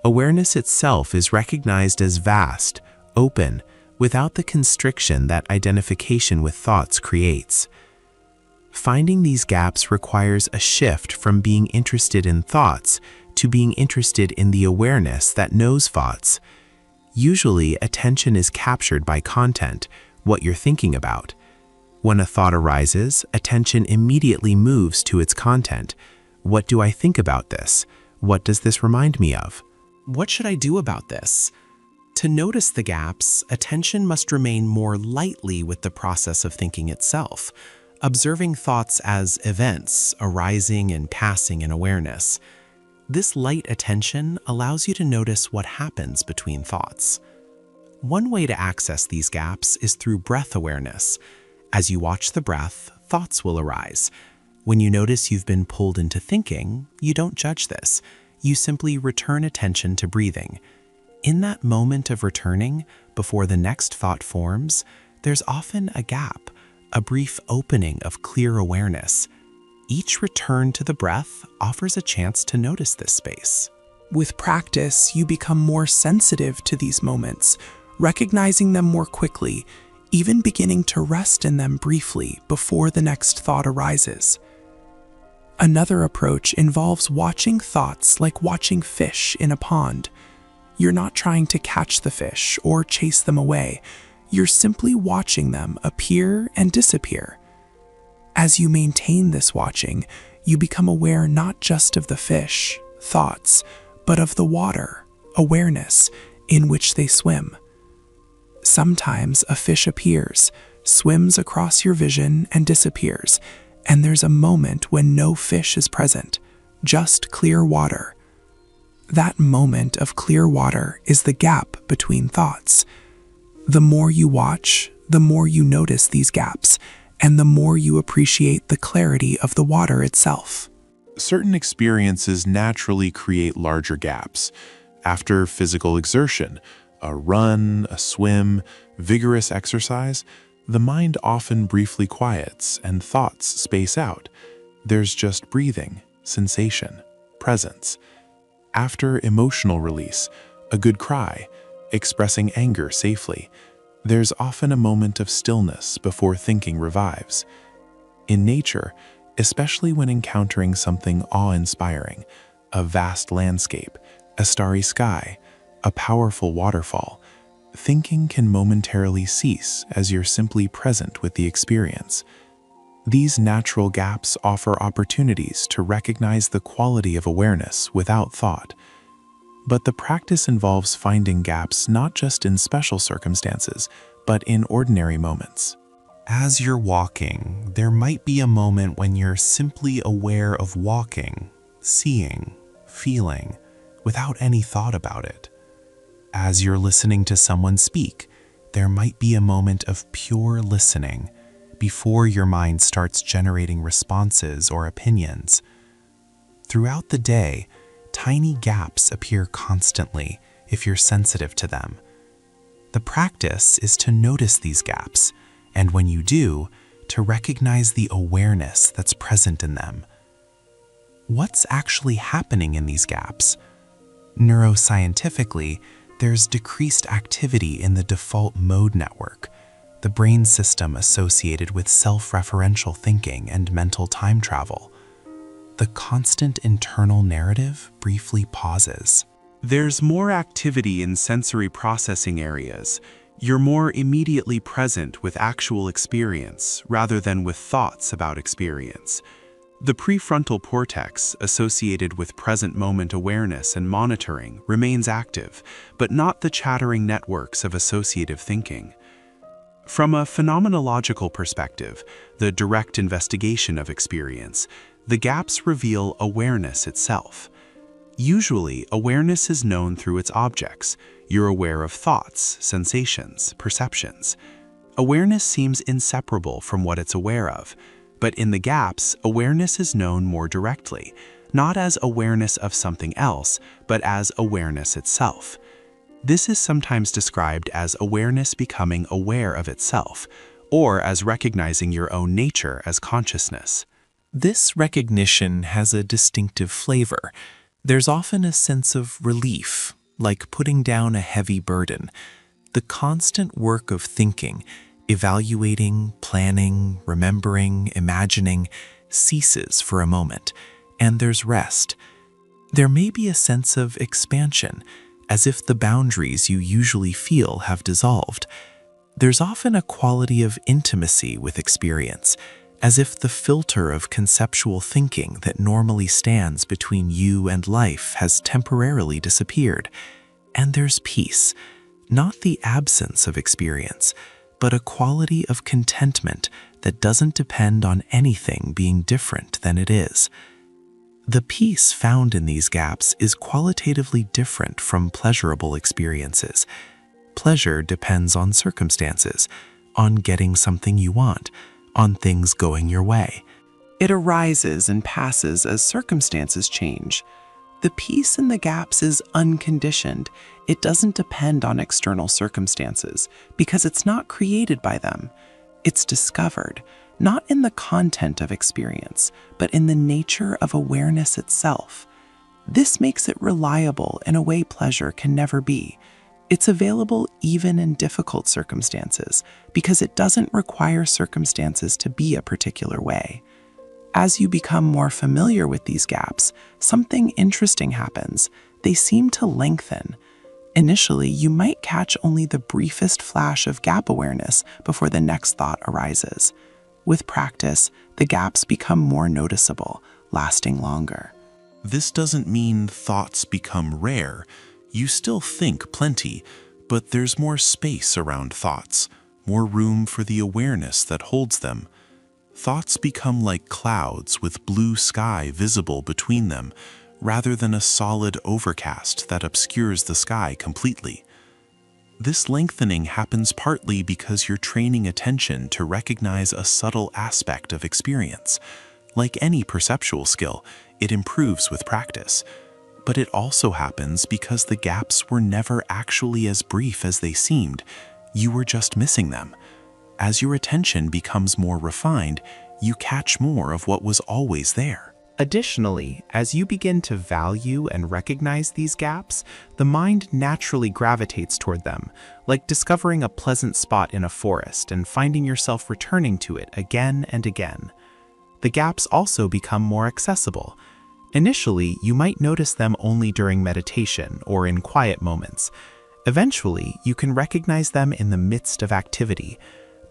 Awareness itself is recognized as vast, open, without the constriction that identification with thoughts creates. Finding these gaps requires a shift from being interested in thoughts to being interested in the awareness that knows thoughts. Usually, attention is captured by content, what you're thinking about. When a thought arises, attention immediately moves to its content. What do I think about this? What does this remind me of? What should I do about this? To notice the gaps, attention must remain more lightly with the process of thinking itself, observing thoughts as events arising and passing in awareness. This light attention allows you to notice what happens between thoughts. One way to access these gaps is through breath awareness. As you watch the breath, thoughts will arise. When you notice you've been pulled into thinking, you don't judge this. You simply return attention to breathing. In that moment of returning, before the next thought forms, there's often a gap, a brief opening of clear awareness. Each return to the breath offers a chance to notice this space. With practice, you become more sensitive to these moments, recognizing them more quickly, even beginning to rest in them briefly before the next thought arises. Another approach involves watching thoughts like watching fish in a pond. You're not trying to catch the fish or chase them away. You're simply watching them appear and disappear. As you maintain this watching, you become aware not just of the fish, thoughts, but of the water, awareness, in which they swim. Sometimes a fish appears, swims across your vision, and disappears, and there's a moment when no fish is present, just clear water. That moment of clear water is the gap between thoughts. The more you watch, the more you notice these gaps, and the more you appreciate the clarity of the water itself. Certain experiences naturally create larger gaps. After physical exertion, a run, a swim, vigorous exercise, the mind often briefly quiets and thoughts space out. There's just breathing, sensation, presence. After emotional release, a good cry, expressing anger safely, there's often a moment of stillness before thinking revives. In nature, especially when encountering something awe-inspiring, a vast landscape, a starry sky, a powerful waterfall, thinking can momentarily cease as you're simply present with the experience. These natural gaps offer opportunities to recognize the quality of awareness without thought. But the practice involves finding gaps not just in special circumstances, but in ordinary moments. As you're walking, there might be a moment when you're simply aware of walking, seeing, feeling, without any thought about it. As you're listening to someone speak, there might be a moment of pure listening before your mind starts generating responses or opinions. Throughout the day, tiny gaps appear constantly if you're sensitive to them. The practice is to notice these gaps, and when you do, to recognize the awareness that's present in them. What's actually happening in these gaps? Neuroscientifically, there's decreased activity in the default mode network, the brain system associated with self-referential thinking and mental time travel. The constant internal narrative briefly pauses. There's more activity in sensory processing areas. You're more immediately present with actual experience rather than with thoughts about experience. The prefrontal cortex, associated with present moment awareness and monitoring, remains active, but not the chattering networks of associative thinking. From a phenomenological perspective, the direct investigation of experience, the gaps reveal awareness itself. Usually, awareness is known through its objects. You're aware of thoughts, sensations, perceptions. Awareness seems inseparable from what it's aware of. But in the gaps, awareness is known more directly, not as awareness of something else, but as awareness itself. This is sometimes described as awareness becoming aware of itself, or as recognizing your own nature as consciousness. This recognition has a distinctive flavor. There's often a sense of relief, like putting down a heavy burden. The constant work of thinking, evaluating, planning, remembering, imagining, ceases for a moment, and there's rest. There may be a sense of expansion, as if the boundaries you usually feel have dissolved. There's often a quality of intimacy with experience, as if the filter of conceptual thinking that normally stands between you and life has temporarily disappeared. And there's peace, not the absence of experience, but a quality of contentment that doesn't depend on anything being different than it is. The peace found in these gaps is qualitatively different from pleasurable experiences. Pleasure depends on circumstances, on getting something you want, on things going your way. It arises and passes as circumstances change. The peace in the gaps is unconditioned. It doesn't depend on external circumstances because it's not created by them. It's discovered, not in the content of experience, but in the nature of awareness itself. This makes it reliable in a way pleasure can never be. It's available even in difficult circumstances because it doesn't require circumstances to be a particular way. As you become more familiar with these gaps, something interesting happens. They seem to lengthen. Initially, you might catch only the briefest flash of gap awareness before the next thought arises. With practice, the gaps become more noticeable, lasting longer. This doesn't mean thoughts become rare. You still think plenty, but there's more space around thoughts, more room for the awareness that holds them. Thoughts become like clouds with blue sky visible between them, rather than a solid overcast that obscures the sky completely. This lengthening happens partly because you're training attention to recognize a subtle aspect of experience. Like any perceptual skill, it improves with practice. But it also happens because the gaps were never actually as brief as they seemed. You were just missing them. As your attention becomes more refined, you catch more of what was always there. Additionally, as you begin to value and recognize these gaps, the mind naturally gravitates toward them, like discovering a pleasant spot in a forest and finding yourself returning to it again and again. The gaps also become more accessible. Initially, you might notice them only during meditation or in quiet moments. Eventually, you can recognize them in the midst of activity.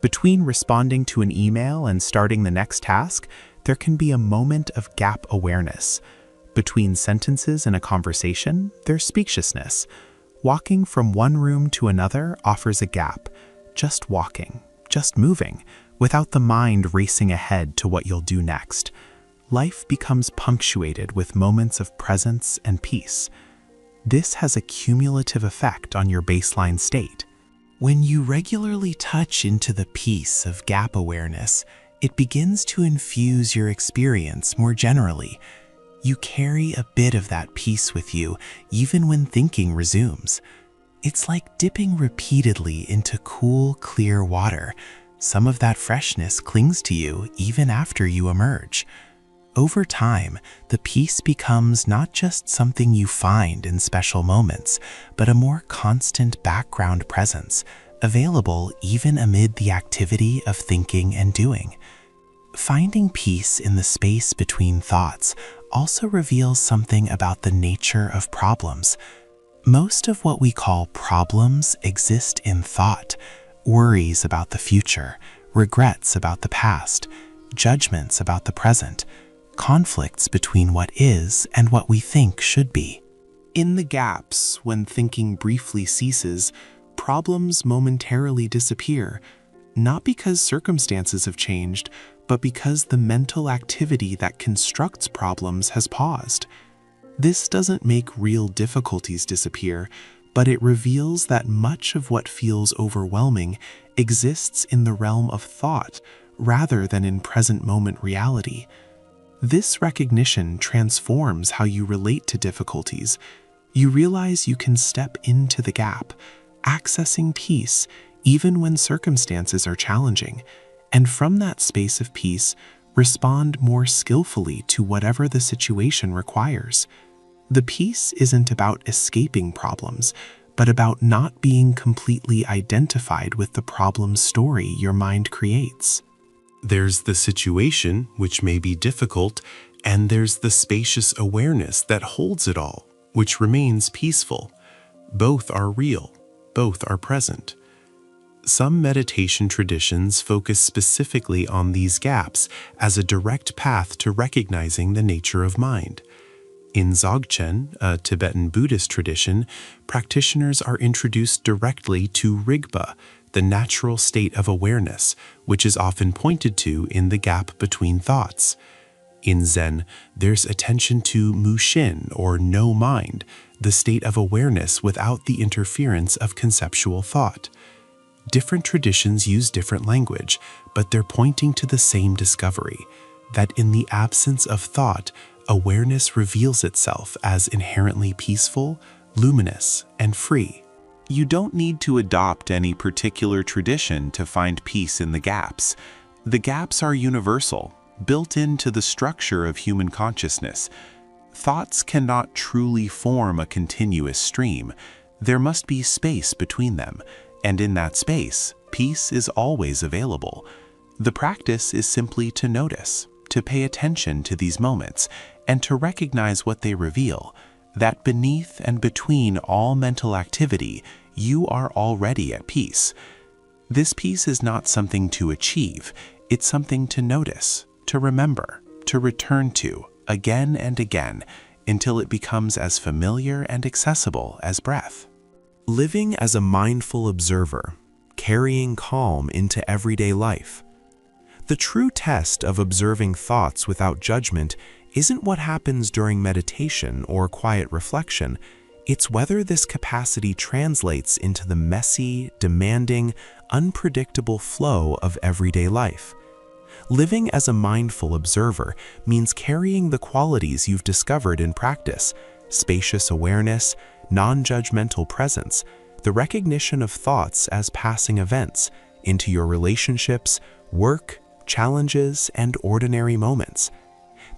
Between responding to an email and starting the next task, there can be a moment of gap awareness. Between sentences in a conversation, there's spaciousness. Walking from one room to another offers a gap. Just walking, just moving, without the mind racing ahead to what you'll do next. Life becomes punctuated with moments of presence and peace. This has a cumulative effect on your baseline state. When you regularly touch into the peace of gap awareness, it begins to infuse your experience more generally. You carry a bit of that peace with you, even when thinking resumes. It's like dipping repeatedly into cool, clear water. Some of that freshness clings to you even after you emerge. Over time, the peace becomes not just something you find in special moments, but a more constant background presence, available even amid the activity of thinking and doing. Finding peace in the space between thoughts also reveals something about the nature of problems. Most of what we call problems exist in thought: worries about the future, regrets about the past, judgments about the present, conflicts between what is and what we think should be. In the gaps, when thinking briefly ceases, problems momentarily disappear, not because circumstances have changed, but because the mental activity that constructs problems has paused. This doesn't make real difficulties disappear, but it reveals that much of what feels overwhelming exists in the realm of thought rather than in present moment reality. This recognition transforms how you relate to difficulties. You realize you can step into the gap, accessing peace even when circumstances are challenging, and from that space of peace, respond more skillfully to whatever the situation requires. The peace isn't about escaping problems, but about not being completely identified with the problem story your mind creates. There's the situation, which may be difficult, and there's the spacious awareness that holds it all, which remains peaceful. Both are real, both are present. Some meditation traditions focus specifically on these gaps as a direct path to recognizing the nature of mind. In Dzogchen, a Tibetan Buddhist tradition, practitioners are introduced directly to Rigpa, the natural state of awareness, which is often pointed to in the gap between thoughts. In Zen, there's attention to Mushin, or no mind, the state of awareness without the interference of conceptual thought. Different traditions use different language, but they're pointing to the same discovery, that in the absence of thought, awareness reveals itself as inherently peaceful, luminous, and free. You don't need to adopt any particular tradition to find peace in the gaps. The gaps are universal, built into the structure of human consciousness. Thoughts cannot truly form a continuous stream. There must be space between them, and in that space, peace is always available. The practice is simply to notice, to pay attention to these moments, and to recognize what they reveal, that beneath and between all mental activity, you are already at peace. This peace is not something to achieve, it's something to notice, to remember, to return to, again and again, until it becomes as familiar and accessible as breath. Living as a mindful observer, carrying calm into everyday life. The true test of observing thoughts without judgment isn't what happens during meditation or quiet reflection. It's whether this capacity translates into the messy, demanding, unpredictable flow of everyday life. Living as a mindful observer means carrying the qualities you've discovered in practice: spacious awareness, non-judgmental presence, the recognition of thoughts as passing events, into your relationships, work, challenges, and ordinary moments.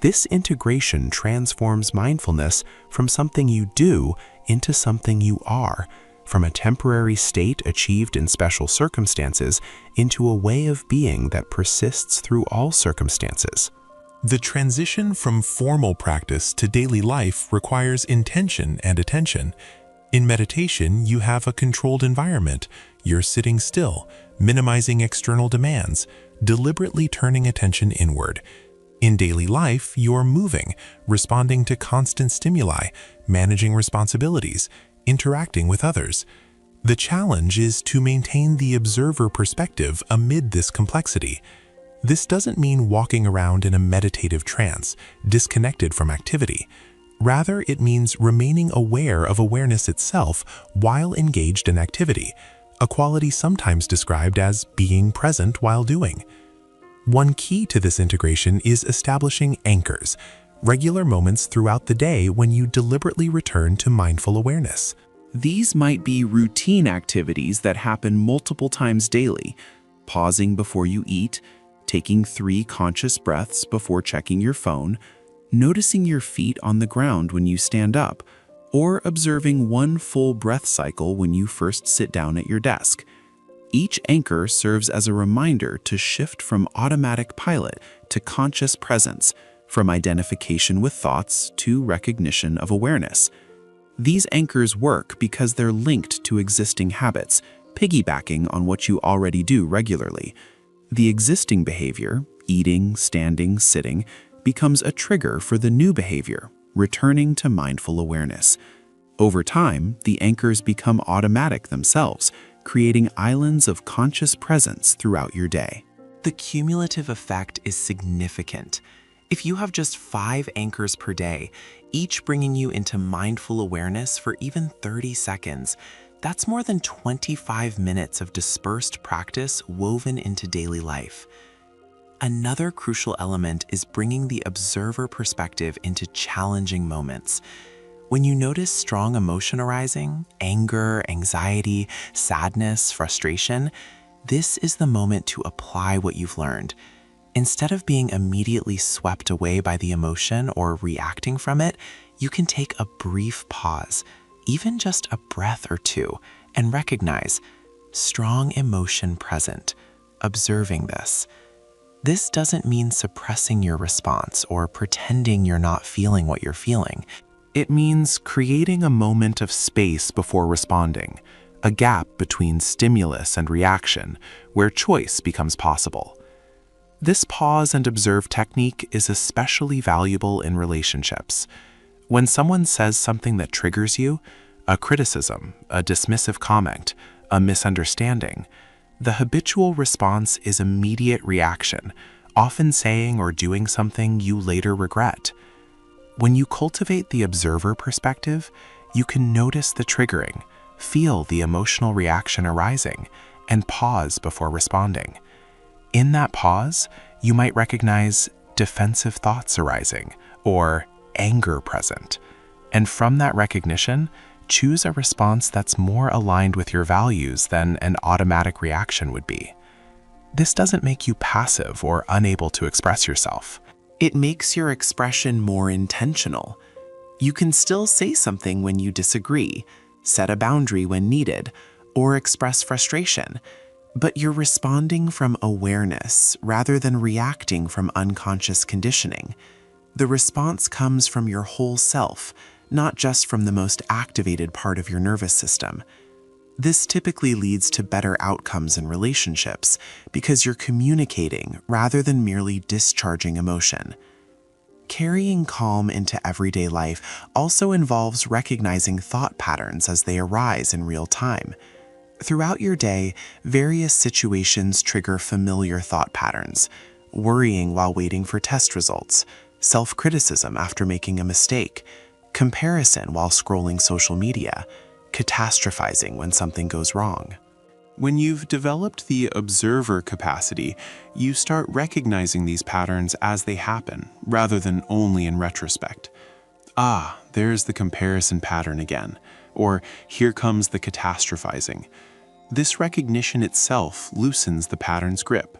This integration transforms mindfulness from something you do into something you are, from a temporary state achieved in special circumstances into a way of being that persists through all circumstances. The transition from formal practice to daily life requires intention and attention. In meditation, you have a controlled environment. You're sitting still, minimizing external demands, deliberately turning attention inward. In daily life, you're moving, responding to constant stimuli, managing responsibilities, interacting with others. The challenge is to maintain the observer perspective amid this complexity. This doesn't mean walking around in a meditative trance, disconnected from activity. Rather, it means remaining aware of awareness itself while engaged in activity, a quality sometimes described as being present while doing. One key to this integration is establishing anchors, regular moments throughout the day when you deliberately return to mindful awareness. These might be routine activities that happen multiple times daily: pausing before you eat, taking 3 conscious breaths before checking your phone, noticing your feet on the ground when you stand up, or observing 1 full breath cycle when you first sit down at your desk. Each anchor serves as a reminder to shift from automatic pilot to conscious presence, from identification with thoughts to recognition of awareness. These anchors work because they're linked to existing habits, piggybacking on what you already do regularly. The existing behavior, eating, standing, sitting, becomes a trigger for the new behavior, returning to mindful awareness. Over time, the anchors become automatic themselves, creating islands of conscious presence throughout your day. The cumulative effect is significant. If you have just 5 anchors per day, each bringing you into mindful awareness for even 30 seconds, that's more than 25 minutes of dispersed practice woven into daily life. Another crucial element is bringing the observer perspective into challenging moments. When you notice strong emotion arising, anger, anxiety, sadness, frustration, this is the moment to apply what you've learned. Instead of being immediately swept away by the emotion or reacting from it, you can take a brief pause, even just a breath or two, and recognize strong emotion present, observing this. This doesn't mean suppressing your response or pretending you're not feeling what you're feeling. It means creating a moment of space before responding, a gap between stimulus and reaction, where choice becomes possible. This pause and observe technique is especially valuable in relationships. When someone says something that triggers you, a criticism, a dismissive comment, a misunderstanding, the habitual response is immediate reaction, often saying or doing something you later regret. When you cultivate the observer perspective, you can notice the triggering, feel the emotional reaction arising, and pause before responding. In that pause, you might recognize defensive thoughts arising or anger present. And from that recognition, choose a response that's more aligned with your values than an automatic reaction would be. This doesn't make you passive or unable to express yourself. It makes your expression more intentional. You can still say something when you disagree, set a boundary when needed, or express frustration, but you're responding from awareness rather than reacting from unconscious conditioning. The response comes from your whole self, not just from the most activated part of your nervous system. This typically leads to better outcomes in relationships because you're communicating rather than merely discharging emotion. Carrying calm into everyday life also involves recognizing thought patterns as they arise in real time. Throughout your day, various situations trigger familiar thought patterns: worrying while waiting for test results, self-criticism after making a mistake, comparison while scrolling social media, catastrophizing when something goes wrong. When you've developed the observer capacity, you start recognizing these patterns as they happen, rather than only in retrospect. Ah, there's the comparison pattern again, or here comes the catastrophizing. This recognition itself loosens the pattern's grip.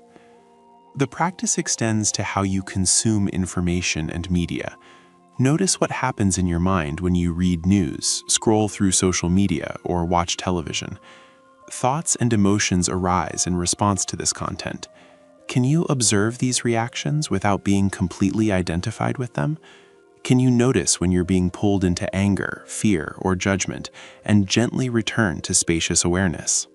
The practice extends to how you consume information and media. Notice what happens in your mind when you read news, scroll through social media, or watch television. Thoughts and emotions arise in response to this content. Can you observe these reactions without being completely identified with them? Can you notice when you're being pulled into anger, fear, or judgment, and gently return to spacious awareness?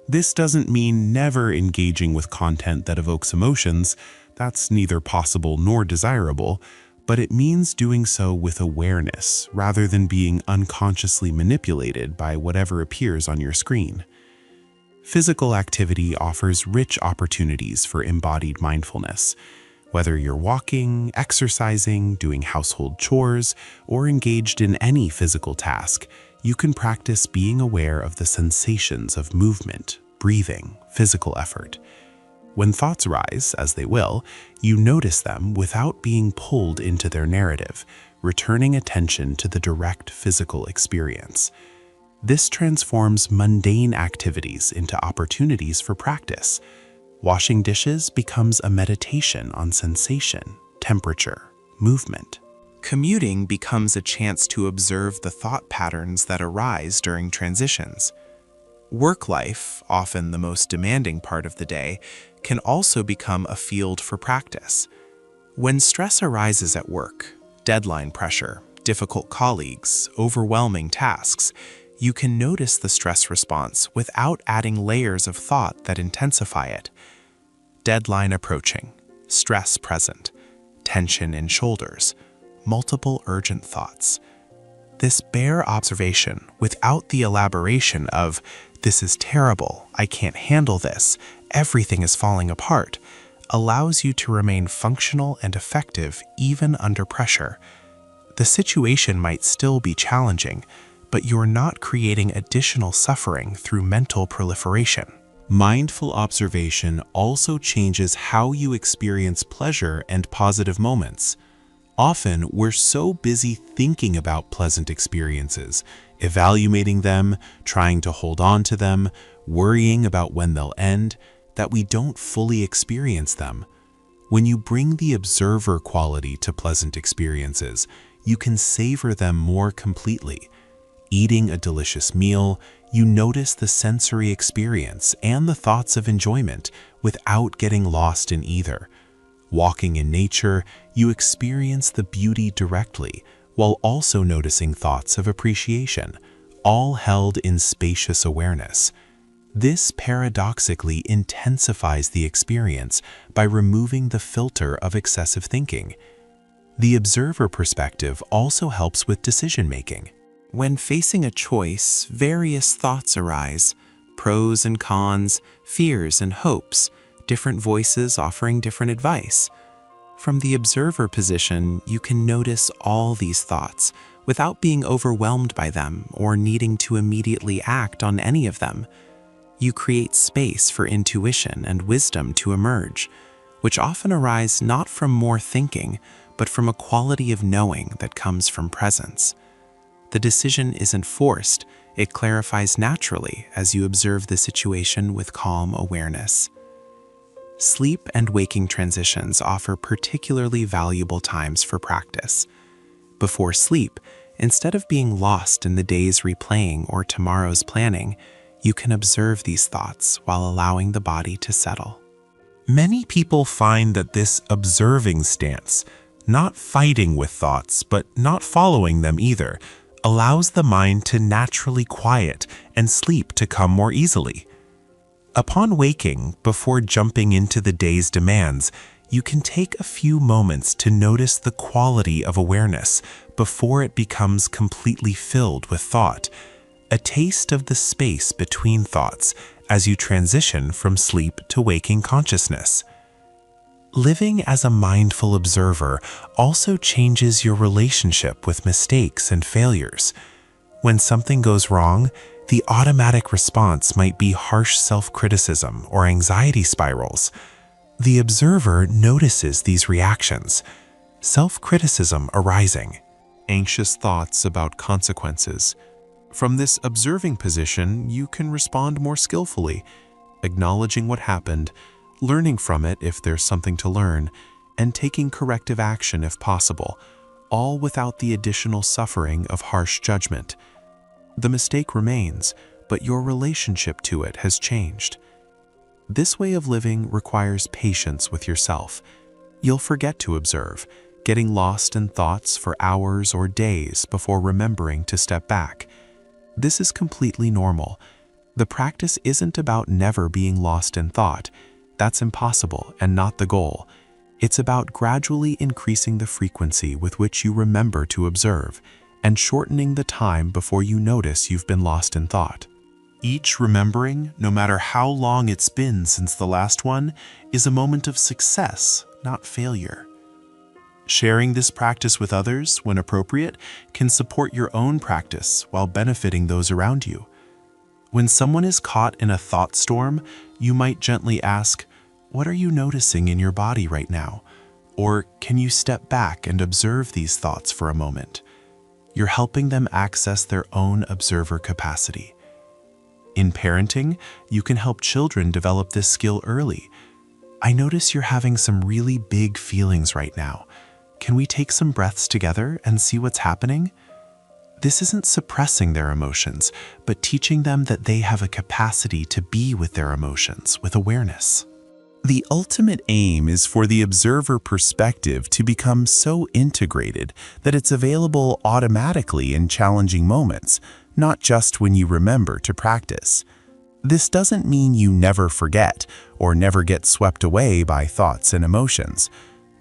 This doesn't mean never engaging with content that evokes emotions. That's neither possible nor desirable, but it means doing so with awareness rather than being unconsciously manipulated by whatever appears on your screen. Physical activity offers rich opportunities for embodied mindfulness. Whether you're walking, exercising, doing household chores, or engaged in any physical task, you can practice being aware of the sensations of movement, breathing, physical effort. When thoughts rise, as they will, you notice them without being pulled into their narrative, returning attention to the direct physical experience. This transforms mundane activities into opportunities for practice. Washing dishes becomes a meditation on sensation, temperature, movement. Commuting becomes a chance to observe the thought patterns that arise during transitions. Work life, often the most demanding part of the day, can also become a field for practice. When stress arises at work, deadline pressure, difficult colleagues, overwhelming tasks, you can notice the stress response without adding layers of thought that intensify it. Deadline approaching, stress present, tension in shoulders, multiple urgent thoughts. This bare observation, without the elaboration of, "This is terrible, I can't handle this, everything is falling apart," allows you to remain functional and effective even under pressure. The situation might still be challenging, but you're not creating additional suffering through mental proliferation. Mindful observation also changes how you experience pleasure and positive moments. Often, we're so busy thinking about pleasant experiences, evaluating them, trying to hold on to them, worrying about when they'll end, that we don't fully experience them. When you bring the observer quality to pleasant experiences, you can savor them more completely. Eating a delicious meal, you notice the sensory experience and the thoughts of enjoyment without getting lost in either. Walking in nature, you experience the beauty directly while also noticing thoughts of appreciation, all held in spacious awareness. This paradoxically intensifies the experience by removing the filter of excessive thinking. The observer perspective also helps with decision-making. When facing a choice, various thoughts arise, pros and cons, fears and hopes, different voices offering different advice. From the observer position, you can notice all these thoughts without being overwhelmed by them or needing to immediately act on any of them. You create space for intuition and wisdom to emerge, which often arise not from more thinking, but from a quality of knowing that comes from presence. The decision isn't forced, it clarifies naturally as you observe the situation with calm awareness. Sleep and waking transitions offer particularly valuable times for practice. Before sleep, instead of being lost in the day's replaying or tomorrow's planning, you can observe these thoughts while allowing the body to settle. Many people find that this observing stance, not fighting with thoughts but not following them either, allows the mind to naturally quiet and sleep to come more easily. Upon waking, before jumping into the day's demands, you can take a few moments to notice the quality of awareness before it becomes completely filled with thought, a taste of the space between thoughts as you transition from sleep to waking consciousness. Living as a mindful observer also changes your relationship with mistakes and failures. When something goes wrong, the automatic response might be harsh self-criticism or anxiety spirals. The observer notices these reactions, self-criticism arising, anxious thoughts about consequences. From this observing position, you can respond more skillfully, acknowledging what happened, learning from it if there's something to learn, and taking corrective action if possible, all without the additional suffering of harsh judgment. The mistake remains, but your relationship to it has changed. This way of living requires patience with yourself. You'll forget to observe, getting lost in thoughts for hours or days before remembering to step back. This is completely normal. The practice isn't about never being lost in thought. That's impossible and not the goal. It's about gradually increasing the frequency with which you remember to observe and shortening the time before you notice you've been lost in thought. Each remembering, no matter how long it's been since the last one, is a moment of success, not failure. Sharing this practice with others, when appropriate, can support your own practice while benefiting those around you. When someone is caught in a thought storm, you might gently ask, "What are you noticing in your body right now?" Or, "Can you step back and observe these thoughts for a moment?" You're helping them access their own observer capacity. In parenting, you can help children develop this skill early. "I notice you're having some really big feelings right now. Can we take some breaths together and see what's happening?" This isn't suppressing their emotions, but teaching them that they have a capacity to be with their emotions with awareness. The ultimate aim is for the observer perspective to become so integrated that it's available automatically in challenging moments, not just when you remember to practice. This doesn't mean you never forget or never get swept away by thoughts and emotions.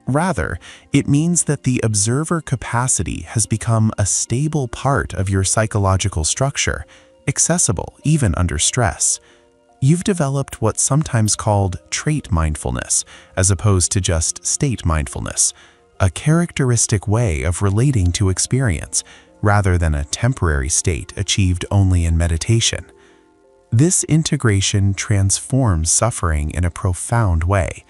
Rather, it means that the observer capacity has become a stable part of your psychological structure, accessible even under stress. You've developed what's sometimes called trait mindfulness, as opposed to just state mindfulness, a characteristic way of relating to experience, rather than a temporary state achieved only in meditation. This integration transforms suffering in a profound way.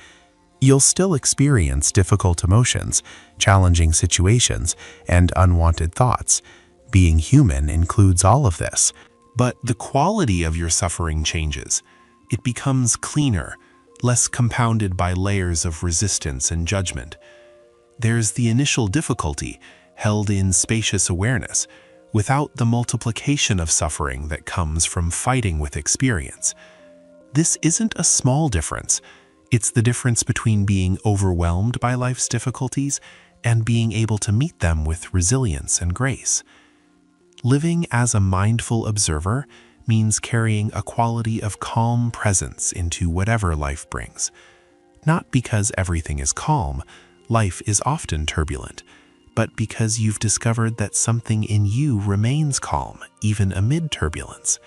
You'll still experience difficult emotions, challenging situations, and unwanted thoughts. Being human includes all of this. But the quality of your suffering changes. It becomes cleaner, less compounded by layers of resistance and judgment. There's the initial difficulty, held in spacious awareness, without the multiplication of suffering that comes from fighting with experience. This isn't a small difference. It's the difference between being overwhelmed by life's difficulties and being able to meet them with resilience and grace. Living as a mindful observer means carrying a quality of calm presence into whatever life brings. Not because everything is calm, life is often turbulent, but because you've discovered that something in you remains calm, even amid turbulence.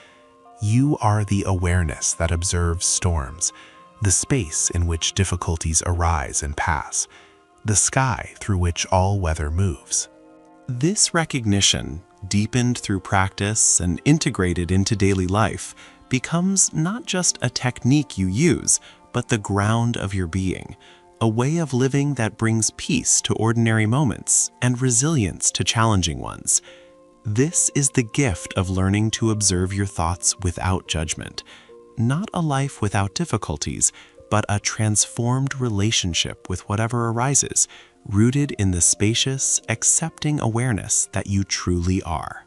You are the awareness that observes storms, the space in which difficulties arise and pass, the sky through which all weather moves. This recognition, deepened through practice and integrated into daily life, becomes not just a technique you use, but the ground of your being, a way of living that brings peace to ordinary moments and resilience to challenging ones. This is the gift of learning to observe your thoughts without judgment, not a life without difficulties, but a transformed relationship with whatever arises, rooted in the spacious, accepting awareness that you truly are.